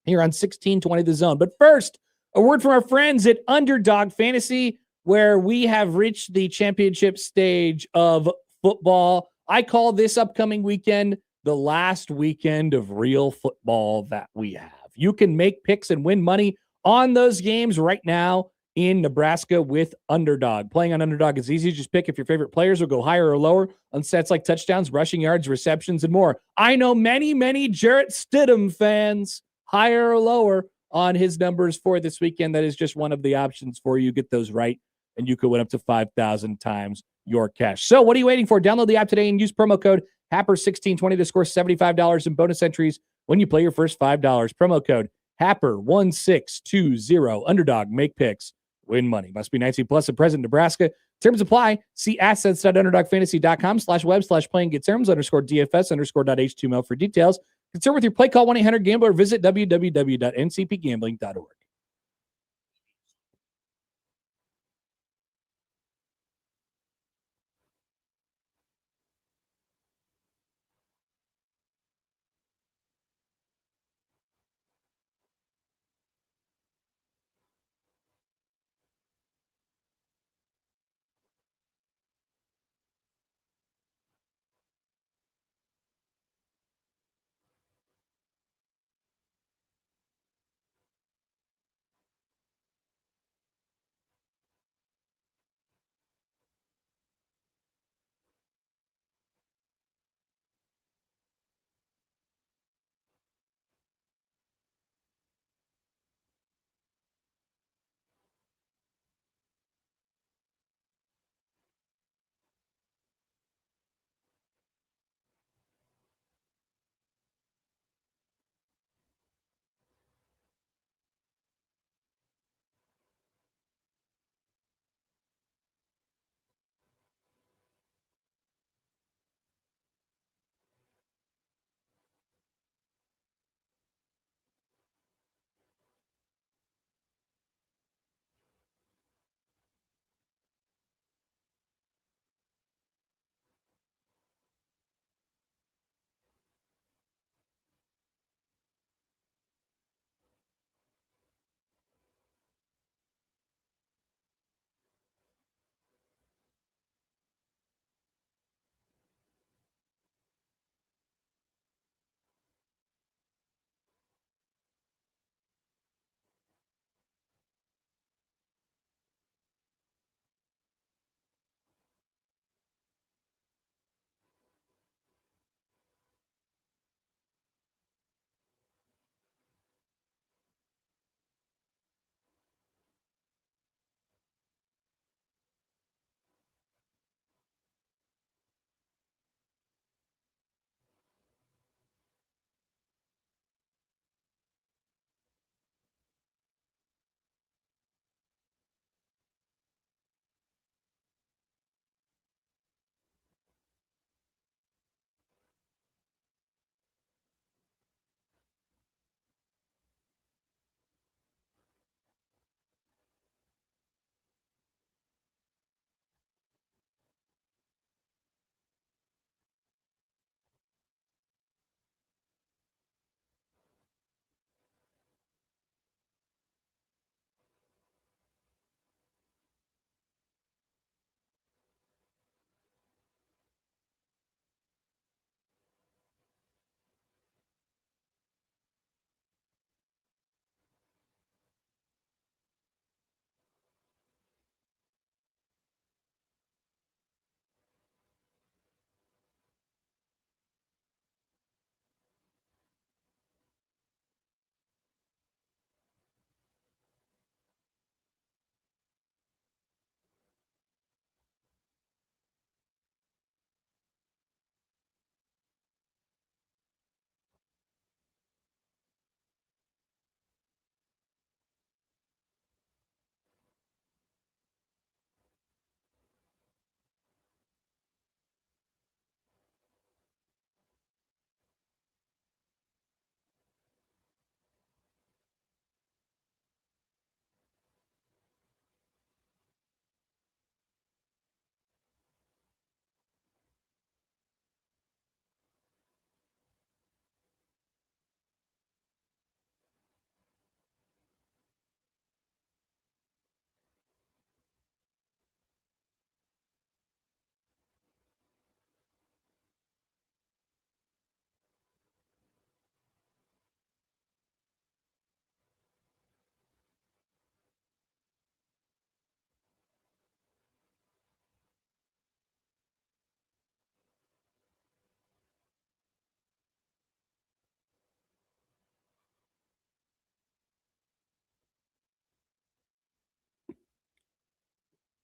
here on 1620 The Zone. But first, a word from our friends at Underdog Fantasy, where we have reached the championship stage of football. I call this upcoming weekend the last weekend of real football that we have. You can make picks and win money on those games right now in Nebraska with Underdog. Playing on Underdog is easy. Just pick if your favorite players will go higher or lower on stats like touchdowns, rushing yards, receptions, and more. I know many Jarrett Stidham fans, higher or lower on his numbers for this weekend. That is just one of the options for you. Get those right, and you could win up to 5,000 times your cash. So what are you waiting for? Download the app today and use promo code Happer1620 to score $75 in bonus entries when you play your first $5. Promo code HAPPER1620. Underdog, make picks, win money. Must be 19 plus and present in Nebraska. Terms apply. See assets.underdogfantasy.com/web/play and get terms _DFS_.html for details. Concern with your play, call 1-800-GAMBLER or visit www.ncpgambling.org.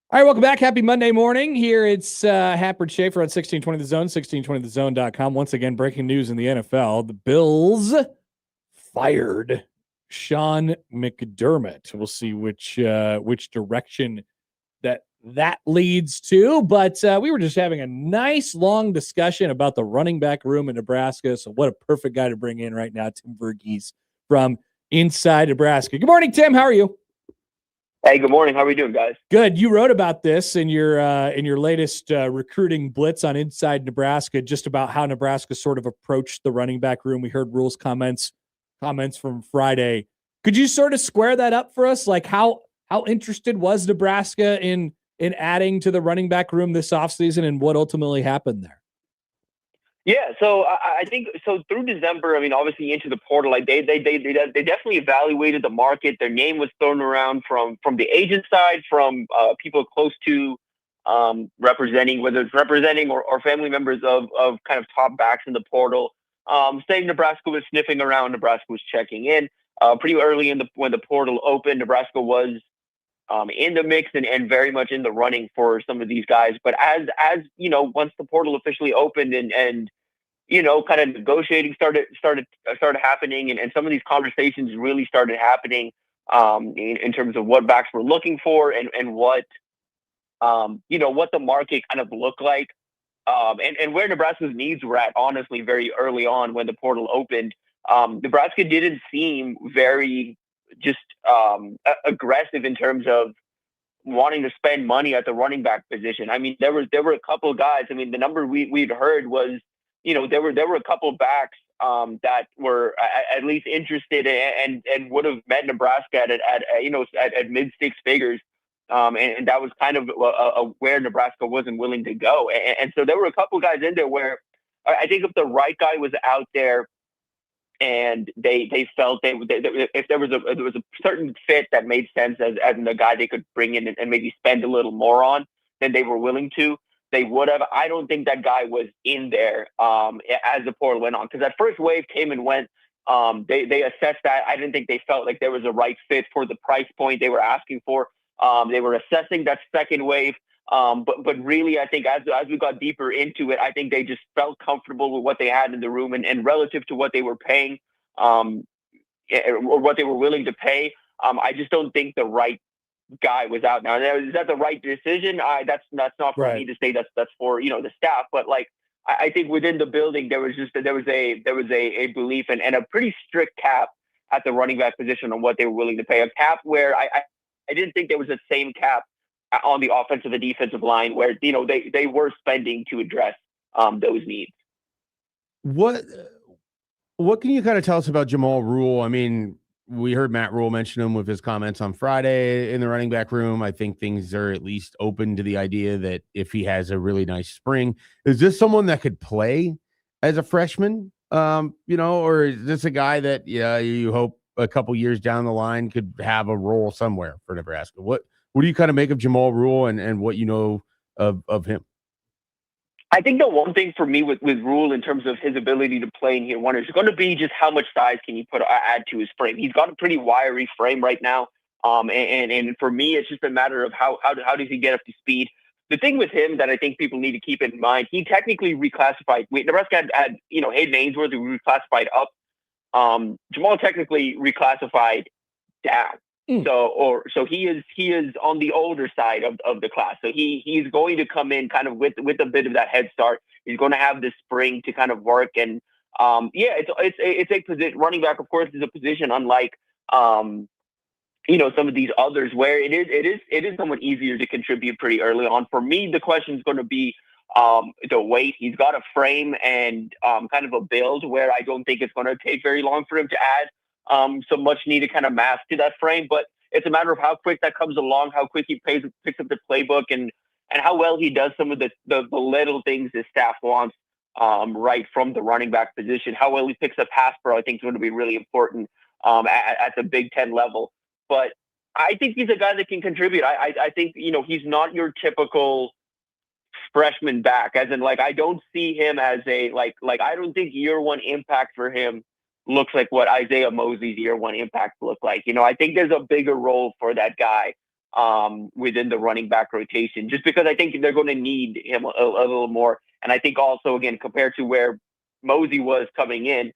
All right, welcome back. Happy Monday morning. Here it's Happer and Schaefer on 1620 The Zone, 1620thezone.com. Once again, breaking news in the NFL. The Bills fired Sean McDermott. We'll see which direction that leads to. But we were just having a nice long discussion about the running back room in Nebraska. So what a perfect guy to bring in right now, Tim Verghese from Inside Nebraska. Good morning, Tim. How are you? Hey, good morning. How are we doing, guys? Good. You wrote about this in your latest recruiting blitz on Inside Nebraska, just about how Nebraska sort of approached the running back room. We heard Rule's comments from Friday. Could you sort of square that up for us? Like how interested was Nebraska in adding to the running back room this offseason, and what ultimately happened there? Yeah, so I think so through December. I mean, obviously into the portal, like they definitely evaluated the market. Their name was thrown around from the agent side, from people close to representing, whether it's representing or family members of kind of top backs in the portal. Saying Nebraska was sniffing around, Nebraska was checking in. Pretty early when the portal opened, Nebraska was in the mix and very much in the running for some of these guys. But as you know, once the portal officially opened and you know, kind of negotiating started happening, and some of these conversations really started happening in terms of what backs we're looking for and what you know, what the market kind of looked like, and where Nebraska's needs were at. Honestly, very early on when the portal opened, Nebraska didn't seem very just aggressive in terms of wanting to spend money at the running back position. I mean, there were a couple of guys. I mean, the number we'd heard was, you know, there were a couple of backs that were at least interested and would have met Nebraska at mid six figures. And that was kind of where Nebraska wasn't willing to go. And so there were a couple of guys in there where I think if the right guy was out there and they felt if there was a certain fit that made sense as the guy they could bring in and maybe spend a little more on, then they were willing to. They would have. I don't think that guy was in there as the portal went on, because that first wave came and went. They assessed that. I didn't think they felt like there was a right fit for the price point they were asking for. They were assessing that second wave. But really, I think as we got deeper into it, I think they just felt comfortable with what they had in the room and relative to what they were paying, or what they were willing to pay. I just don't think the right guy was out. Now, is that the right decision? That's not for me to say. That's for, you know, the staff. But like, I think within the building there was a belief and a pretty strict cap at the running back position on what they were willing to pay. A cap where I didn't think there was the same cap on the offensive and defensive line, where, you know, they were spending to address those needs. What can you kind of tell us about Jamal Rule? I mean, we heard Matt Rule mention him with his comments on Friday in the running back room. I think things are at least open to the idea that if he has a really nice spring, is this someone that could play as a freshman? You know, or is this a guy that you hope a couple years down the line could have a role somewhere for Nebraska? What do you kind of make of Jamal Rule and what you know of him? I think the one thing for me with Rule in terms of his ability to play in year one is going to be just how much size can you add to his frame. He's got a pretty wiry frame right now, and for me, it's just a matter of how does he get up to speed. The thing with him that I think people need to keep in mind, he technically reclassified. Nebraska had Hayden Ainsworth, who reclassified up. Jamal technically reclassified down. So he is on the older side of the class. So he's going to come in kind of with a bit of that head start. He's going to have this spring to kind of work. And it's a position. Running back, of course, is a position unlike some of these others where it is somewhat easier to contribute pretty early on. For me, the question is going to be the weight. He's got a frame and kind of a build where I don't think it's going to take very long for him to add some much needed kind of mass to that frame. But it's a matter of how quick that comes along, how quick he picks up the playbook, and how well he does some of the little things his staff wants right from the running back position. How well he picks up pass pro, I think, is going to be really important at the Big Ten level. But I think he's a guy that can contribute. I think, he's not your typical freshman back, as in, like, I don't see him as a I don't think year one impact for him looks like what Isaiah Mosley's year one impact looked like. I think there's a bigger role for that guy within the running back rotation, just because I think they're going to need him a little more. And I think also, again, compared to where Mosey was coming in,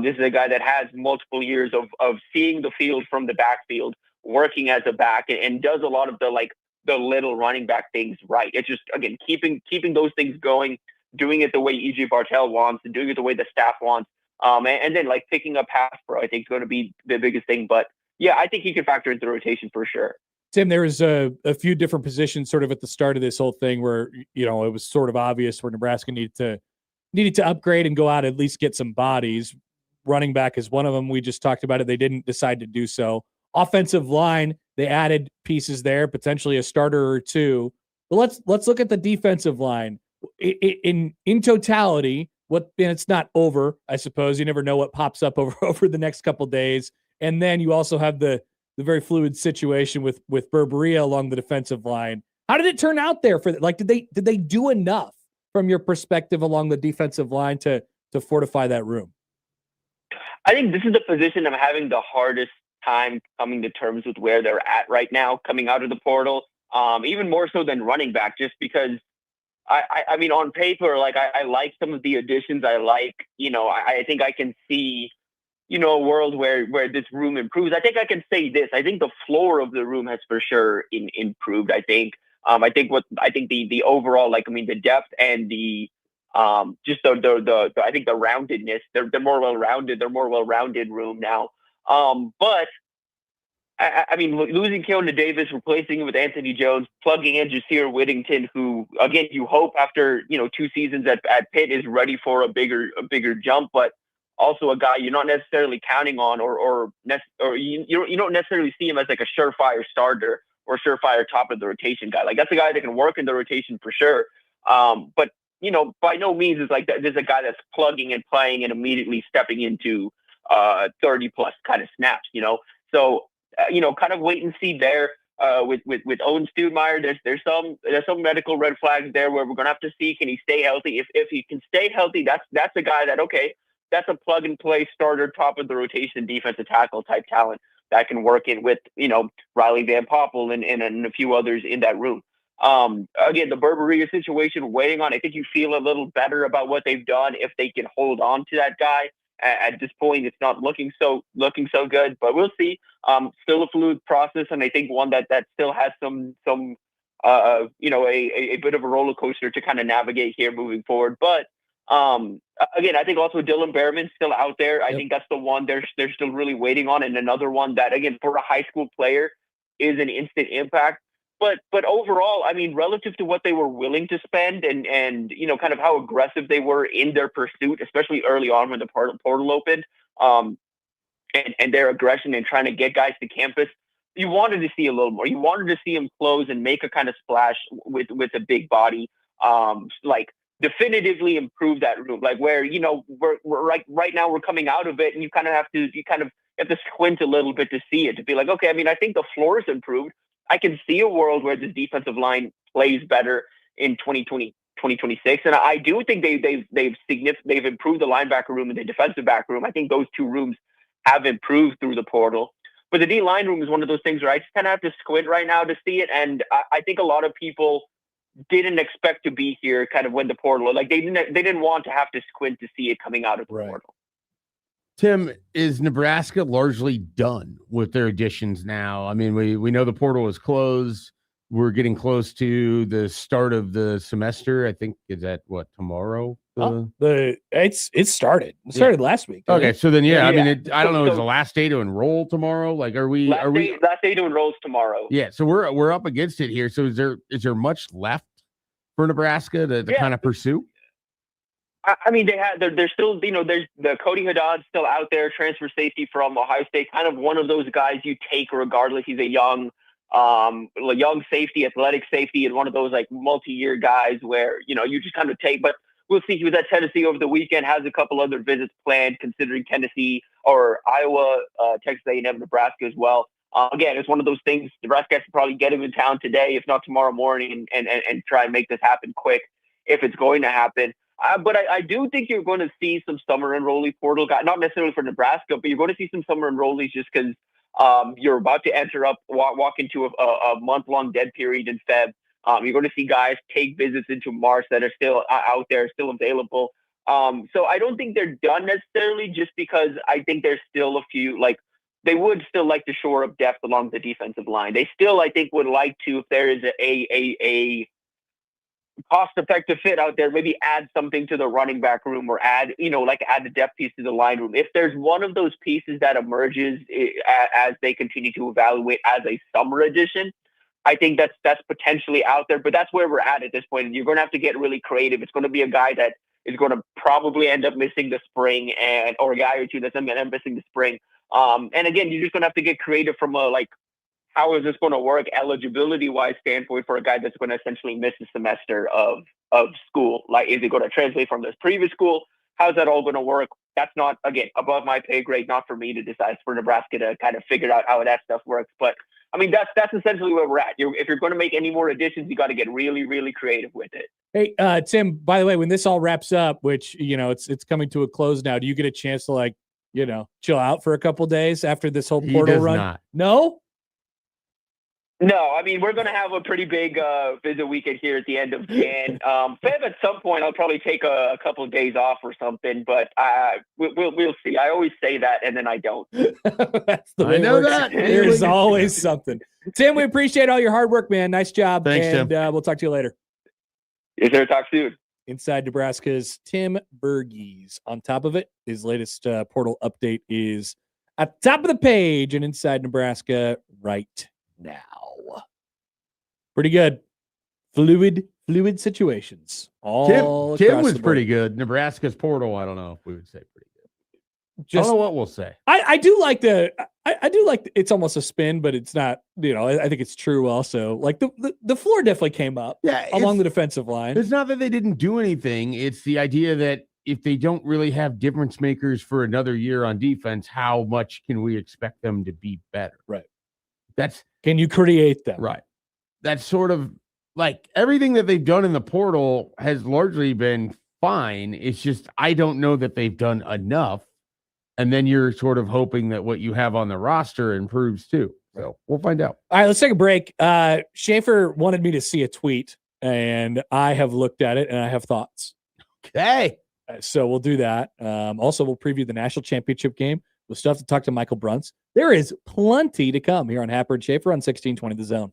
This is a guy that has multiple years of seeing the field from the backfield, working as a back, and does a lot of the little running back things right. It's just, again, keeping those things going, doing it the way E.J. Bartel wants, and doing it the way the staff wants. And then like picking up pass pro, I think is going to be the biggest thing. But yeah, I think he can factor into the rotation for sure. Tim, there was a few different positions sort of at the start of this whole thing where, you know, it was sort of obvious where Nebraska needed to upgrade and go out, at least get some bodies. Running back is one of them. We just talked about it. They didn't decide to do so. Offensive line, they added pieces there, potentially a starter or two. But let's look at the defensive line. In totality, and it's not over, I suppose. You never know what pops up over the next couple days. And then you also have the very fluid situation with Berberia along the defensive line. How did it turn out there for like, did they do enough from your perspective along the defensive line to fortify that room? I think this is the position I'm having the hardest time coming to terms with where they're at right now, coming out of the portal, even more so than running back, just because I mean, on paper, like I like some of the additions. I think I can see, a world where this room improves. I think I can say this. I think the floor of the room has for sure improved. I think the overall, the depth and the just the I think the roundedness. They're more well-rounded. They're more well-rounded room now. But I mean, losing Keona Davis, replacing him with Anthony Jones, plugging in Jasir Whittington, who again you hope after 2 seasons at Pitt is ready for a bigger jump, but also a guy you're not necessarily counting on, or you don't necessarily see him as like a surefire starter or surefire top of the rotation guy. Like that's a guy that can work in the rotation for sure. But by no means is like that. There's a guy that's plugging and playing and immediately stepping into 30 plus kind of snaps. So kind of wait and see there. With Owen Studemeyer, there's some medical red flags there where we're gonna have to see, can he stay healthy? If he can stay healthy, that's a guy that, okay, that's a plug and play starter, top of the rotation defensive tackle type talent that can work in with Riley Van Poppel and a few others in that room. Again, the Berberia situation weighing on. I think you feel a little better about what they've done if they can hold on to that guy. At this point, it's not looking so good, but we'll see. Still a fluid process, and I think one that still has some a bit of a roller coaster to kind of navigate here moving forward. But again, I think also Dylan Behrman's still out there. I think that's the one they're still really waiting on, and another one that, again, for a high school player is an instant impact. But overall, I mean, relative to what they were willing to spend and kind of how aggressive they were in their pursuit, especially early on when the portal opened, and their aggression in trying to get guys to campus, you wanted to see a little more. You wanted to see him close and make a kind of splash with a big body, like definitively improve that room. Like where we're like right now we're coming out of it, and you have to squint a little bit to see it, to be like, okay, I mean, I think the floor is improved. I can see a world where the defensive line plays better in 2020, 2026. And I do think they've improved the linebacker room and the defensive back room. I think those two rooms have improved through the portal. But the D line room is one of those things where I just kind of have to squint right now to see it. And I think a lot of people didn't expect to be here kind of when the portal, like they didn't want to have to squint to see it coming out of the portal. Tim, is Nebraska largely done with their additions now? I mean, we know the portal is closed. We're getting close to the start of the semester. I think is that what, tomorrow? It started. It started last week. Okay, so then I mean, I don't know. Is the last day to enroll tomorrow? Like, last day to enroll is tomorrow? Yeah, so we're up against it here. So is there much left for Nebraska to kind of pursue? I mean, they're still, there's the Cody Haddad still out there, transfer safety from Ohio State, kind of one of those guys you take regardless. He's a young safety, athletic safety, and one of those like multi-year guys where, you just kind of take, but we'll see. He was at Tennessee over the weekend, has a couple other visits planned considering Tennessee or Iowa, Texas A&M, Nebraska as well. Again, it's one of those things. Nebraska has to probably get him in town today, if not tomorrow morning, and try and make this happen quick if it's going to happen. But I do think you're going to see some summer enrollee portal guys, not necessarily for Nebraska, but you're going to see some summer enrollees just because you're about to walk into a month-long dead period in Feb. You're going to see guys take visits into March that are still out there, still available. So I don't think they're done necessarily, just because I think there's still a few, like, they would still like to shore up depth along the defensive line. They still, I think, would like to, if there is a cost-effective fit out there, maybe add something to the running back room, or add the depth piece to the line room. If there's one of those pieces that emerges as they continue to evaluate as a summer addition, I think that's potentially out there. But that's where we're at this point. You're going to have to get really creative. It's going to be a guy that is going to probably end up missing the spring, or a guy or two that's going to end up missing the spring. And again, you're just going to have to get creative from a, like, how is this going to work eligibility-wise standpoint for a guy that's going to essentially miss a semester of school? Like, is it going to translate from this previous school? How's that all going to work? That's not, again, above my pay grade, not for me to decide. It's for Nebraska to kind of figure out how that stuff works. But, I mean, that's essentially where we're at. If you're going to make any more additions, you got to get really, really creative with it. Hey, Tim, by the way, when this all wraps up, which, it's coming to a close now, do you get a chance to, chill out for a couple days after this whole portal run? Not. No? No, I mean, we're going to have a pretty big visit weekend here at the end of Jan. Feb, at some point, I'll probably take a couple of days off or something, but we'll see. I always say that, and then I don't. That's the way I know it works. that. There's always something. Tim, we appreciate all your hard work, man. Nice job. Thanks, and Tim. We'll talk to you later. Is there a talk soon? Inside Nebraska's Tim Verghese. On top of it, his latest portal update is at the top of the page and Inside Nebraska right now. Pretty good. Fluid situations. All Tim across was the board. pretty good. Nebraska's portal, I don't know if we would say pretty good. I Just, don't know what we'll say. I do like it's almost a spin, but it's not, I think it's true also. Like the floor definitely came up along the defensive line. It's not that they didn't do anything. It's the idea that if they don't really have difference makers for another year on defense, how much can we expect them to be better? Right. Can you create them? Right. That's sort of like everything that they've done in the portal has largely been fine. It's just, I don't know that they've done enough. And then you're sort of hoping that what you have on the roster improves too. So we'll find out. All right, let's take a break. Schaefer wanted me to see a tweet, and I have looked at it, and I have thoughts. Okay. So we'll do that. Also, we'll preview the national championship game. We'll still have to talk to Michael Bruns. There is plenty to come here on Happer and Schaefer on 1620 The Zone.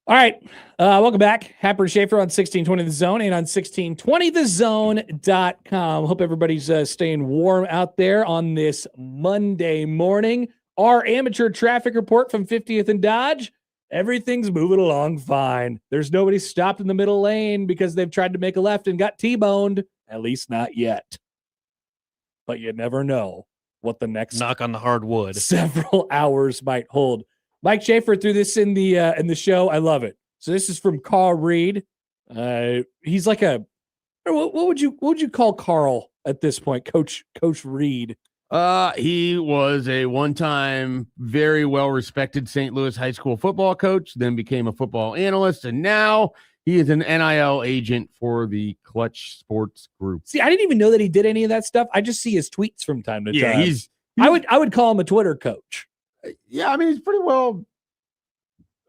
All right. Welcome back. Happer and Schaefer on 1620 The Zone and on 1620thezone.com. Hope everybody's staying warm out there on this Monday morning. Our amateur traffic report from 50th and Dodge. Everything's moving along fine. There's nobody stopped in the middle lane because they've tried to make a left and got T-boned. At least not yet. But you never know what the next Knock on the hard wood. several hours might hold. Mike Schaefer threw this in the show. I love it. So this is from Carl Reed. He's like what would you call Carl at this point? Coach Reed. He was a one-time, very well-respected St. Louis high school football coach, then became a football analyst, and now he is an NIL agent for the Clutch Sports Group. See, I didn't even know that he did any of that stuff. I just see his tweets from time to time. He's I would call him a Twitter coach. Yeah, I mean, he's pretty well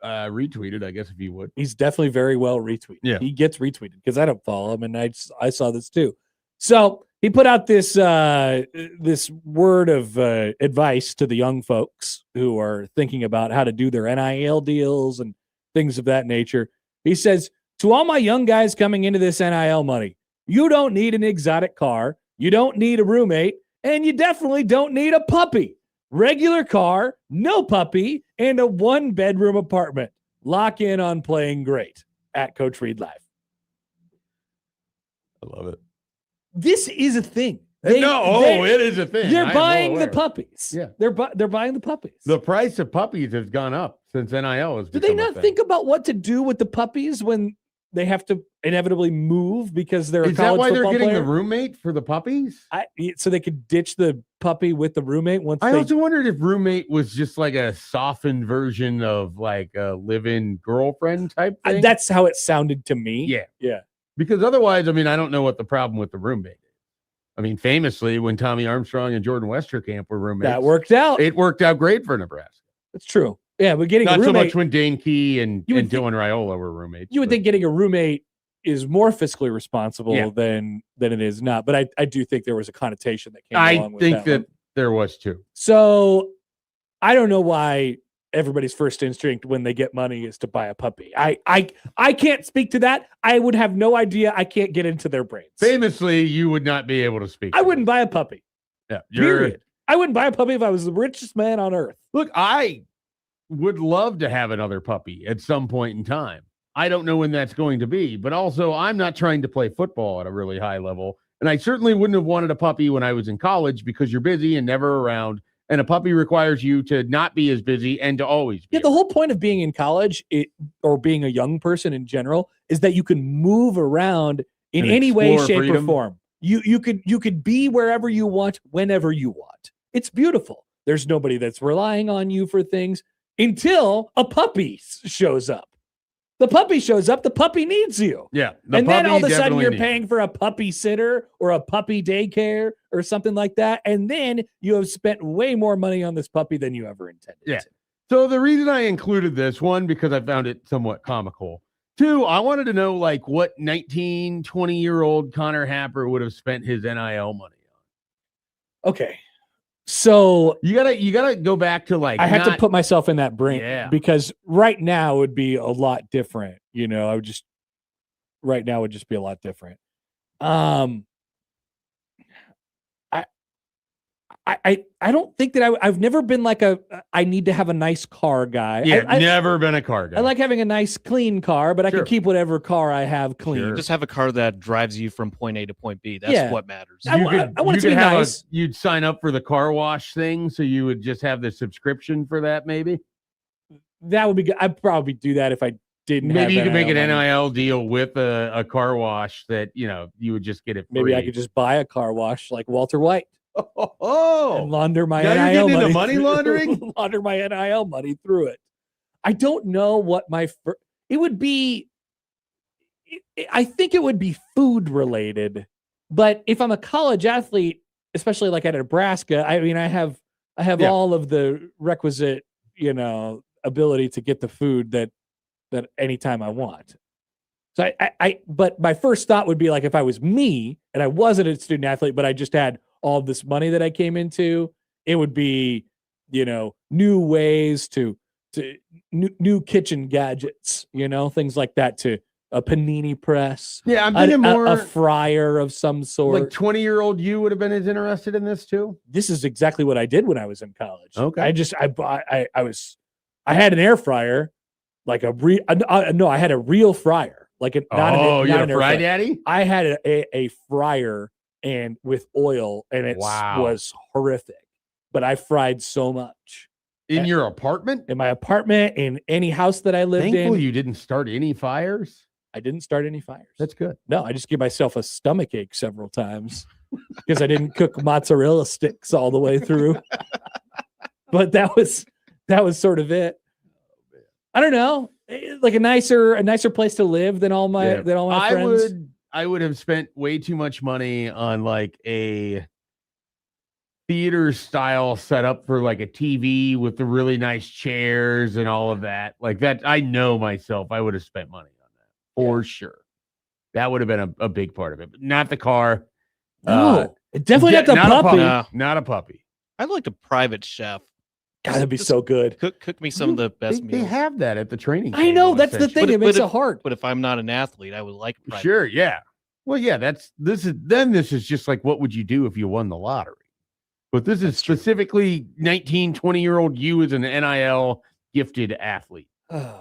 retweeted, I guess, if you would. He's definitely very well retweeted. Yeah. He gets retweeted because I don't follow him, and I saw this too. So he put out this this word of advice to the young folks who are thinking about how to do their NIL deals and things of that nature. He says, to all my young guys coming into this NIL money, you don't need an exotic car, you don't need a roommate, and you definitely don't need a puppy. Regular car, no puppy, and a 1-bedroom apartment. Lock in on playing great at Coach Reed Live. I love it. This is a thing. It is a thing. They're buying the puppies. Yeah. They're buying the puppies. The price of puppies has gone up since NIL has Do they not think about what to do with the puppies when they have to inevitably move because they're a Is college that why they're football getting player? the roommate for the puppies? So they could ditch the puppy with the roommate once I they also wondered if roommate was just like a softened version of like a live-in girlfriend type thing. That's how it sounded to me. Yeah. Yeah. Because otherwise, I mean, I don't know what the problem with the roommate is. I mean, famously, when Tommy Armstrong and Jordan Westerkamp were roommates, That worked out. It worked out great for Nebraska. That's true. Yeah, but getting Not a so roommate, much when Dane Key and You would Dylan Raiola were roommates. you would but- think getting a roommate is more fiscally responsible Yeah. than it is not. But I do think there was a connotation that came I along with think that one. there was too. So I don't know why everybody's first instinct when they get money is to buy a puppy. I can't speak to that. I would have no idea. I can't get into their brains. Famously, you would not be able to speak. I wouldn't buy a puppy. Yeah, Period. I wouldn't buy a puppy if I was the richest man on earth. Look, I would love to have another puppy at some point in time. I don't know when that's going to be, but also I'm not trying to play football at a really high level. And I certainly wouldn't have wanted a puppy when I was in college because you're busy and never around. And a puppy requires you to not be as busy and to always be. Yeah, the whole point of being in college or being a young person in general is that you can move around in And any way, explore shape, freedom. or form. You could be wherever you want, whenever you want. It's beautiful. There's nobody that's relying on you for things until a puppy shows up. The puppy shows up, the puppy needs you. Yeah. And then all of a sudden definitely you're needs paying for a puppy sitter or a puppy daycare or something like that. And then you have spent way more money on this puppy than you ever intended. Yeah. to. So the reason I included this, one, because I found it somewhat comical. Two, I wanted to know like what 19, 20-year-old Connor Happer would have spent his NIL money on. Okay. So You gotta go back to like I had to put myself in that brain because right now would be a lot different. You know, right now would just be a lot different. I don't think that I've never been like I need to have a nice car guy. Yeah, I never been a car guy. I like having a nice clean car, but I Sure. can keep whatever car I have clean. Sure. Just have a car that drives you from point A to point B. That's Yeah. what matters. I want it to be have nice. you'd sign up for the car wash thing, so you would just have the subscription for that, maybe. That would be good. I'd probably do that if I didn't. Maybe you have could make an money. NIL deal with a car wash that you would just get it free. Maybe I could just buy a car wash like Walter White and oh, launder my Now you're NIL getting into money. money laundering? Launder my NIL money through it. I don't know what it would be. I think it would be food related, but if I'm a college athlete, especially like at Nebraska, I mean, I have Yeah. all of the requisite, ability to get the food that anytime I want. So but my first thought would be like, if I was me and I wasn't a student athlete, but I just had all this money that I came into, it would be, new ways to to new kitchen gadgets, things like that, to a panini press. Yeah, I'm thinking more a fryer of some sort. like 20-year-old you would have been as interested in this too. This is exactly what I did when I was in college. Okay. I had an air fryer, like I had a real fryer, like You had a fry daddy? I had a fryer and with oil, and it was horrific, but I fried so much. In your apartment? In my apartment, in any house that I lived in. Thankfully, you didn't start any fires. I didn't start any fires. That's good. No, I just gave myself a stomach ache several times because I didn't cook mozzarella sticks all the way through. But that was sort of it. I don't know, like a nicer place to live than all my friends. I would have spent way too much money on like a theater style setup for like a TV with the really nice chairs and all of that. Like that, I know myself, I would have spent money on that for sure. That would have been a big part of it, but not the car. No, definitely not the puppy. Not a puppy. I'd like a private chef. God, that'd be so good. Cook me some of the best They meals. have that at the training. I know, table, that's the thing. It makes it hard. But if I'm not an athlete, I would like private. Sure, yeah. Well, yeah, this is just like, what would you do if you won the lottery? But this is specifically 19, 20-year-old you as an NIL gifted athlete. And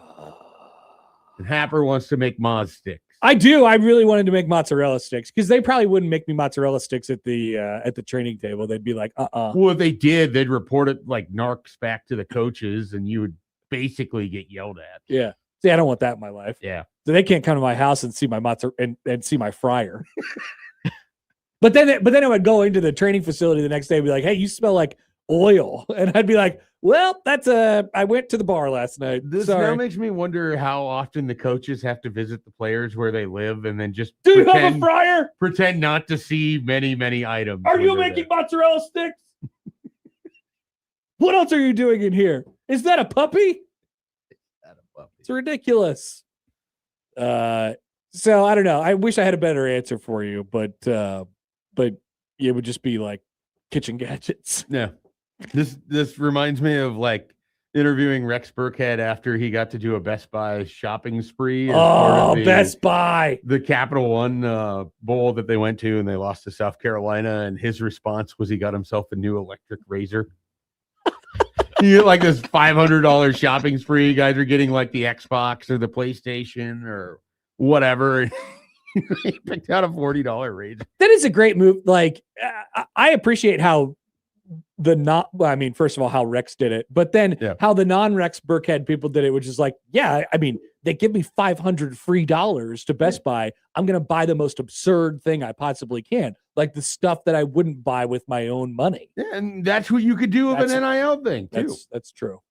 Happer wants to make Moz sticks. I do. I really wanted to make mozzarella sticks because they probably wouldn't make me mozzarella sticks at the training table. They'd be like, Well, if they did, they'd report it like narcs back to the coaches, and you would basically get yelled at. Yeah. See, I don't want that in my life. Yeah. So they can't come to my house and see my mozzarella and see my fryer. But then I would go into the training facility the next day and be like, hey, you smell like oil. And I'd be like, well, I went to the bar last night. This Sorry. now makes me wonder how often the coaches have to visit the players where they live and then just do you have a fryer? Pretend not to see many, many items. Are you making mozzarella sticks? What else are you doing in here? Is that a puppy? It's ridiculous. So I don't know. I wish I had a better answer for you, but it would just be like kitchen gadgets. Yeah. This reminds me of like interviewing Rex Burkhead after he got to do a Best Buy shopping spree. Best Buy. The Capital One bowl that they went to, and they lost to South Carolina. And his response was he got himself a new electric razor. You get like this $500 shopping spree. You guys are getting like the Xbox or the PlayStation or whatever. He picked out a $40 razor. That is a great move. Like, I appreciate how first of all, how Rex did it, but then how the non-Rex Burkhead people did it, which is like, they give me $500 free to Best Buy. I'm going to buy the most absurd thing I possibly can. Like the stuff that I wouldn't buy with my own money. Yeah, and that's what you could do with an NIL thing too. That's true.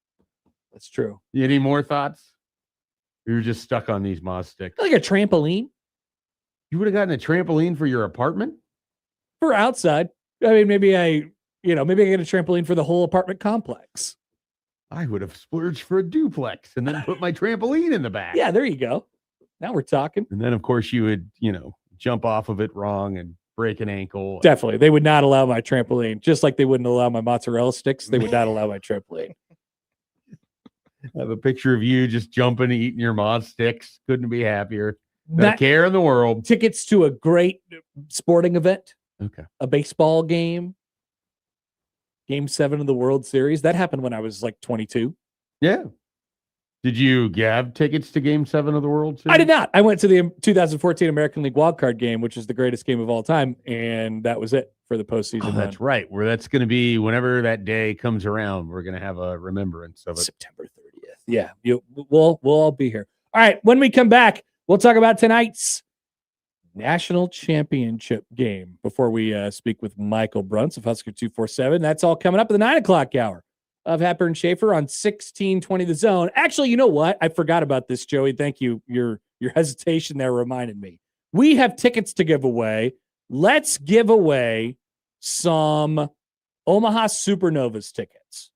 That's true. You any more thoughts? You're just stuck on these Moz sticks. Like a trampoline. You would have gotten a trampoline for your apartment? For outside. I mean, maybe I get a trampoline for the whole apartment complex. I would have splurged for a duplex and then put my trampoline in the back. Yeah, there you go. Now we're talking. And then, of course, you would, jump off of it wrong and break an ankle. Definitely. They would not allow my trampoline. Just like they wouldn't allow my mozzarella sticks, they would not allow my trampoline. I have a picture of you just jumping and eating your Moz sticks. Couldn't be happier. Not a care in the world. Tickets to a great sporting event. Okay. A baseball game. Game 7 of the World Series. That happened when I was like 22. Yeah. Did you have tickets to Game 7 of the World Series? I did not. I went to the 2014 American League wildcard game, which is the greatest game of all time, and that was it for the postseason. Oh, that's right. Where that's going to be whenever that day comes around. We're going to have a remembrance of it. September 30th. Yeah, we'll all be here. All right. When we come back, we'll talk about tonight's national championship game before we speak with Michael Bruns of Husker 247. That's all coming up at the 9 o'clock hour of Happer and Schaefer on 1620 The Zone. Actually, you know what? I forgot about this, Joey. Thank you. Your hesitation there reminded me. We have tickets to give away. Let's give away some Omaha Supernovas tickets.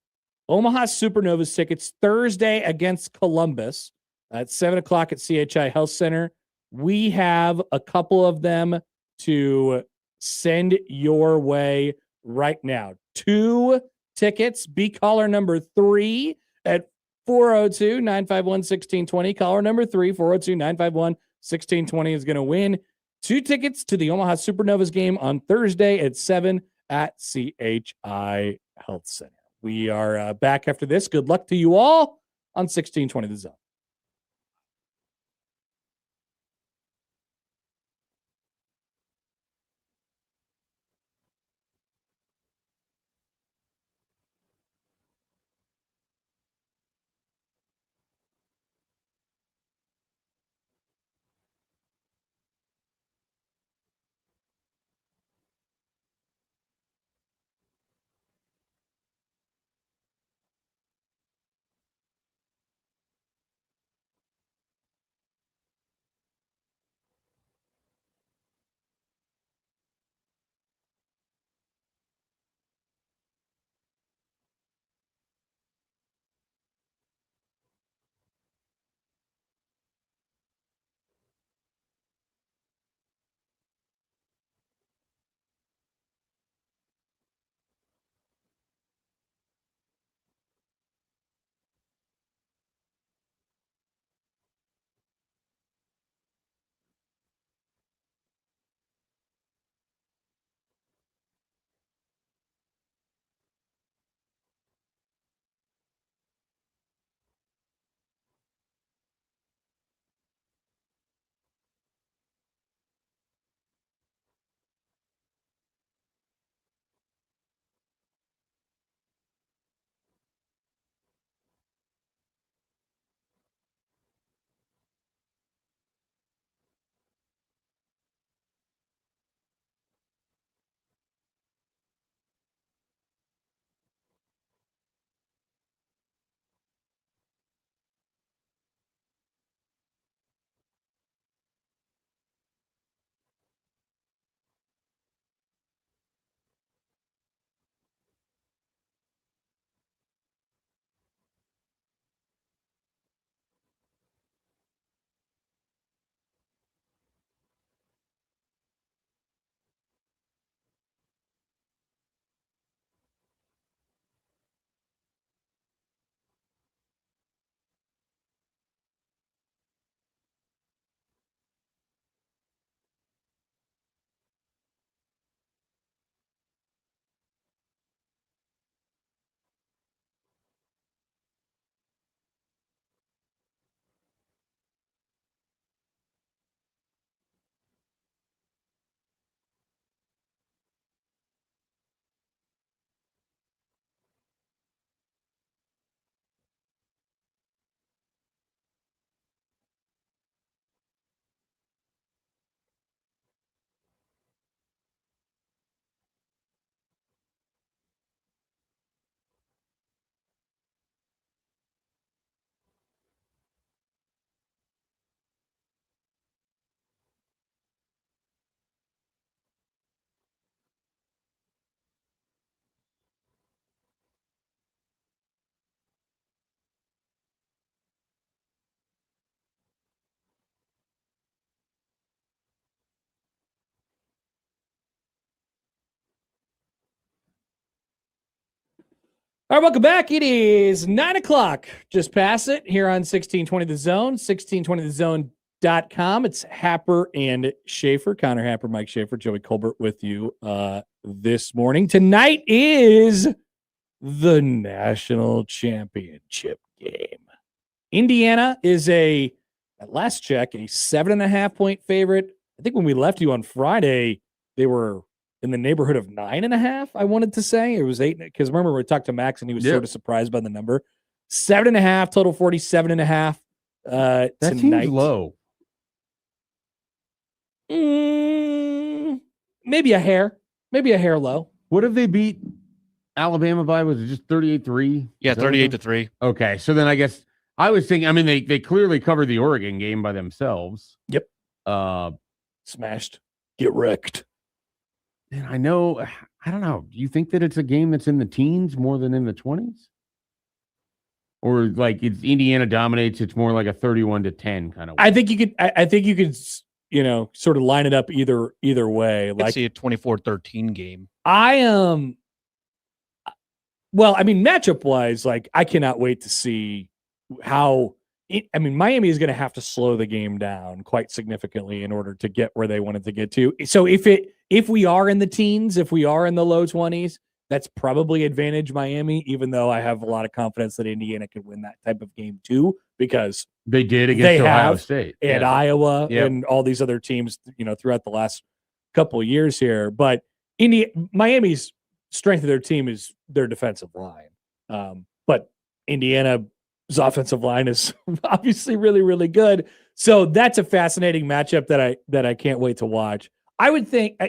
Omaha Supernovas tickets Thursday against Columbus at 7 o'clock at CHI Health Center. We have a couple of them to send your way right now. 2 tickets. Be caller number 3 at 402-951-1620. Caller number 3, 402-951-1620 is going to win 2 tickets to the Omaha Supernovas game on Thursday at 7 at CHI Health Center. We are back after this. Good luck to you all on 1620 The Zone. All right, welcome back. It is 9 o'clock. Just pass it here on 1620 The Zone, 1620thezone.com. It's Happer and Schaefer, Connor Happer, Mike Schaefer, Joey Colbert with you this morning. Tonight is the national championship game. Indiana is at last check, a 7.5 point favorite. I think when we left you on Friday, they were in the neighborhood of 9.5. I wanted to say it was 8 because remember we talked to Max and he was sort of surprised by the number. 7.5 total, 47.5. That tonight. seems low. Maybe a hair low. What have they beat Alabama by? Was it just 38-3? Yeah, 38-3. Okay, so then I guess I was thinking. I mean, they clearly covered the Oregon game by themselves. Yep. Smashed. Get wrecked. And I know. I don't know. Do you think that it's a game that's in the teens more than in the 20s? Or like it's Indiana dominates, it's more like a 31-10 kind of way. I think you could, sort of line it up either way. Like see a 24-13 game. Well, I mean, matchup wise, like I cannot wait to see Miami is going to have to slow the game down quite significantly in order to get where they wanted to get to. So if we are in the teens, if we are in the low 20s, that's probably advantage Miami, even though I have a lot of confidence that Indiana could win that type of game too, because they did against Ohio State and Iowa and all these other teams, throughout the last couple of years here. But Miami's strength of their team is their defensive line. But Indiana's offensive line is obviously really, really good. So that's a fascinating matchup that I can't wait to watch. I would think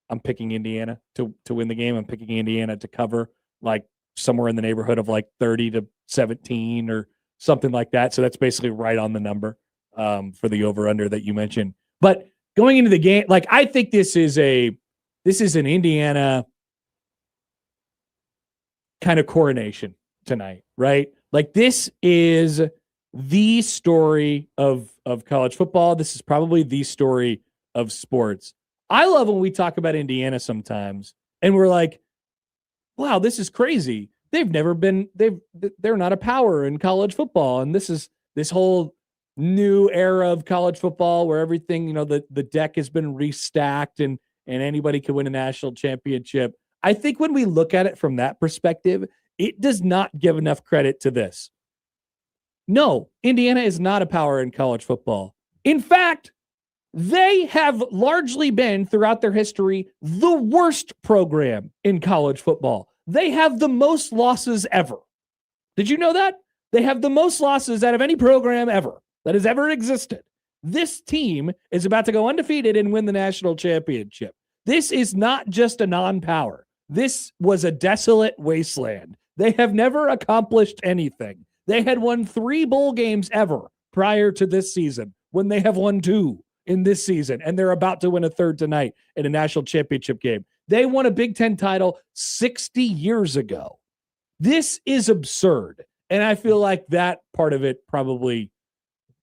I'm picking Indiana to win the game. I'm picking Indiana to cover like somewhere in the neighborhood of like 30-17 or something like that. So that's basically right on the number for the over-under that you mentioned. But going into the game, like I think this is an Indiana kind of coronation tonight, right? Like this is the story of college football. This is probably the story of sports. I love when we talk about Indiana sometimes and we're like, wow, this is crazy. They're not a power in college football. And this is this whole new era of college football where everything, the deck has been restacked and anybody can win a national championship. I think when we look at it from that perspective, it does not give enough credit to this. No, Indiana is not a power in college football. In fact, they have largely been, throughout their history, the worst program in college football. They have the most losses ever. Did you know that? They have the most losses out of any program ever that has ever existed. This team is about to go undefeated and win the national championship. This is not just a non-power. This was a desolate wasteland. They have never accomplished anything. They had won 3 bowl games ever prior to this season, when they have won 2 in this season, and they're about to win a 3rd tonight in a national championship game. They won a Big Ten title 60 years ago. This is absurd. And I feel like that part of it probably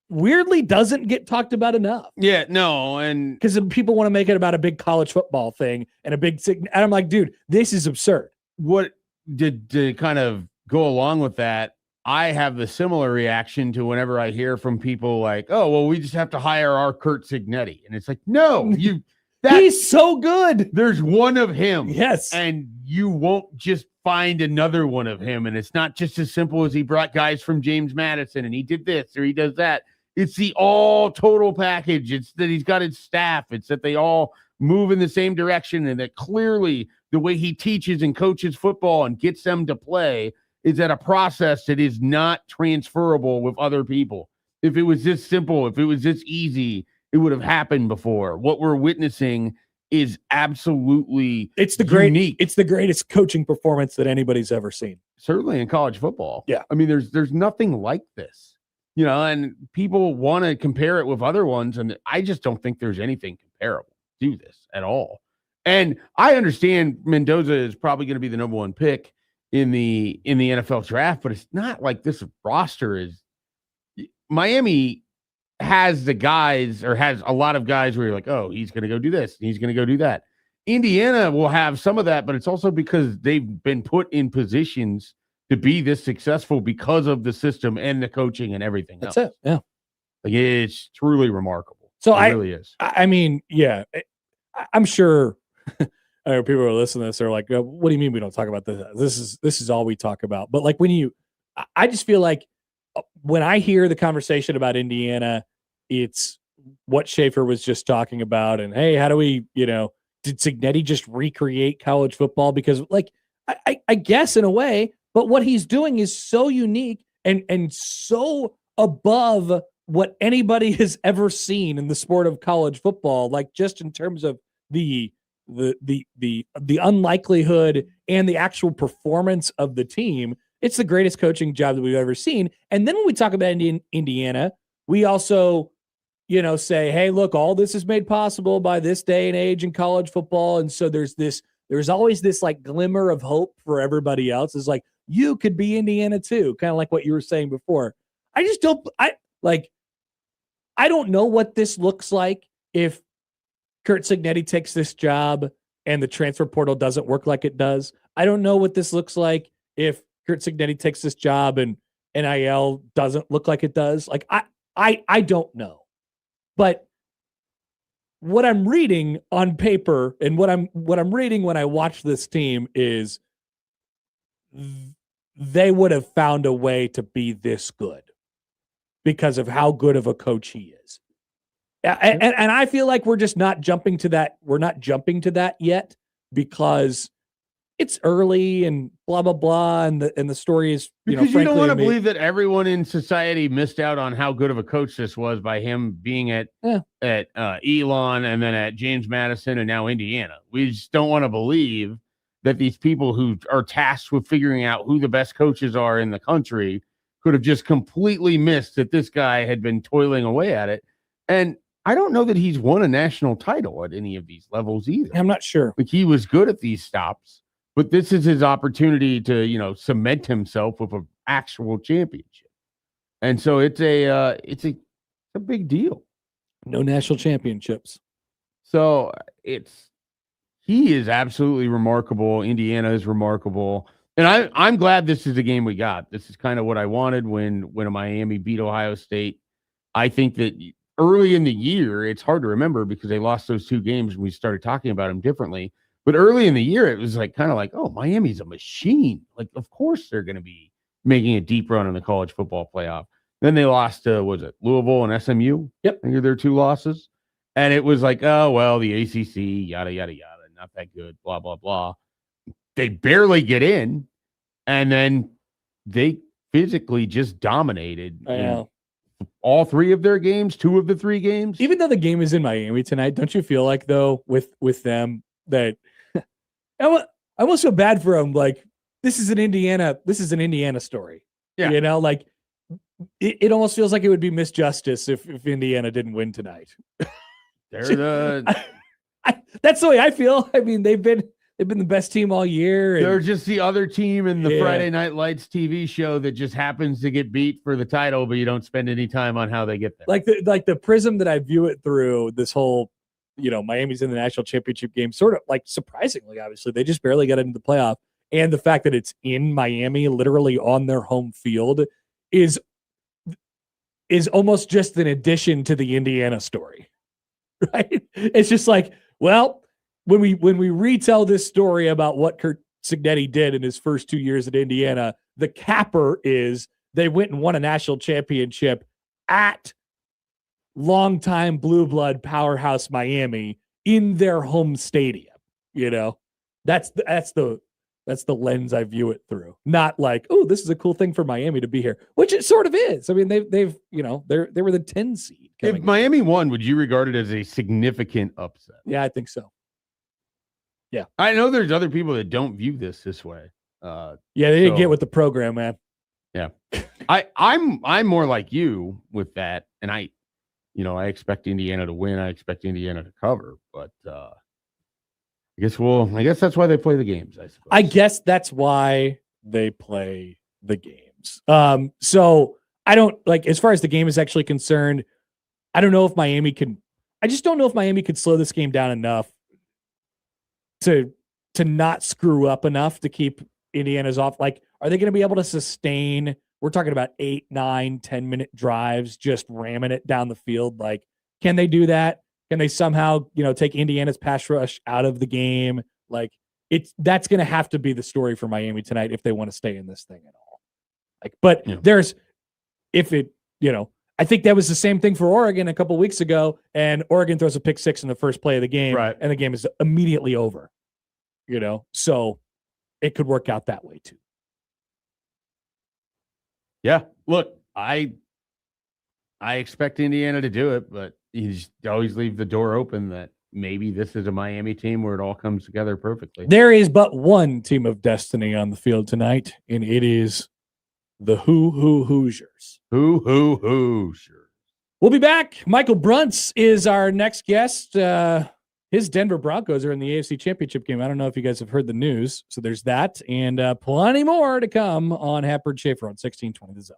weirdly doesn't get talked about enough. Yeah, no. And because people want to make it about a big college football thing and and I'm like, dude, this is absurd. What did to kind of go along with that? I have the similar reaction to whenever I hear from people like, oh, well, we just have to hire our Kurt Cignetti. And it's like, no, he's so good. There's one of him. Yes. And you won't just find another one of him. And it's not just as simple as he brought guys from James Madison and he did this or he does that. It's the all total package. It's that he's got his staff. It's that they all move in the same direction. And that clearly the way he teaches and coaches football and gets them to play is at a process that is not transferable with other people. If it was this simple, if it was this easy, it would have happened before. What we're witnessing is absolutely unique. It's the greatest coaching performance that anybody's ever seen. Certainly in college football. Yeah. I mean, there's nothing like this, and people want to compare it with other ones. And I just don't think there's anything comparable to this at all. And I understand Mendoza is probably going to be the number 1 pick in the NFL draft, but it's not like this roster is. Miami has the guys, or has a lot of guys where you're like, oh, he's going to go do this, and he's going to go do that. Indiana will have some of that, but it's also because they've been put in positions to be this successful because of the system and the coaching and everything else. That's it. Yeah. Like, it's truly remarkable. So it really is. I mean, yeah, I'm sure people are listening to this. They're like, what do you mean we don't talk about this? This is all we talk about. But like I just feel like when I hear the conversation about Indiana, it's what Schaefer was just talking about. And hey, how do we, did Cignetti just recreate college football? Because like, I guess in a way, but what he's doing is so unique and so above what anybody has ever seen in the sport of college football. Like just in terms of the unlikelihood and the actual performance of the team, it's the greatest coaching job that we've ever seen. And then when we talk about Indiana, we also, say, hey, look, all this is made possible by this day and age in college football. And so there's always this like glimmer of hope for everybody else. It's like, you could be Indiana too. Kind of like what you were saying before. I don't know what this looks like if Kurt Cignetti takes this job and the transfer portal doesn't work like it does. I don't know what this looks like if Kurt Cignetti takes this job and NIL doesn't look like it does. Like I don't know. But what I'm reading on paper and what I'm reading when I watch this team is they would have found a way to be this good because of how good of a coach he is. And I feel like we're just not jumping to that. We're not jumping to that yet because it's early and blah blah blah, and the story is because you don't want to frankly, believe that everyone in society missed out on how good of a coach this was by him being at Elon and then at James Madison and now Indiana. We just don't want to believe that these people who are tasked with figuring out who the best coaches are in the country could have just completely missed that this guy had been toiling away at it. And I don't know that he's won a national title at any of these levels either. I'm not sure. Like he was good at these stops, but this is his opportunity to, cement himself with an actual championship. And so it's a big deal. No national championships. So he is absolutely remarkable. Indiana is remarkable. And I'm glad this is the game we got. This is kind of what I wanted when Miami beat Ohio State. I think that early in the year, it's hard to remember because they lost those 2 games and we started talking about them differently. But early in the year, it was like kind of like, oh, Miami's a machine. Like, of course they're going to be making a deep run in the college football playoff. Then they lost to, Louisville and SMU? Yep. I think their 2 losses. And it was like, oh, well, the ACC, yada, yada, yada, not that good, blah, blah, blah. They barely get in. And then they physically just dominated. I know. All 3 of their games, 2 of the 3 games. Even though the game is in Miami tonight, don't you feel like though with them that I almost feel bad for them? Like this is an Indiana story. Yeah. Like it almost feels like it would be misjustice if Indiana didn't win tonight. They're that's the way I feel. I mean, they've been the best team all year. They're just the other team in the Friday Night Lights TV show that just happens to get beat for the title, but you don't spend any time on how they get there. Like the prism that I view it through, this whole, Miami's in the national championship game, sort of like surprisingly, obviously, they just barely got into the playoff. And the fact that it's in Miami, literally on their home field, is almost just an addition to the Indiana story, right? It's just like, well, when we retell this story about what Kurt Cignetti did in his first 2 years at Indiana, the capper is they went and won a national championship at longtime blue blood powerhouse Miami in their home stadium. That's the lens I view it through. Not like, oh, this is a cool thing for Miami to be here, which it sort of is. I mean, they were the 10 seed. If Miami won, would you regard it as a significant upset? Yeah, I think so. Yeah, I know there's other people that don't view this way. Yeah, they didn't get with the program, man. Yeah, I'm more like you with that, and I expect Indiana to win. I expect Indiana to cover, but I guess that's why they play the games. I suppose. I guess that's why they play the games. So I don't as far as the game is actually concerned. I don't know if Miami can. I just don't know if Miami could slow this game down enough to not screw up enough to keep Indiana's off. Like, are they going to be able to sustain? We're talking about 8, 9, 10-minute drives, just ramming it down the field. Like, can they do that? Can they somehow, take Indiana's pass rush out of the game? Like, that's going to have to be the story for Miami tonight if they want to stay in this thing at all. Like, but I think that was the same thing for Oregon a couple weeks ago, and Oregon throws a pick 6 in the first play of the game, right, and the game is immediately over. So it could work out that way too. Yeah, look, I expect Indiana to do it, but you just always leave the door open that maybe this is a Miami team where it all comes together perfectly. There is but one team of destiny on the field tonight, and it is the Hoosiers. Hoosiers. We'll be back. Michael Bruntz is our next guest. His Denver Broncos are in the AFC Championship game. I don't know if you guys have heard the news. So there's that, and plenty more to come on Happer and Schaefer on 1620 The Zone.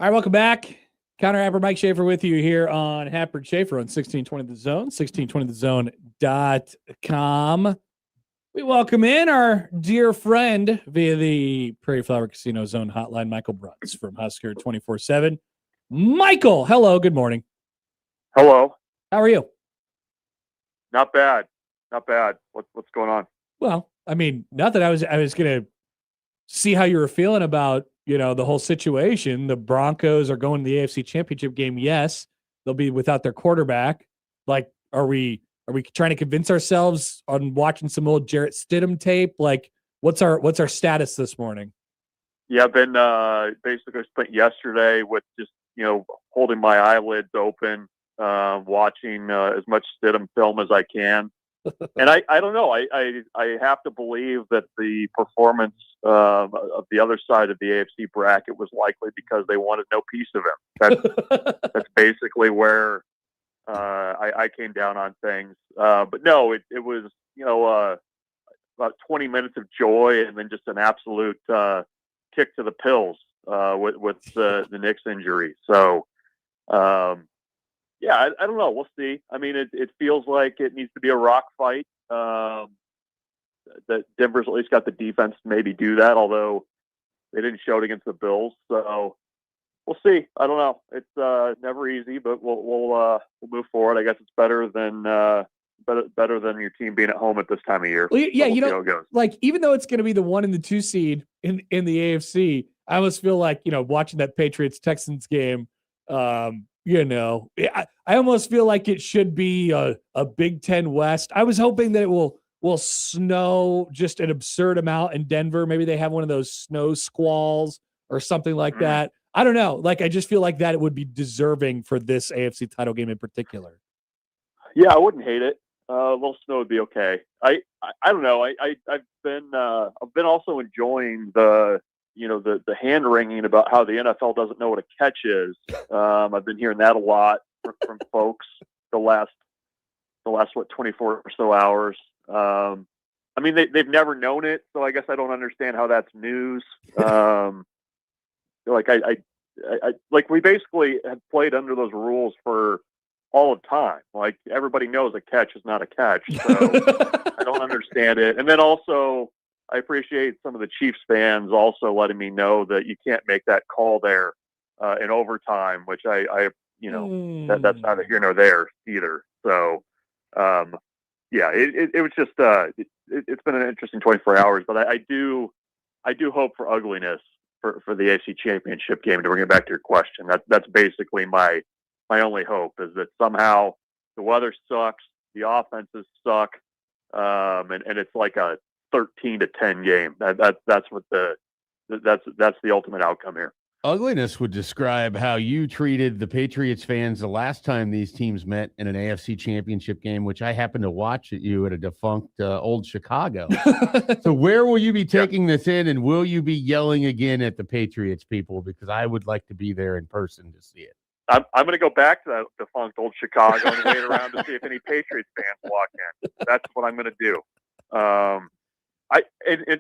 All right, welcome back. Connor Happer, Mike Schaefer with you here on Happer and Schaefer on 1620 The Zone, 1620thezone.com. We welcome in our dear friend via the Prairie Flower Casino Zone hotline, Michael Brutz from Husker 24/7. Michael, hello, good morning. Hello. How are you? Not bad. Not bad. What's going on? Well, I mean, nothing. I was going to see how you were feeling about, the whole situation. The Broncos are going to the AFC Championship game. Yes, they'll be without their quarterback. Like, are we trying to convince ourselves on watching some old Jarrett Stidham tape? Like, what's our status this morning? Yeah, I've been basically spent yesterday with just holding my eyelids open, watching as much Stidham film as I can. And I don't know. I have to believe that the performance of the other side of the AFC bracket was likely because they wanted no piece of him. That's basically where I came down on things. But no, it was about 20 minutes of joy and then just an absolute kick to the pills with the Knicks injury. So. Yeah, I don't know. We'll see. I mean, it feels like it needs to be a rock fight. That Denver's at least got the defense to maybe do that, although they didn't show it against the Bills. So we'll see. I don't know. It's never easy, but we'll move forward. I guess it's better than your team being at home at this time of year. Well, yeah, so we'll see how it goes. like even though it's going to be the 1 and the 2 seed in the AFC, I almost feel like watching that Patriots Texans game. I almost feel like it should be a Big Ten West. I was hoping that it will snow just an absurd amount in Denver. Maybe they have one of those snow squalls or something like that. I don't know. Like, I just feel like that it would be deserving for this AFC title game in particular. Yeah, I wouldn't hate it. A little snow would be okay. I don't know. I've been also enjoying the hand wringing about how the NFL doesn't know what a catch is. I've been hearing that a lot from folks the last 24 or so hours. I mean, they've never known it, so I guess I don't understand how that's news. We basically have played under those rules for all of time. Like, everybody knows a catch is not a catch, so I don't understand it. And then also, I appreciate some of the Chiefs fans also letting me know that you can't make that call there in overtime, which that's neither here nor there either. So, it was just it's been an interesting 24 hours, but I do hope for ugliness for the AFC Championship game. To bring it back to your question, that's basically my only hope, is that somehow the weather sucks, the offenses suck, and it's like a 13-10 game. That's the ultimate outcome here. Ugliness would describe how you treated the Patriots fans the last time these teams met in an AFC Championship game, which I happened to watch at you at a defunct old Chicago. So where will you be taking this in, and will you be yelling again at the Patriots people? Because I would like to be there in person to see it. I'm going to go back to that defunct old Chicago and wait around to see if any Patriots fans walk in. That's what I'm going to do. And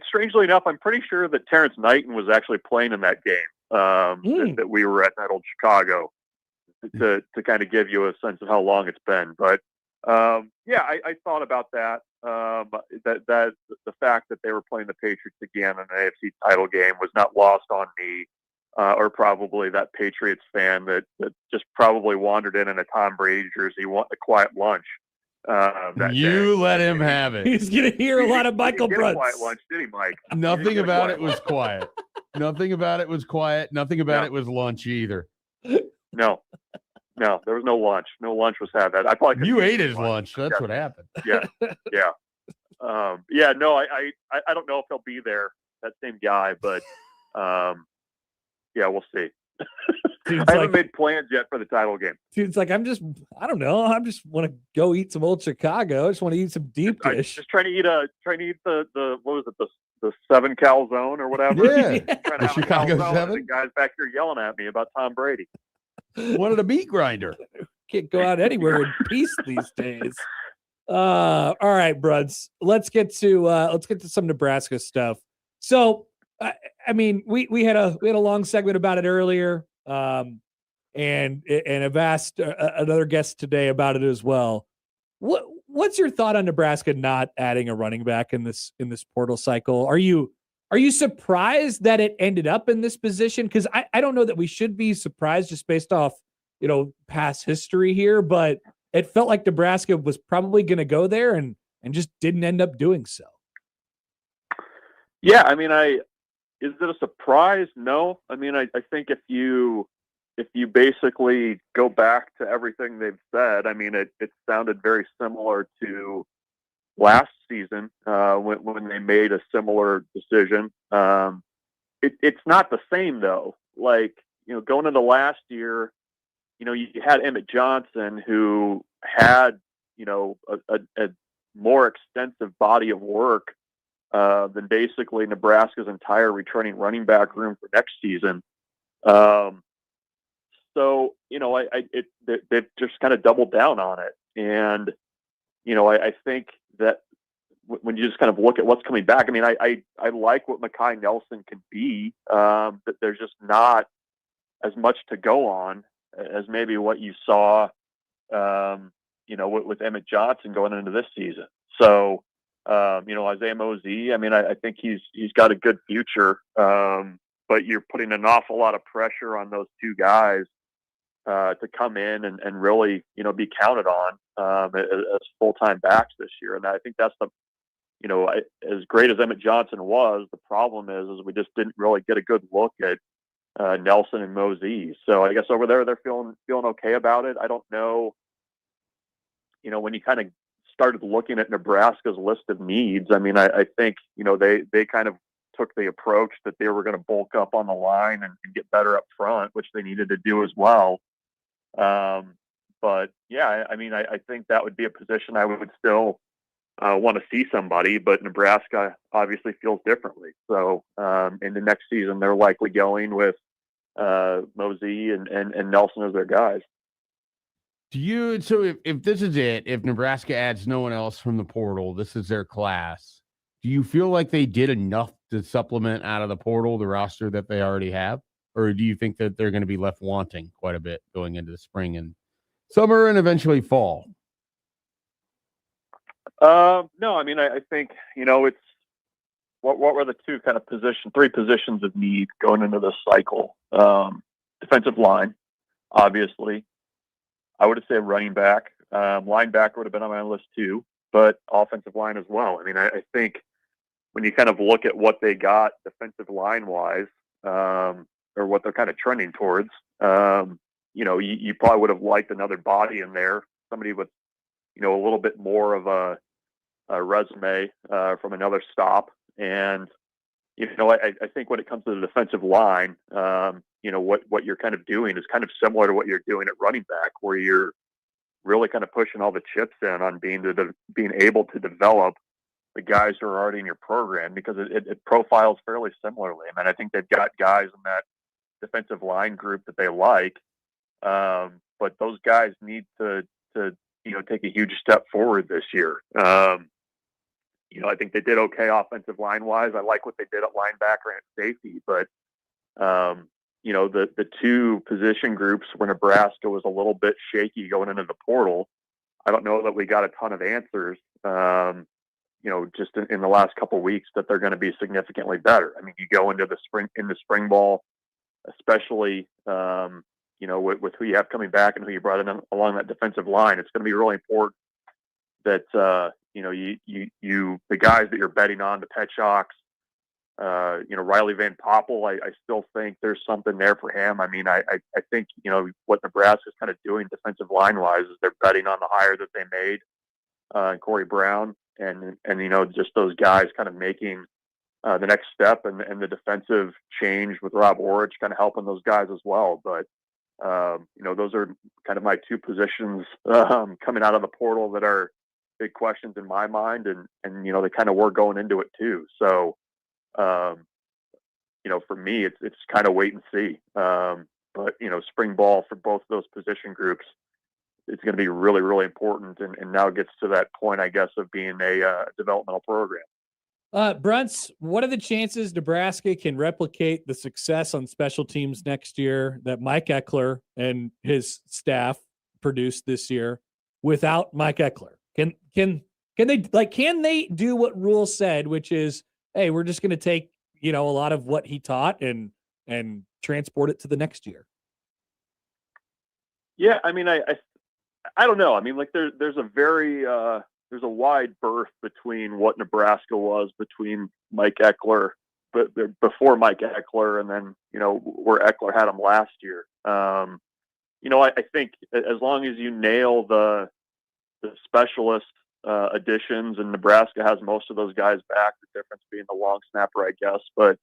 strangely enough, I'm pretty sure that Terrence Knighton was actually playing in that game that we were at that old Chicago, to kind of give you a sense of how long it's been. But I thought about that. That the fact that they were playing the Patriots again in an AFC title game was not lost on me, or probably that Patriots fan that just probably wandered in a Tom Brady jersey, want a quiet lunch. You let him have it. He's going to hear a lot of Michael Brutz. Quiet lunch, did he, Mike? Nothing about it was quiet. Nothing about it was quiet. Nothing about it was lunch either. No, there was no lunch. No lunch was had. That I probably you ate his lunch. That's what happened. Yeah. No, I don't know if he'll be there. That same guy, but we'll see. I haven't made plans yet for the title game. Dude, it's like, I don't know. I just want to go eat some old Chicago. I just want to eat some deep dish. Just trying to eat the what was it, the 7 calzone or whatever. Yeah. The Chicago 7. The guys back here yelling at me about Tom Brady. Wanted a meat grinder. Can't go out anywhere in peace these days. All right, Bruds. Let's get to some Nebraska stuff. So, I mean, we had a long segment about it earlier. and I've asked another guest today about it as well. What's your thought on Nebraska not adding a running back in this portal cycle? Are you surprised that it ended up in this position? Because I don't know that we should be surprised just based off past history here, but it felt like Nebraska was probably going to go there and just didn't end up doing so. Yeah, I mean, is it a surprise? No. I mean, I think if you basically go back to everything they've said, I mean, it sounded very similar to last season when they made a similar decision. It's not the same though. Like, going into last year, you had Emmett Johnson who had, a more extensive body of work than basically Nebraska's entire returning running back room for next season. So, they've just kind of doubled down on it. And, I think that when you just kind of look at what's coming back, I mean, I like what Mekhi Nelson can be, that there's just not as much to go on as maybe what you saw, with Emmett Johnson going into this season. So, Isaiah Mosey, I mean, I think he's got a good future, but you're putting an awful lot of pressure on those two guys to come in and really, be counted on as full-time backs this year. And I think that's as great as Emmett Johnson was, the problem is we just didn't really get a good look at Nelson and Mosey. So I guess over there they're feeling okay about it. I don't know, when you kind of started looking at Nebraska's list of needs, I mean, I think, they kind of took the approach that they were going to bulk up on the line and get better up front, which they needed to do as well. But yeah, I mean, I think that would be a position I would still want to see somebody, but Nebraska obviously feels differently. So in the next season, they're likely going with Mosey and Nelson as their guys. So if this is it, if Nebraska adds no one else from the portal, this is their class. Do you feel like they did enough to supplement out of the portal the roster that they already have? Or do you think that they're going to be left wanting quite a bit going into the spring and summer and eventually fall? No, I mean, I think, it's what were the three positions of need going into this cycle? Defensive line, obviously. I would have said running back. Linebacker would have been on my list too, but offensive line as well. I mean, I think when you kind of look at what they got defensive line wise, or what they're kind of trending towards, you probably would have liked another body in there, somebody with, a little bit more of a resume from another stop. And, I think when it comes to the defensive line, what you're kind of doing is kind of similar to what you're doing at running back, where you're really kind of pushing all the chips in on being able to develop the guys who are already in your program, because it profiles fairly similarly. I mean, I think they've got guys in that defensive line group that they like, but those guys need to take a huge step forward this year. I think they did okay offensive line wise. I like what they did at linebacker and at safety, but the two position groups where Nebraska was a little bit shaky going into the portal, I don't know that we got a ton of answers, just in the last couple of weeks that they're going to be significantly better. I mean, you go into the spring ball, especially, with who you have coming back and who you brought in along that defensive line, it's going to be really important that, the guys that you're betting on, the Petchocks, Riley Van Poppel, I still think there's something there for him. I mean, I think, what Nebraska's kind of doing defensive line wise is they're betting on the hire that they made, Corey Brown, and just those guys kind of making the next step, and the defensive change with Rob Orich kind of helping those guys as well. But, those are kind of my two positions coming out of the portal that are big questions in my mind, and they kind of were going into it too. So, for me, it's kind of wait and see. But spring ball for both of those position groups, it's going to be really, really important, and now it gets to that point, I guess, of being a developmental program. Brunts, what are the chances Nebraska can replicate the success on special teams next year that Mike Eckler and his staff produced this year without Mike Eckler? Can they do what Rule said, which is, hey, we're just going to take, a lot of what he taught and transport it to the next year? Yeah, I mean, I don't know. I mean, like there's a wide berth between what Nebraska was between Mike Eckler, but before Mike Eckler, and then where Eckler had him last year. I think as long as you nail the specialist additions, and Nebraska has most of those guys back, the difference being the long snapper, I guess. But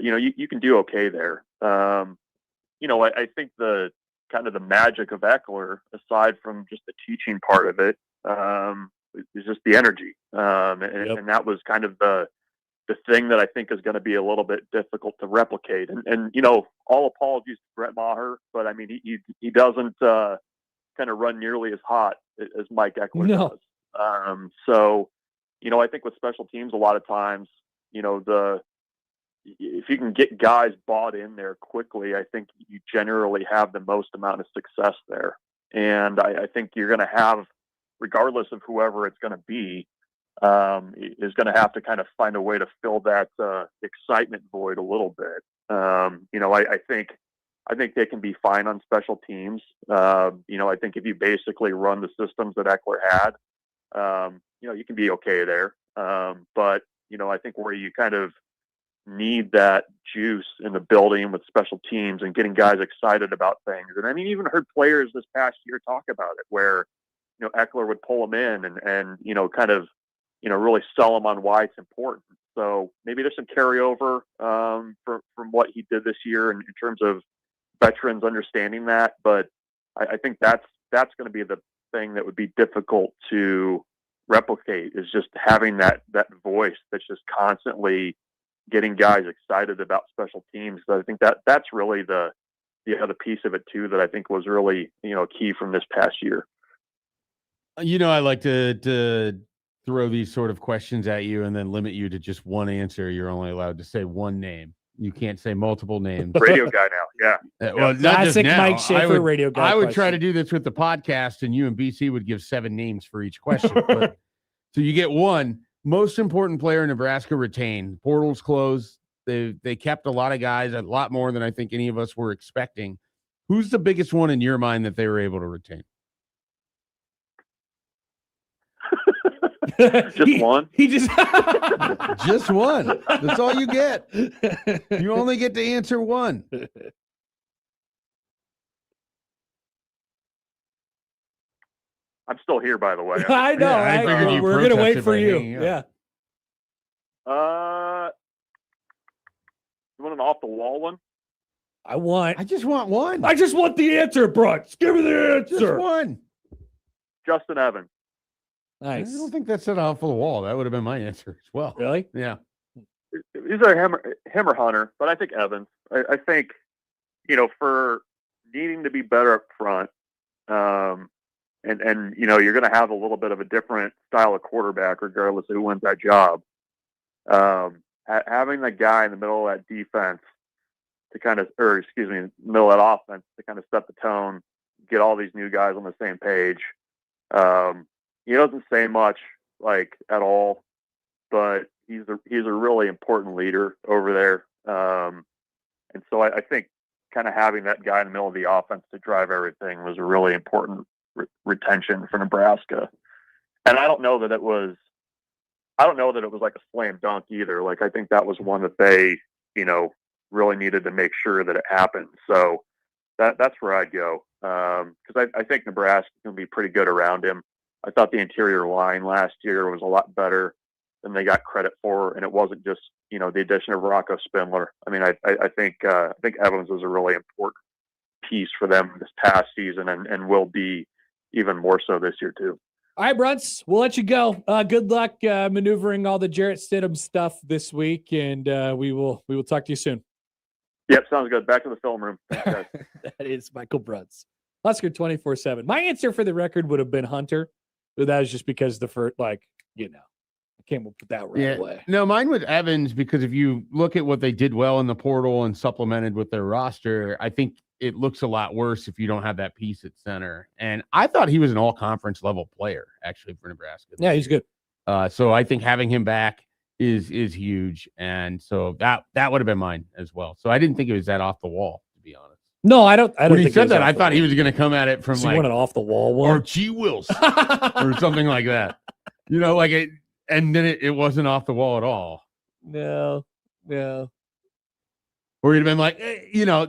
you can do okay there. I think the kind of the magic of Eckler, aside from just the teaching part of it, is just the energy. And that was kind of the thing that I think is going to be a little bit difficult to replicate. And all apologies to Brett Maher, but I mean, he doesn't kind of run nearly as hot as Mike Eckler does. So, I think with special teams, a lot of times, if you can get guys bought in there quickly, I think you generally have the most amount of success there. And I think you're going to have, regardless of whoever it's going to be, is going to have to kind of find a way to fill that excitement void a little bit. I think they can be fine on special teams. I think if you basically run the systems that Eckler had, you can be okay there. But I think where you kind of need that juice in the building with special teams and getting guys excited about things. And I mean, even heard players this past year talk about it, where Eckler would pull them in and kind of really sell them on why it's important. So maybe there's some carryover from what he did this year in terms of veterans understanding that. But I think that's going to be the thing that would be difficult to replicate, is just having that voice that's just constantly getting guys excited about special teams. So I think that's really the other piece of it too, that I think was really key from this past year. I like to throw these sort of questions at you and then limit you to just one answer. You're only allowed to say one name. You can't say multiple names. Radio guy now, yeah. Well, not just Classic now. Mike Schaefer radio guy. I would try question. to do this with the podcast, and you and BC would give 7 names for each question. But, so you get one. Most important player Nebraska retained. Portals closed. They kept a lot of guys, a lot more than I think any of us were expecting. Who's the biggest one in your mind that they were able to retain? Just one? He just Just one. That's all you get. You only get to answer one. I'm still here, by the way. I know. Yeah, I figured you we're gonna wait protested for by you. hanging up. Yeah. You want an off the wall one? I just want one. I just want the answer, Brooks. Give me the Just answer. one. Justin Evans. Nice. I don't think that's set off the wall. That would have been my answer as well. Really? Yeah. He's a hammer hunter, but I think Evans. I think, for needing to be better up front, and you're going to have a little bit of a different style of quarterback regardless of who wins that job. Having the guy in the middle of that defense middle of that offense to kind of set the tone, get all these new guys on the same page. He doesn't say much, at all, but he's a really important leader over there. And so I think kind of having that guy in the middle of the offense to drive everything was a really important retention for Nebraska. And I don't know that it was like a slam dunk either. I think that was one that they, really needed to make sure that it happened. So that's where I'd go. Because I think Nebraska's going to be pretty good around him. I thought the interior line last year was a lot better than they got credit for, and it wasn't just the addition of Rocco Spindler. I mean, I think Evans was a really important piece for them this past season, and will be even more so this year too. All right, Brunts, we'll let you go. Good luck maneuvering all the Jarrett Stidham stuff this week, and we will talk to you soon. Yep, sounds good. Back to the film room. Thanks, guys. That is Michael Brunts. Husker 24/7. My answer for the record would have been Hunter, but that was just because the first, came up with that right away. No, mine with Evans, because if you look at what they did well in the portal and supplemented with their roster, I think it looks a lot worse if you don't have that piece at center. And I thought he was an all-conference level player, actually, for Nebraska. Yeah, he's good. So I think having him back is huge. And so that would have been mine as well. So I didn't think it was that off the wall, to be honest. No, I don't. When he said that, I thought he was going to come at it from like an off the wall one, Archie Wilson or something like that. You know, like it, and then it wasn't off the wall at all. No. Or he'd have been like,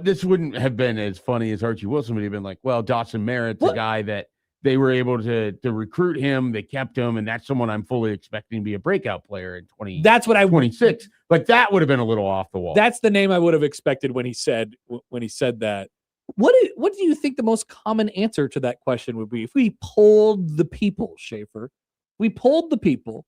this wouldn't have been as funny as Archie Wilson, but he'd been like, well, Dawson Merritt's a guy that they were able to recruit him. They kept him, and that's someone I'm fully expecting to be a breakout player in 2026. Like that would have been a little off the wall. That's the name I would have expected when he said that. What do you think the most common answer to that question would be if we polled the people, Schaefer? We polled the people.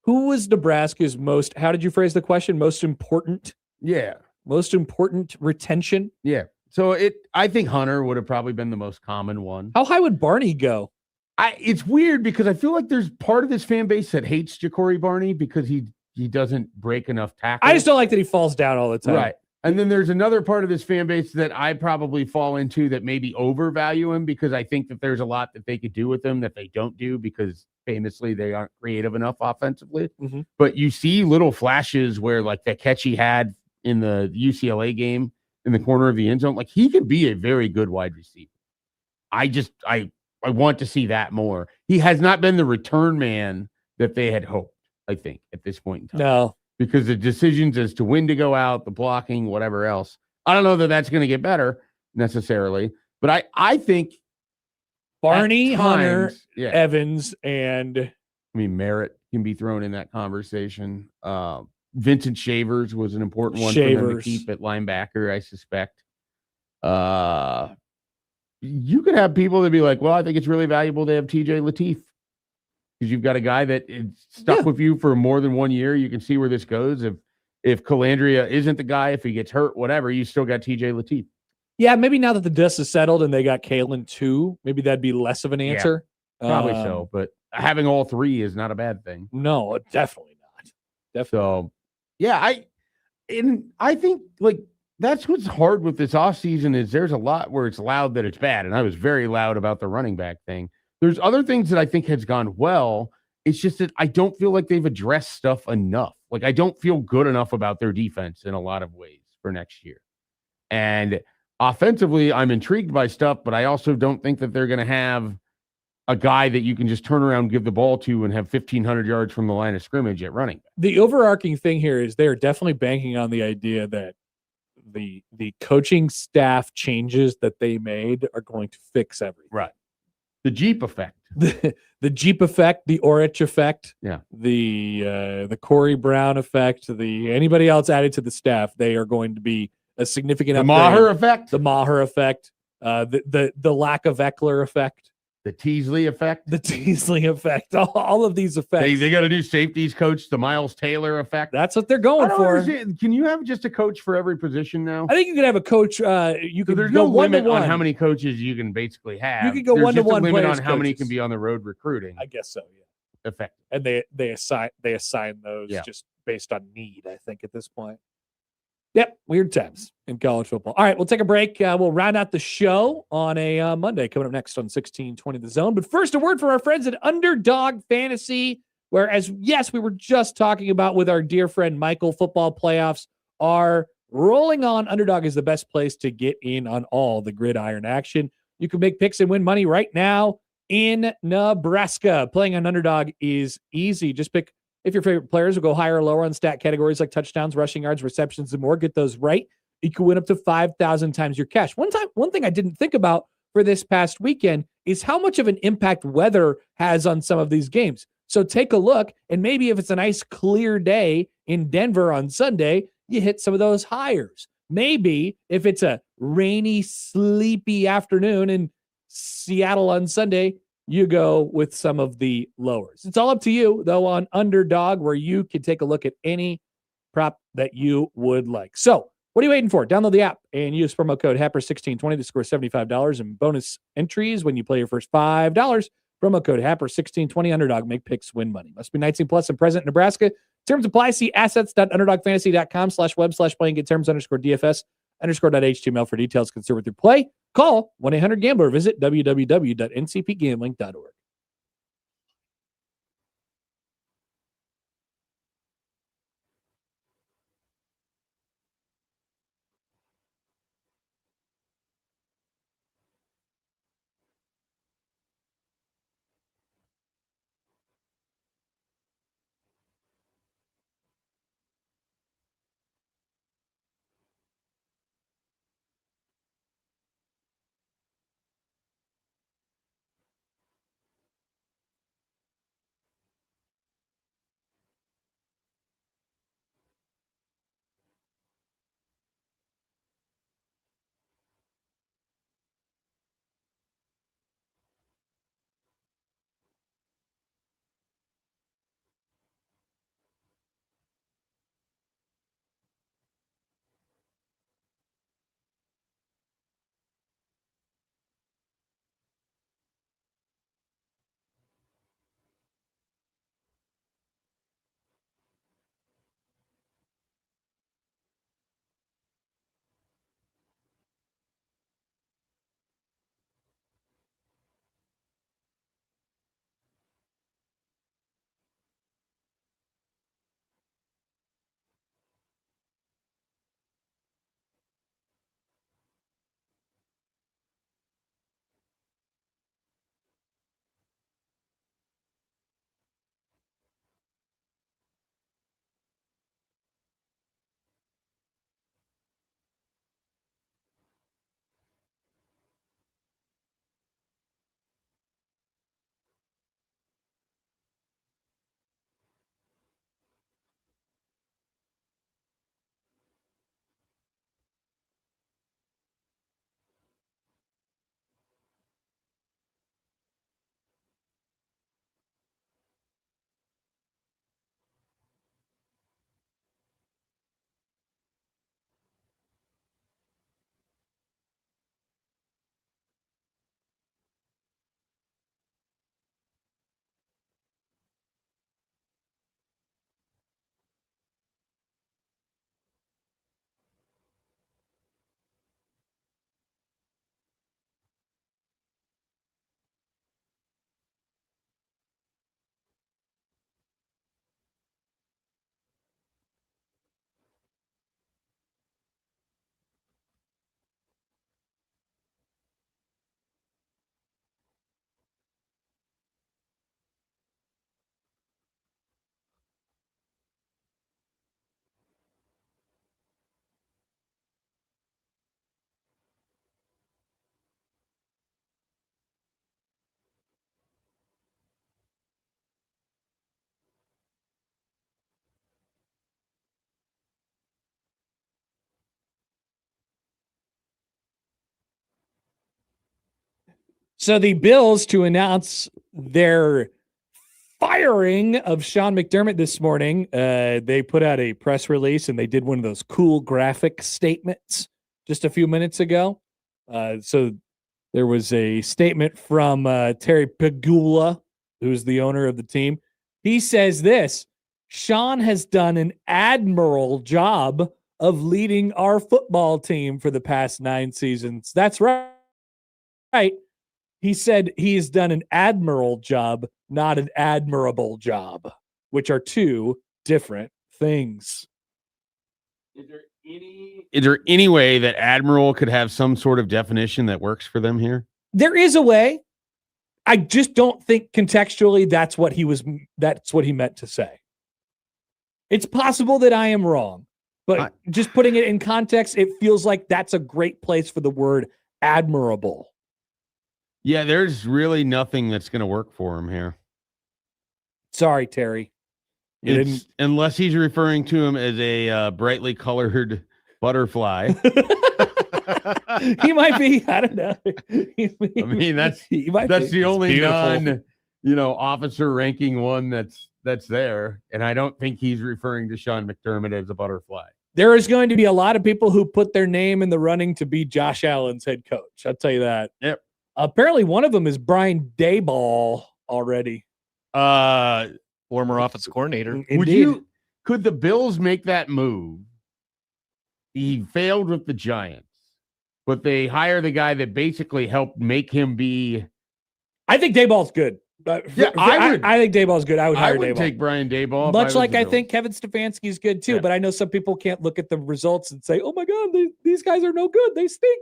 Who was Nebraska's most? How did you phrase the question? Most important? Yeah. Most important retention? Yeah. So I think Hunter would have probably been the most common one. How high would Barney go? It's weird because I feel like there's part of this fan base that hates Ja'Cory Barney because he doesn't break enough tackles. I just don't like that he falls down all the time. Right. And then there's another part of this fan base that I probably fall into that maybe overvalue him because I think that there's a lot that they could do with him that they don't do because famously they aren't creative enough offensively. Mm-hmm. But you see little flashes where like that catch he had in the UCLA game in the corner of the end zone, like he could be a very good wide receiver. I want to see that more. He has not been the return man that they had hoped, I think, at this point in time. No. Because the decisions as to when to go out, the blocking, whatever else. I don't know that that's going to get better necessarily, but I think Barney, Hunter, yeah. Evans, and Merritt can be thrown in that conversation. Vincent Shavers was an important one for them to keep at linebacker, I suspect. You could have people that be like, well, I think it's really valuable to have TJ Lateef. Because you've got a guy that is stuck with you for more than 1 year. You can see where this goes. If Calandria isn't the guy, if he gets hurt, whatever, you still got TJ Lateef. Yeah, maybe now that the dust is settled and they got Kalen too, maybe that'd be less of an answer. Yeah, probably so, but having all three is not a bad thing. No, definitely not. Definitely. So, yeah, I think like that's what's hard with this offseason is there's a lot where it's loud that it's bad, and I was very loud about the running back thing. There's other things that I think has gone well. It's just that I don't feel like they've addressed stuff enough. Like I don't feel good enough about their defense in a lot of ways for next year. And offensively, I'm intrigued by stuff, but I also don't think that they're going to have a guy that you can just turn around, give the ball to, and have 1,500 yards from the line of scrimmage at running back. The overarching thing here is they're definitely banking on the idea that the coaching staff changes that they made are going to fix everything. Right. The Jeep effect. The Jeep effect, the Orich effect, yeah, the Corey Brown effect, the anybody else added to the staff, they are going to be a significant the upgrade. Maher effect, the Maher effect, the lack of Eckler effect, the Teasley effect, all of these effects. They got a new safeties coach, the Miles Taylor effect. That's what they're going for. Understand. Can you have just a coach for every position now? I think you could have a coach. You could there's go no one limit to one. on how many coaches you can basically have. You could go there's one to one. Limit on how many can be on the road recruiting. I guess so. Yeah. Effective. And they assign those just based on need. I think at this point. Yep, weird times in college football. All right, we'll take a break. We'll round out the show on a Monday coming up next on 1620 The Zone. But first, a word from our friends at Underdog Fantasy, whereas, yes, we were just talking about with our dear friend Michael, football playoffs are rolling on. Underdog is the best place to get in on all the gridiron action. You can make picks and win money right now in Nebraska. Playing on Underdog is easy. Just pick if your favorite players will go higher or lower on stat categories like touchdowns, rushing yards, receptions, and more. Get those right. You can win up to 5,000 times your cash. One thing I didn't think about for this past weekend is how much of an impact weather has on some of these games. So take a look, and maybe if it's a nice clear day in Denver on Sunday, you hit some of those higher. Maybe if it's a rainy, sleepy afternoon in Seattle on Sunday, you go with some of the lowers. It's all up to you, though, on Underdog, where you can take a look at any prop that you would like. So what are you waiting for? Download the app and use promo code HAPPER1620 to score $75 in bonus entries when you play your first $5. Promo code Happer1620 underdog. Make picks, win money. Must be 19 plus and present in Nebraska. Terms apply. See assets.underdogfantasy.com/web/play and get terms_DFS_.html for details. Consumer through play. Call 1-800-GAMBLER. Visit www.ncpgambling.org. So the Bills, to announce their firing of Sean McDermott this morning, they put out a press release and they did one of those cool graphic statements just a few minutes ago. So there was a statement from Terry Pegula, who's the owner of the team. He says this: Sean has done an admirable job of leading our football team for the past 9 seasons. That's right. He said he has done an admirable job, not an admirable job, which are two different things. Is there any way that admiral could have some sort of definition that works for them here? There is a way. I just don't think contextually that's what he meant to say. It's possible that I am wrong, but just putting it in context, it feels like that's a great place for the word admirable. Yeah, there's really nothing that's going to work for him here. Sorry, Terry. Unless he's referring to him as a brightly colored butterfly. He might be. I don't know. I mean, that's the only officer ranking one that's there. And I don't think he's referring to Sean McDermott as a butterfly. There is going to be a lot of people who put their name in the running to be Josh Allen's head coach. I'll tell you that. Yep. Apparently, one of them is Brian Daboll. already. Former offensive coordinator. Could the Bills make that move? He failed with the Giants, but they hire the guy that basically helped make him be. I think Dayball's good. I think Dayball's good. I would hire Dayball. Take Brian Dayball. Much like I think Kevin Stefanski is good too, but I know some people can't look at the results and say, "Oh my God, these guys are no good. They stink."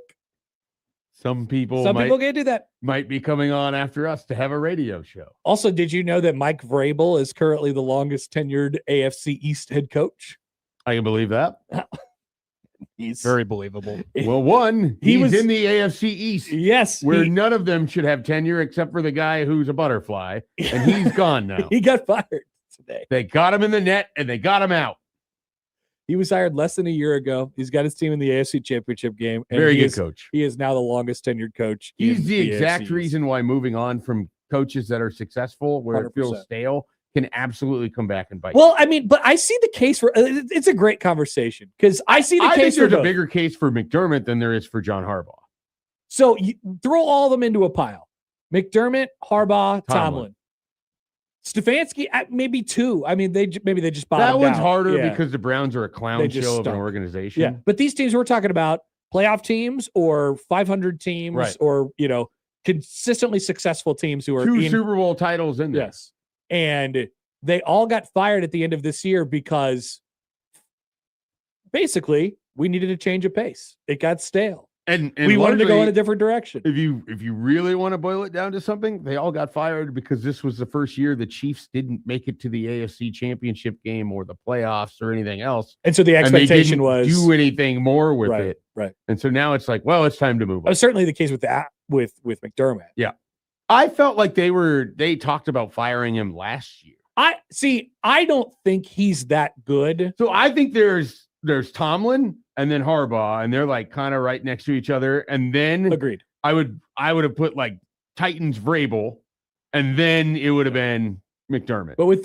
Some people can't do that. Might be coming on after us to have a radio show. Also, did you know that Mike Vrabel is currently the longest tenured AFC East head coach? I can believe that. He's very believable. Well, he's in the AFC East. Yes. Where none of them should have tenure except for the guy who's a butterfly. And he's gone now. He got fired today. They got him in the net and they got him out. He was hired less than a year ago. He's got his team in the AFC Championship game. And very good coach. He is now the longest tenured coach. He's the exact reason why moving on from coaches that are successful, where 100%. It feels stale, can absolutely come back and bite. Well, I mean, but I see the case for it's a great conversation because I see the case. There's a bigger case for McDermott than there is for John Harbaugh. So you throw all of them into a pile: McDermott, Harbaugh, Tomlin. Stefanski, maybe 2. I mean, they just bottomed out. That one's harder because the Browns are a clown show of an organization. Yeah, but these teams we're talking about, playoff teams or 500 teams, or consistently successful teams who are 2 Super Bowl titles in there. Yes, and they all got fired at the end of this year because basically we needed a change of pace. It got stale. And we wanted to go in a different direction. If you really want to boil it down to something, they all got fired because this was the first year the Chiefs didn't make it to the AFC Championship game or the playoffs or anything else. And so the expectation was do anything more with it. Right. And so now it's like, well, it's time to move on. Certainly the case with that with McDermott. Yeah. I felt like they talked about firing him last year. I don't think he's that good. So I think there's Tomlin and then Harbaugh, and they're like kind of right next to each other. And then agreed. I would have put like Titans Vrabel, and then it would have been McDermott. But with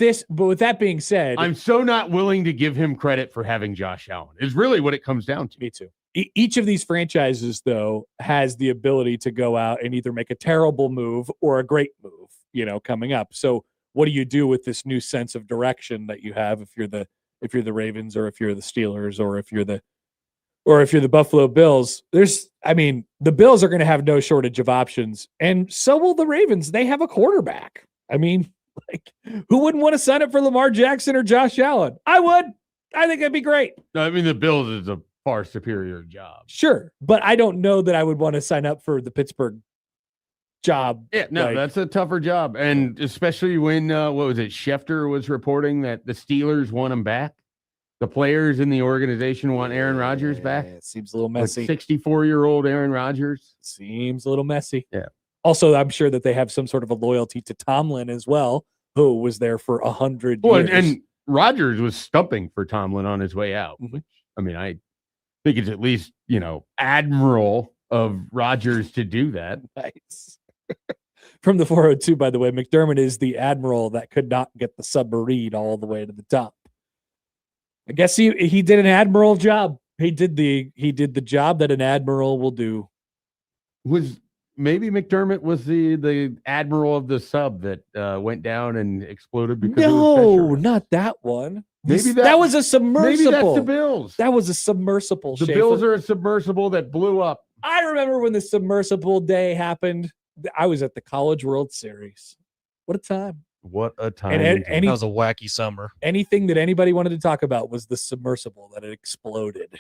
that being said, I'm so not willing to give him credit for having Josh Allen. Is really what it comes down to. Me too. Each of these franchises, though, has the ability to go out and either make a terrible move or a great move, coming up. So what do you do with this new sense of direction that you have if you're the Ravens or if you're the Steelers or if you're the Buffalo Bills? The Bills are going to have no shortage of options, and so will the Ravens. They have a quarterback. I mean, who wouldn't want to sign up for Lamar Jackson or Josh Allen? I would. I think that'd be great. I mean, the Bills is a far superior job. Sure, but I don't know that I would want to sign up for the Pittsburgh job. Yeah, no, that's a tougher job, and especially when Schefter was reporting that the Steelers want him back. The players in the organization want Aaron Rodgers back. It seems a little messy. 64-year-old Aaron Rodgers. Seems a little messy. Yeah. Also, I'm sure that they have some sort of a loyalty to Tomlin as well, who was there for 100 years. And Rodgers was stumping for Tomlin on his way out. Which, I think it's at least, admirable of Rodgers to do that. Nice. From the 402, by the way, McDermott is the admiral that could not get the submarine all the way to the top. I guess he did an admiral job. He did the job that an admiral will do. Was maybe McDermott was the admiral of the sub that went down and exploded because no, not that one. Maybe that was a submersible. Maybe that's the Bills. That was a submersible. The Bills are a submersible that blew up. I remember when the submersible day happened. I was at the College World Series. What a time. What a time. And that was a wacky summer. Anything that anybody wanted to talk about was the submersible that had exploded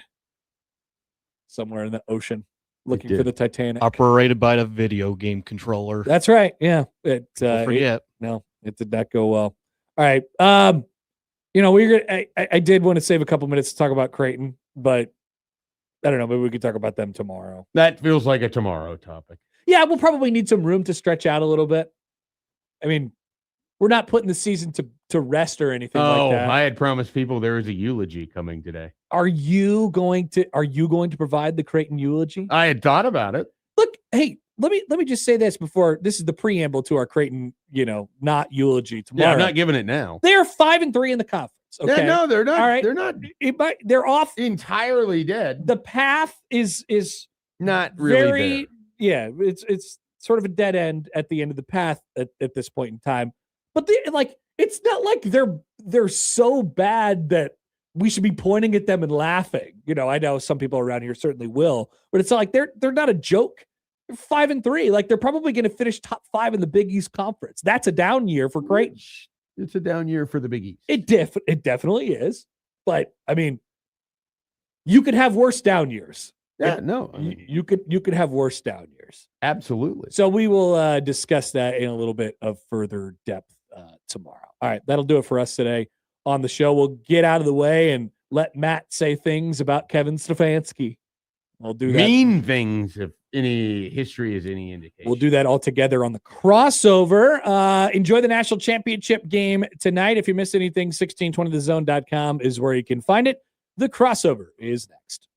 somewhere in the ocean looking for the Titanic. Operated by the video game controller. That's right. Yeah. Don't forget. It did not go well. All right. I did want to save a couple minutes to talk about Creighton, but I don't know. Maybe we could talk about them tomorrow. That feels like a tomorrow topic. Yeah, we'll probably need some room to stretch out a little bit. I mean, we're not putting the season to rest or anything like that. I had promised people there was a eulogy coming today. Are you going to provide the Creighton eulogy? I had thought about it. Look, hey, let me just say this before this is the preamble to our Creighton, not eulogy tomorrow. Yeah, I'm not giving it now. They are 5-3 in the conference. Okay. Yeah, no, they're not. All right. They're not. They're off entirely dead. The path is not really very there. Yeah, it's sort of a dead end at the end of the path at this point in time. But it's not like they're so bad that we should be pointing at them and laughing. I know some people around here certainly will, but it's not like they're not a joke. They're 5-3. Like, they're probably going to finish top 5 in the Big East Conference. That's a down year for Creighton. It's a down year for the Big East. It definitely is. But I mean, you could have worse down years. Yeah, no, I mean, you could have worse down years. Absolutely. So we will discuss that in a little bit of further depth tomorrow. All right, that'll do it for us today on the show. We'll get out of the way and let Matt say things about Kevin Stefanski. We'll do that. Mean things, if any history is any indication. We'll do that all together on the crossover. Enjoy the national championship game tonight. If you missed anything, 1620thezone.com is where you can find it. The crossover is next.